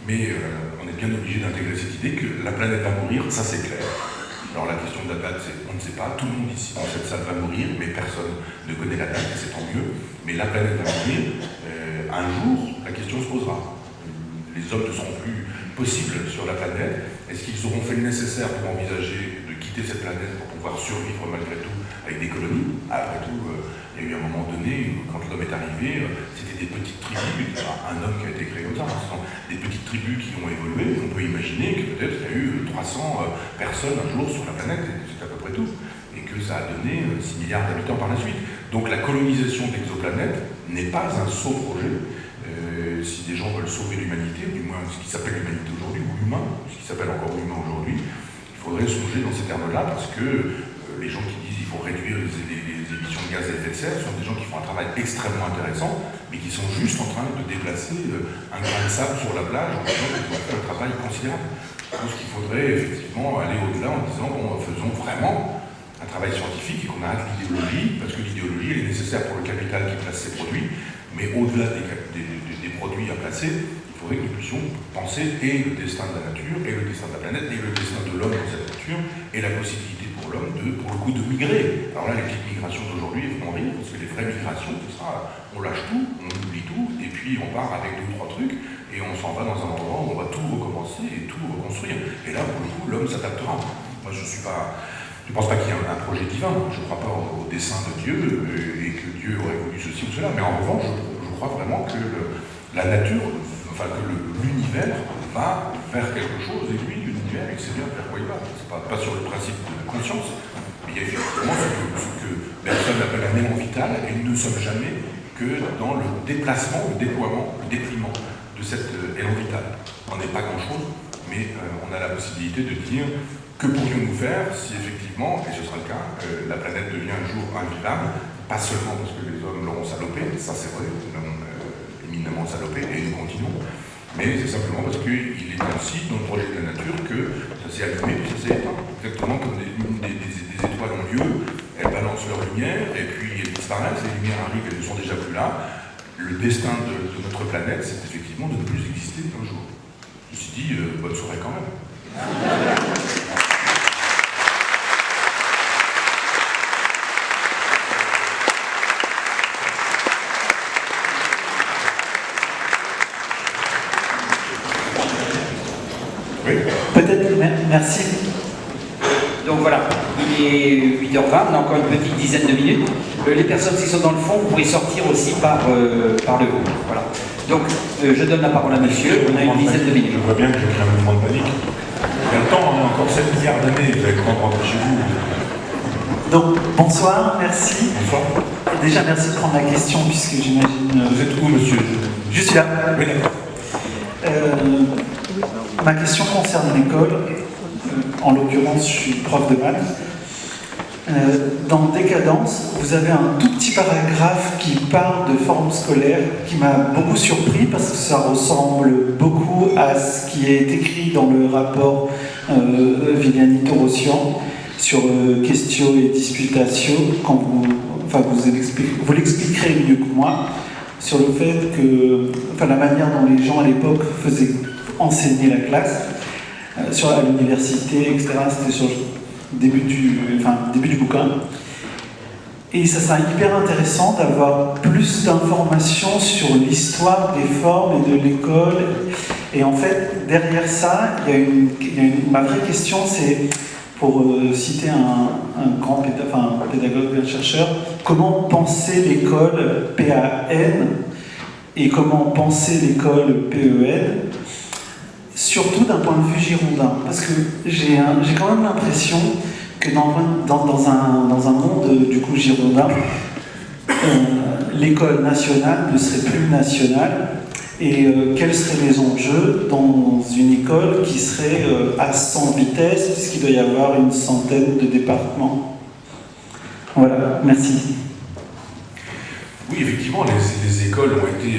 mais on est bien obligé d'intégrer cette idée que la planète va mourir, ça c'est clair. Alors la question de la date, c'est on ne sait pas, tout le monde ici dans cette salle va mourir, mais personne ne connaît la date, et c'est tant mieux. Mais la planète va mourir, un jour, la question se posera. Les hommes ne seront plus possibles sur la planète. Est-ce qu'ils auront fait le nécessaire pour envisager de quitter cette planète pour pouvoir survivre malgré tout avec des colonies? Après tout, il y a eu un moment donné, quand l'homme est arrivé, c'était des petites tribus, un homme qui a été créé comme ça, ce sont des petites tribus qui ont évolué. On peut imaginer que peut-être il y a eu 300 personnes un jour sur la planète, et c'est à peu près tout, et que ça a donné 6 milliards d'habitants par la suite. Donc la colonisation d'exoplanètes n'est pas un saut projet. si des gens veulent sauver l'humanité, du moins ce qui s'appelle l'humanité aujourd'hui, ou l'humain, ce qui s'appelle encore l'humain aujourd'hui, il faudrait songer dans ces termes-là, parce que les gens qui disent qu'il faut réduire les émissions de gaz à effet de serre sont des gens qui font un travail extrêmement intéressant, mais qui sont juste en train de déplacer un grain de sable sur la plage en disant qu'ils doivent faire un travail considérable. Je pense qu'il faudrait effectivement aller au-delà en disant, bon, faisons vraiment un travail scientifique et qu'on arrête l'idéologie, parce que l'idéologie elle est nécessaire pour le capital qui place ses produits, mais au-delà des produits à placer, il faudrait que nous puissions penser et le destin de la nature, et le destin de la planète, et le destin de l'homme dans cette nature, et la possibilité pour l'homme, pour le coup, de migrer. Alors là, les petites migrations d'aujourd'hui, elles font rire, parce que les vraies migrations, c'est ça, on lâche tout, on oublie tout, et puis on part avec 2 ou 3 trucs, et on s'en va dans un endroit où on va tout recommencer et tout reconstruire. Et là, pour le coup, l'homme s'adaptera. Moi, je ne pense pas qu'il y ait un projet divin, je ne crois pas au dessein de Dieu, et que Dieu aurait voulu ceci ou cela, mais en revanche, je crois vraiment que la nature, enfin que l'univers va vers quelque chose, et lui, l'univers, il sait bien vers quoi il va. C'est pas sur le principe de conscience, mais il y a effectivement ce que Bergson appelle un élan vital, et nous ne sommes jamais que dans le déplacement, le déploiement, le dépliement de cet élan vital. On n'est pas grand-chose, mais on a la possibilité de dire que pourrions-nous faire si effectivement, et ce sera le cas, la planète devient un jour invivable, pas seulement parce que les hommes l'auront salopé, ça c'est vrai, nous l'avons éminemment salopé et nous continuons, mais c'est simplement parce qu'il est ainsi dans le projet de la nature que ça s'est allumé puis ça s'est éteint. Exactement comme des étoiles ont lieu, elles balancent leur lumière et puis elles disparaissent, les lumières arrivent, elles ne sont déjà plus là. Le destin de notre planète, c'est effectivement de ne plus exister un jour. Ceci dit, bonne soirée quand même. Oui. Peut-être, merci. Donc voilà, il est 8h20, on a encore une petite dizaine de minutes. Les personnes qui sont dans le fond, vous pourrez sortir aussi par le haut. Voilà. Donc, je donne la parole à monsieur, on a une dizaine de minutes. Je vois bien qu'il y a un mouvement de panique. Il y a le temps, on a encore 7 milliards d'années, vous allez le temps de rentrer chez vous. Donc, bonsoir, merci. Bonsoir. Déjà, merci de prendre la question, puisque j'imagine... Vous êtes où, monsieur? Je suis là. Oui, d'accord. Ma question concerne l'école. En l'occurrence, je suis prof de maths. Dans Décadence, vous avez un tout petit paragraphe qui parle de forme scolaire, qui m'a beaucoup surpris, parce que ça ressemble beaucoup à ce qui est écrit dans le rapport Viviani-Torossian sur Questio et Disputatio, quand vous l'expliquerez mieux que moi, sur le fait que, la manière dont les gens à l'époque faisaient enseigner la classe, à l'université, etc., c'était sur le début du bouquin. Et ça sera hyper intéressant d'avoir plus d'informations sur l'histoire des formes et de l'école. Et en fait, derrière ça, ma vraie question, c'est, pour citer un grand pédagogue, un chercheur, comment penser l'école PAN et comment penser l'école PEN, surtout d'un point de vue girondin. Parce que j'ai quand même l'impression que dans un monde du coup girondin, l'école nationale ne serait plus nationale, et quels seraient les enjeux dans une école qui serait à 100 vitesses, puisqu'il doit y avoir une centaine de départements. Voilà, merci. Oui, effectivement, les écoles ont été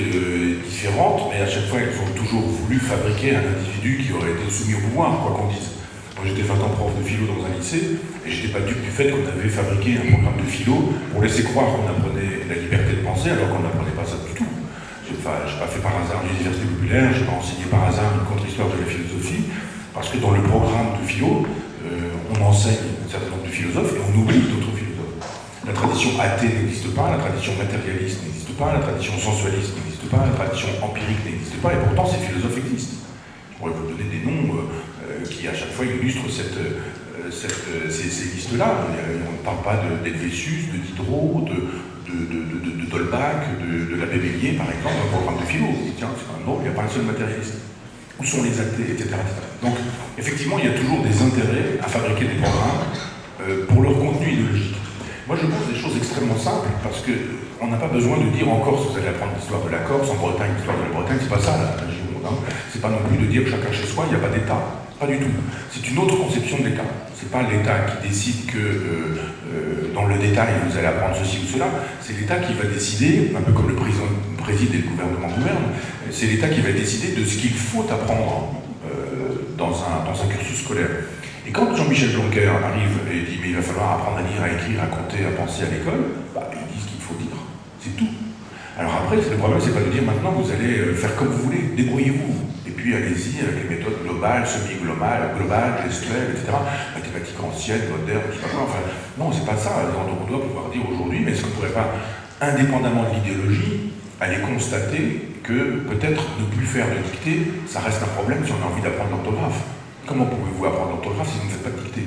différentes, mais à chaque fois, elles ont toujours voulu fabriquer un individu qui aurait été soumis au pouvoir, quoi qu'on dise. Moi, j'étais 20 ans prof de philo dans un lycée, et j'étais pas dupe du fait qu'on avait fabriqué un programme de philo pour laisser croire qu'on apprenait la liberté de penser, alors qu'on n'apprenait pas ça du tout. J'ai pas fait par hasard l'université populaire, j'ai pas enseigné par hasard une contre-histoire de la philosophie, parce que dans le programme de philo, on enseigne un certain nombre de philosophes et on oublie d'autres philosophes. La tradition athée n'existe pas, la tradition matérialiste n'existe pas, la tradition sensualiste n'existe pas, la tradition empirique n'existe pas, et pourtant ces philosophes existent. Je pourrais vous donner des noms qui à chaque fois illustrent ces listes-là. On ne parle pas d'Helvétius, de Diderot, de D'Holbach, de l'abbé Bélier, par exemple, dans un programme de philo. Tiens, non, il n'y a pas un seul matérialiste. Où sont les athées, etc., etc. Donc, effectivement, il y a toujours des intérêts à fabriquer des programmes pour leur contenu idéologique. Moi, je pense des choses extrêmement simples, parce que on n'a pas besoin de dire en Corse, vous allez apprendre l'histoire de la Corse, en Bretagne, l'histoire de la Bretagne, c'est pas ça la Gironde. Hein. C'est pas non plus de dire chacun chez soi, il n'y a pas d'État. Pas du tout. C'est une autre conception de l'État. C'est pas l'État qui décide que dans le détail vous allez apprendre ceci ou cela. C'est l'État qui va décider, un peu comme le président préside et le gouvernement gouverne, c'est l'État qui va décider de ce qu'il faut apprendre dans un cursus scolaire. Et quand Jean-Michel Blanquer arrive et dit mais il va falloir apprendre à lire, à écrire, à compter, à penser à l'école, bah, il dit ce qu'il faut dire. C'est tout. Alors après, le problème, c'est pas de dire maintenant vous allez faire comme vous voulez, débrouillez-vous. Et puis allez-y avec les méthodes globales, semi-globales, gestuelles, etc. Mathématiques anciennes, modernes, je sais pas quoi. Enfin, non, c'est pas ça. On doit pouvoir dire aujourd'hui, mais est-ce qu'on ne pourrait pas, indépendamment de l'idéologie, aller constater que peut-être ne plus faire de dictée, ça reste un problème si on a envie d'apprendre l'orthographe. Comment pouvez-vous apprendre l'orthographe si vous ne faites pas de dictée?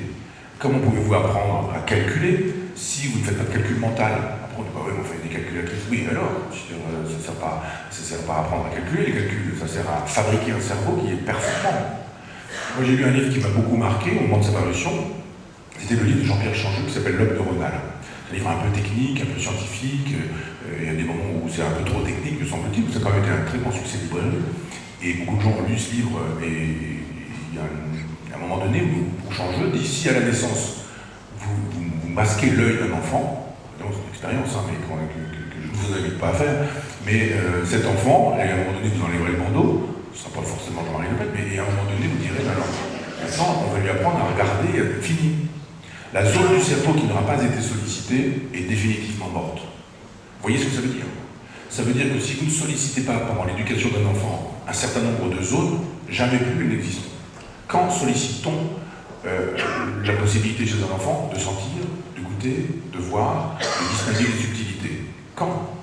Comment pouvez-vous apprendre à calculer si vous ne faites pas de calcul mental? Après, on dit, bah oui, on fait des calculatrices. Oui, alors, ça ne sert pas à apprendre à calculer, les calculs, ça sert à fabriquer un cerveau qui est performant. Moi, j'ai lu un livre qui m'a beaucoup marqué au moment de sa parution. C'était le livre de Jean-Pierre Changeux qui s'appelle L'homme neuronal. C'est un livre un peu technique, un peu scientifique. Il y a des moments où c'est un peu trop technique, me semble-t-il, mais ça a quand même été un très grand succès librairie. Et beaucoup de gens ont lu ce livre et il y a un moment donné où Changeux dit si à la naissance vous masquez l'œil d'un enfant, c'est une expérience hein, mais que je ne vous invite pas à faire, mais cet enfant, et à un moment donné vous enlèverez le bandeau, ce ne sera pas forcément Jean-Marie Le Pen, mais à un moment donné vous direz alors, maintenant on va lui apprendre à regarder, fini. La zone du cerveau qui n'aura pas été sollicitée est définitivement morte. Vous voyez ce que ça veut dire? Ça veut dire que si vous ne sollicitez pas pendant l'éducation d'un enfant un certain nombre de zones, jamais plus elles n'existent. Quand sollicite-t-on la possibilité chez un enfant de sentir, de goûter, de voir, de distinguer les subtilités? Quand?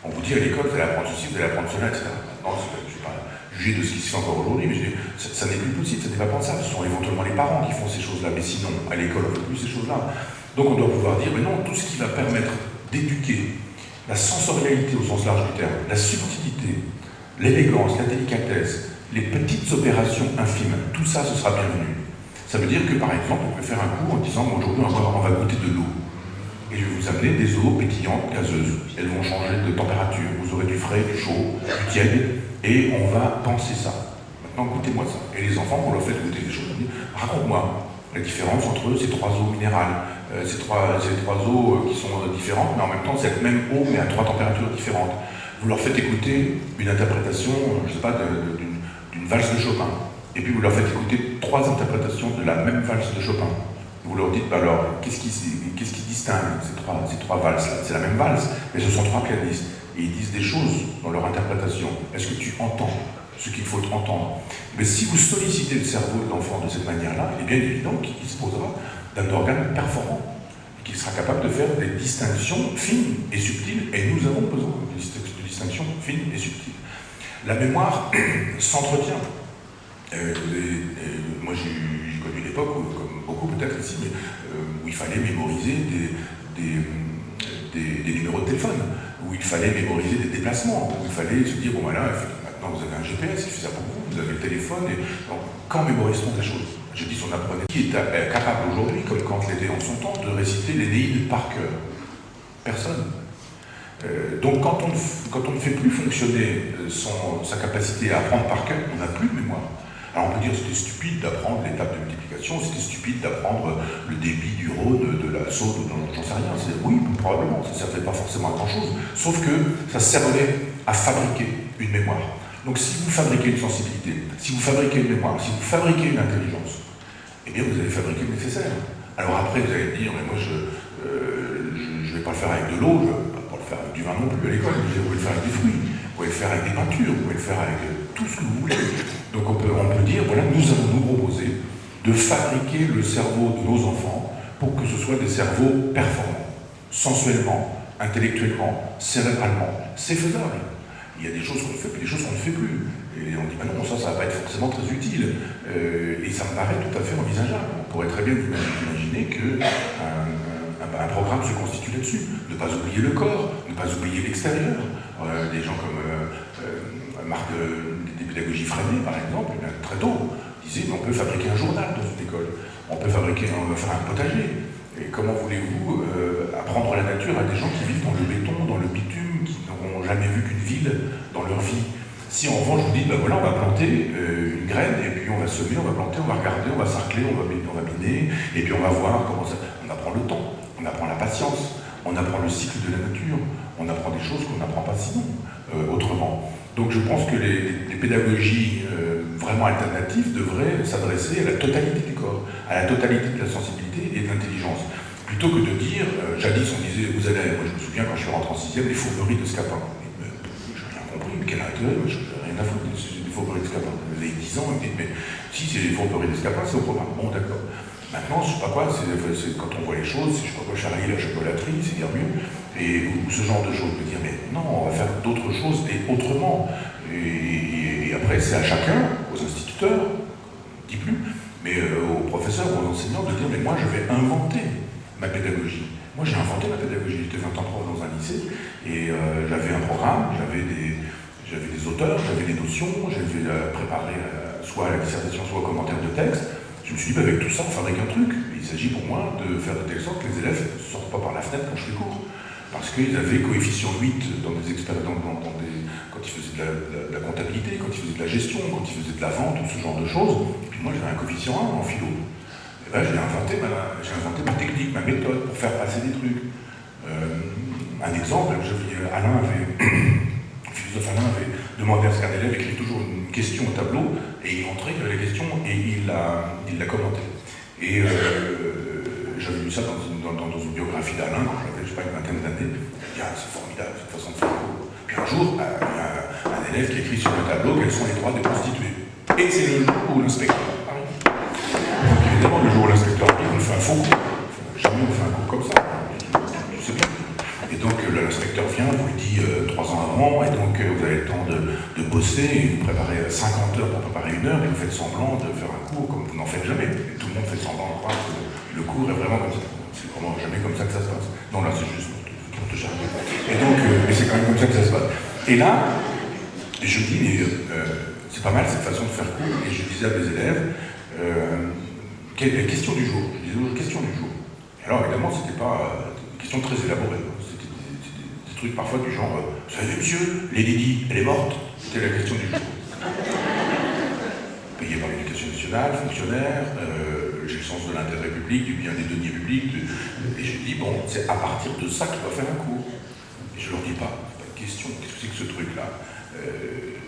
On vous dit à l'école, vous allez apprendre ceci, vous allez apprendre cela, etc. Maintenant, je ne vais pas juger de ce qui se fait encore aujourd'hui, mais ça n'est plus possible, ça n'est pas pensable. Ce sont éventuellement les parents qui font ces choses-là, mais sinon, à l'école, on ne fait plus ces choses-là. Donc on doit pouvoir dire, mais non, tout ce qui va permettre d'éduquer la sensorialité au sens large du terme, la subtilité, l'élégance, la délicatesse, les petites opérations infimes, tout ça, ce sera bienvenu. Ça veut dire que, par exemple, on peut faire un cours en disant aujourd'hui, on va goûter de l'eau. Et je vais vous amener des eaux pétillantes, gazeuses. Elles vont changer de température. Vous aurez du frais, du chaud, du tiède, et on va penser ça. Maintenant, goûtez-moi ça. Et les enfants, on leur fait goûter des choses. Raconte-moi la différence entre ces trois eaux minérales, ces trois eaux qui sont différentes, mais en même temps, cette même eau, mais à trois températures différentes. Vous leur faites écouter une interprétation, je ne sais pas, d'une valse de Chopin. Et puis vous leur faites écouter trois interprétations de la même valse de Chopin. Vous leur dites, bah alors, qu'est-ce qui distingue ces trois valses-là? C'est la même valse, mais ce sont trois pianistes. Et ils disent des choses dans leur interprétation. Est-ce que tu entends ce qu'il faut entendre? Mais si vous sollicitez le cerveau de l'enfant de cette manière-là, il est bien évident qu'il disposera d'un organe performant, qui sera capable de faire des distinctions fines et subtiles, et nous avons besoin de distinctions fines et subtiles. La mémoire s'entretient. Moi j'ai connu une époque, comme beaucoup peut-être ici, où il fallait mémoriser des numéros de téléphone, où il fallait mémoriser des déplacements, où il fallait se dire, bon voilà, maintenant vous avez un GPS qui fait ça pour vous, vous avez le téléphone, et donc, quand mémorise-t-on des choses? Je dis, on apprenait qui est capable aujourd'hui, comme Kant l'était en son temps, de réciter l'Énéide par cœur. Personne. Donc quand on ne fait plus fonctionner sa capacité à apprendre par cœur, on n'a plus de mémoire. Alors on peut dire que c'était stupide d'apprendre l'étape de multiplication, c'était stupide d'apprendre le débit du Rhône, de la Saône, j'en sais rien. Oui, probablement, ça ne servait pas forcément à grand-chose, sauf que ça servait à fabriquer une mémoire. Donc si vous fabriquez une sensibilité, si vous fabriquez une mémoire, si vous fabriquez une intelligence, eh bien vous allez fabriquer le nécessaire. Alors après vous allez me dire, mais moi je ne vais pas le faire avec de l'eau, je ne vais pas le faire avec du vin non plus à l'école, vous pouvez le faire avec des fruits, vous pouvez le faire avec des peintures, vous pouvez le faire avec tout ce que vous voulez. Donc on peut dire, voilà, nous allons nous proposer de fabriquer le cerveau de nos enfants pour que ce soit des cerveaux performants, sensuellement, intellectuellement, cérébralement. C'est faisable. Il y a des choses qu'on fait, puis des choses qu'on ne fait plus. Et on dit, bah non, ça va pas être forcément très utile. Et ça me paraît tout à fait envisageable. On pourrait très bien imaginer qu'un programme se constitue là-dessus. Ne pas oublier le corps, ne pas oublier l'extérieur. Des gens comme Marc des pédagogies Freinet, par exemple, très tôt, disait, on peut fabriquer un journal dans une école. On va faire un potager. Et comment voulez-vous apprendre la nature à des gens qui vivent dans le béton, dans le bitume, qui n'auront jamais vu qu'une ville dans leur vie? Si en revanche je vous dis, ben voilà, on va planter une graine, et puis on va semer, on va planter, on va regarder, on va sarcler, on va biner, et puis on va voir comment ça... On apprend le temps, on apprend la patience, on apprend le cycle de la nature, on apprend des choses qu'on n'apprend pas sinon, autrement. Donc je pense que les pédagogies vraiment alternatives devraient s'adresser à la totalité du corps, à la totalité de la sensibilité et de l'intelligence. Plutôt que de dire, jadis on disait, vous allez, moi je me souviens quand je suis rentré en 6e, les fourberies de Scapin. Je n'ai rien compris, mais quel intérêt, je n'ai rien à foutre des fourberies de Scapin. Vous avez 10 ans, mais si c'est les fourberies de Scapin, c'est au programme. Bon d'accord. Maintenant, je ne sais pas quoi, c'est quand on voit les choses, c'est je sais pas quoi, Charlie la chocolaterie, c'est bien mieux, ou ce genre de choses. Je me dire, mais non, on va faire d'autres choses et autrement. Et après, c'est à chacun, aux instituteurs, on ne dit plus, mais aux professeurs, aux enseignants, de dire, mais moi, je vais inventer ma pédagogie. Moi, j'ai inventé ma pédagogie. J'étais 20 ans prof dans un lycée, et j'avais un programme, j'avais des auteurs, j'avais des notions, j'avais préparé soit la dissertation, soit au commentaire de texte. Je me suis dit, bah, avec tout ça, on fabrique un truc. Et il s'agit pour moi de faire de telle sorte que les élèves ne sortent pas par la fenêtre quand je fais cours. Parce qu'ils avaient coefficient 8 dans des expériences, quand ils faisaient de la comptabilité, quand ils faisaient de la gestion, quand ils faisaient de la vente, tout ce genre de choses. Et puis moi, j'avais un coefficient 1 en philo. Et ben, j'ai inventé ma technique, ma méthode pour faire passer des trucs. Un exemple, le philosophe Alain avait demandé à ce qu'un élève écrive toujours une question au tableau, et il montrait la question et il l'a commentée. Et j'avais lu ça dans une biographie d'Alain, quand j'avais, je sais pas, une vingtaine d'années. Je me dis, c'est formidable cette façon de faire. Puis un jour, il y a un élève qui écrit sur le tableau quels sont les droits des prostituées. Et c'est le jour où l'inspecteur arrive. Donc évidemment, le jour où l'inspecteur arrive, on fait un faux cours. Jamais on fait un cours comme ça. Je sais bien. Et donc l'inspecteur vient, vous lui dit 3 ans avant, et donc vous avez le temps de bosser, et vous préparez 50 heures pour préparer 1 heure, et vous faites semblant de faire un cours comme vous n'en faites jamais. Et tout le monde fait semblant de croire que le cours est vraiment comme ça. C'est vraiment jamais comme ça que ça se passe. Non, là c'est juste pour te charger. Et donc, mais c'est quand même comme ça que ça se passe. Et là, je me dis, mais c'est pas mal cette façon de faire cours, et je disais à mes élèves, question du jour. Je disais aux question du jour. Et alors évidemment, c'était pas des questions très élaborées. Des trucs parfois du genre, vous savez monsieur, Lady Di, elle est morte? C'était la question du jour. Payé par l'éducation nationale, fonctionnaire, j'ai le sens de l'intérêt public, du bien des deniers publics, et je dis, bon, c'est à partir de ça qu'il doit faire un cours. Et je leur dis pas de question, qu'est-ce que c'est que ce truc-là?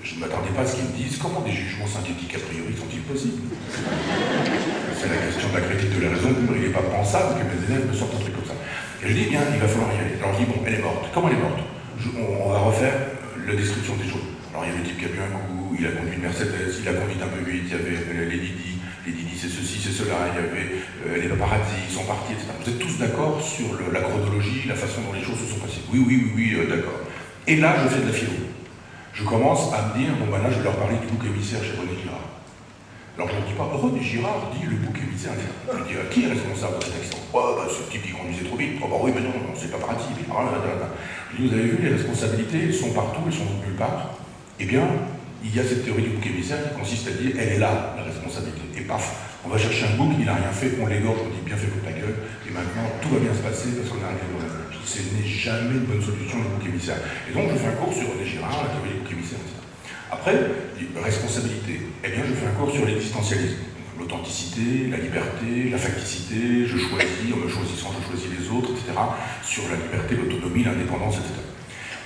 Je ne m'attendais pas à ce qu'ils me disent, comment des jugements synthétiques a priori sont-ils possibles? C'est la question de la critique de la raison pure, il n'est pas pensable que mes élèves me sortent un truc comme ça. Et je dis, bien, il va falloir y aller. Alors je dis, bon, elle est morte. Comment elle est morte? On va refaire la description des choses. Alors il y a le type qui a bu un coup, il a conduit une Mercedes, il a conduit un peu vite, il y avait les Didi c'est ceci, c'est cela, il y avait les paparazzi, ils sont partis, etc. Vous êtes tous d'accord sur la chronologie, la façon dont les choses se sont passées? Oui, d'accord. Et là, je fais de la philo. Je commence à me dire, bon ben là, je vais leur parler du bouc émissaire chez René Girard. Alors je ne dis pas, René Girard dit le bouc émissaire. Je dis, qui est responsable de cet accident? Oh, bah, ce type qui conduisait trop vite. Oh, bah oui, mais non, c'est pas paradis. Je dis, vous avez vu, les responsabilités, elles sont partout, elles sont nulle part. Eh bien, il y a cette théorie du bouc émissaire qui consiste à dire, elle est là, la responsabilité. Et paf, on va chercher un bouc, il n'a rien fait, on l'égorge, on dit, bien fait pour ta gueule, et maintenant, tout va bien se passer parce qu'on est arrivé dans la... Je dis, ce n'est jamais une bonne solution, le bouc émissaire. Et donc, je fais un cours sur René Girard, la théorie du bouc émissaire, etc. Après, responsabilité. Eh bien, je fais un cours sur l'existentialisme. L'authenticité, la liberté, la facticité, je choisis, en me choisissant, je choisis les autres, etc. Sur la liberté, l'autonomie, l'indépendance, etc.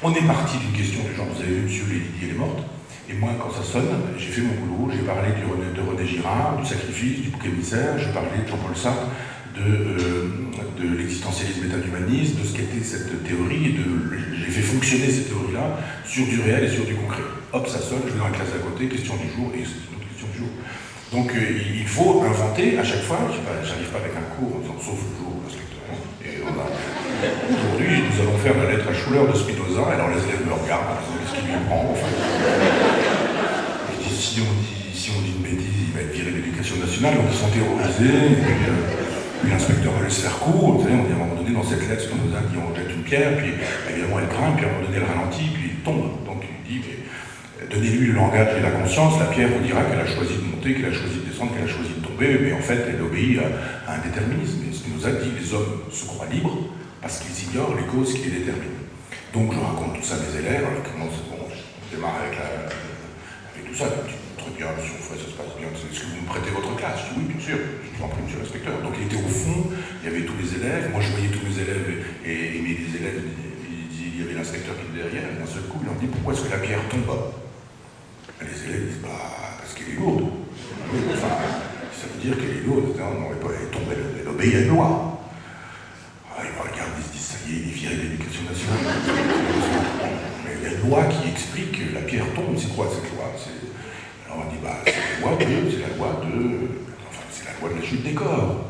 On est parti d'une question du genre, vous avez vu, monsieur, Lady Di, elle est morte. Et moi, quand ça sonne, j'ai fait mon boulot, j'ai parlé de René Girard, du sacrifice, du bouc émissaire, j'ai parlé de Jean-Paul Sartre, de l'existentialisme et de l'humanisme, de ce qu'était cette théorie, et j'ai fait fonctionner cette théorie-là sur du réel et sur du concret. Hop, ça sonne, je vais dans la classe d'à côté, question du jour, et c'est une autre question du jour. Donc il faut inventer à chaque fois, j'arrive pas avec un cours, sauf le jour où l'inspecteur. Aujourd'hui, nous allons faire la lettre à Schuller de Spinoza, alors les élèves me regardent, qu'est-ce qu'il lui apprend, enfin. Je dis, si on dit une bêtise, il va être viré de l'éducation nationale, donc ils sont terrorisés, puis l'inspecteur va laisser faire court, vous savez, on dit à un moment donné dans cette lettre, Spinoza dit on jette une pierre, puis évidemment elle craint, puis à un moment donné elle ralentit, puis il tombe. Donc il dit, mais donnez-lui le langage et la conscience, la pierre vous dira qu'elle a choisi de monter, qu'elle a choisi de descendre, qu'elle a choisi de tomber. mais en fait, elle obéit à un déterminisme. Et ce qu'il nous a dit, les hommes se croient libres parce qu'ils ignorent les causes qui les déterminent. Donc je raconte tout ça à mes élèves, on démarre avec tout ça, très bien, monsieur Onfray, ça se passe bien, est-ce que vous me prêtez votre classe? Oui, bien sûr, je vous en prie, monsieur l'inspecteur. Donc il était au fond, il y avait tous les élèves, moi je voyais tous mes élèves, et mes élèves, il y avait l'inspecteur qui était derrière, et d'un seul coup, il leur dit, pourquoi est-ce que la pierre tombe? Et les élèves disent, parce qu'elle est lourde. Enfin, ça veut dire qu'elle est lourde, non, elle tombe, elle obéit à une loi. Ils me regardent, ils se disent, ça y est, il est viré de l'éducation nationale. Mais il y a une loi qui explique que la pierre tombe, c'est quoi cette loi? Alors on dit, c'est la loi de la chute des corps.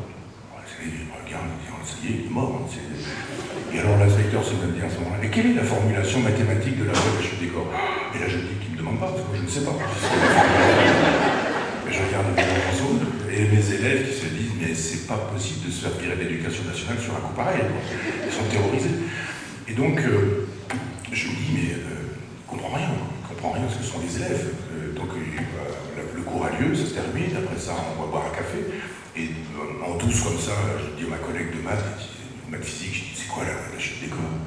Ils me regardent, ils disent, ça y est, il est mort. Et alors l'inspecteur se dit à ce moment-là, mais quelle est la formulation mathématique de la loi de la chute des corps? Et là je dis qu'il ne me demande pas, parce que moi je ne sais pas. Mais je regarde en zone, et mes élèves qui se disent, mais c'est pas possible de se faire virer de l'éducation nationale sur un coup pareil. Ils sont terrorisés. Et donc, je me dis, mais il ne comprend rien parce que ce sont des élèves. Donc, le cours a lieu, ça se termine, après ça, on va boire un café. Et en douce comme ça, je dis à ma collègue de maths physique, je dis, c'est quoi la chute des corps?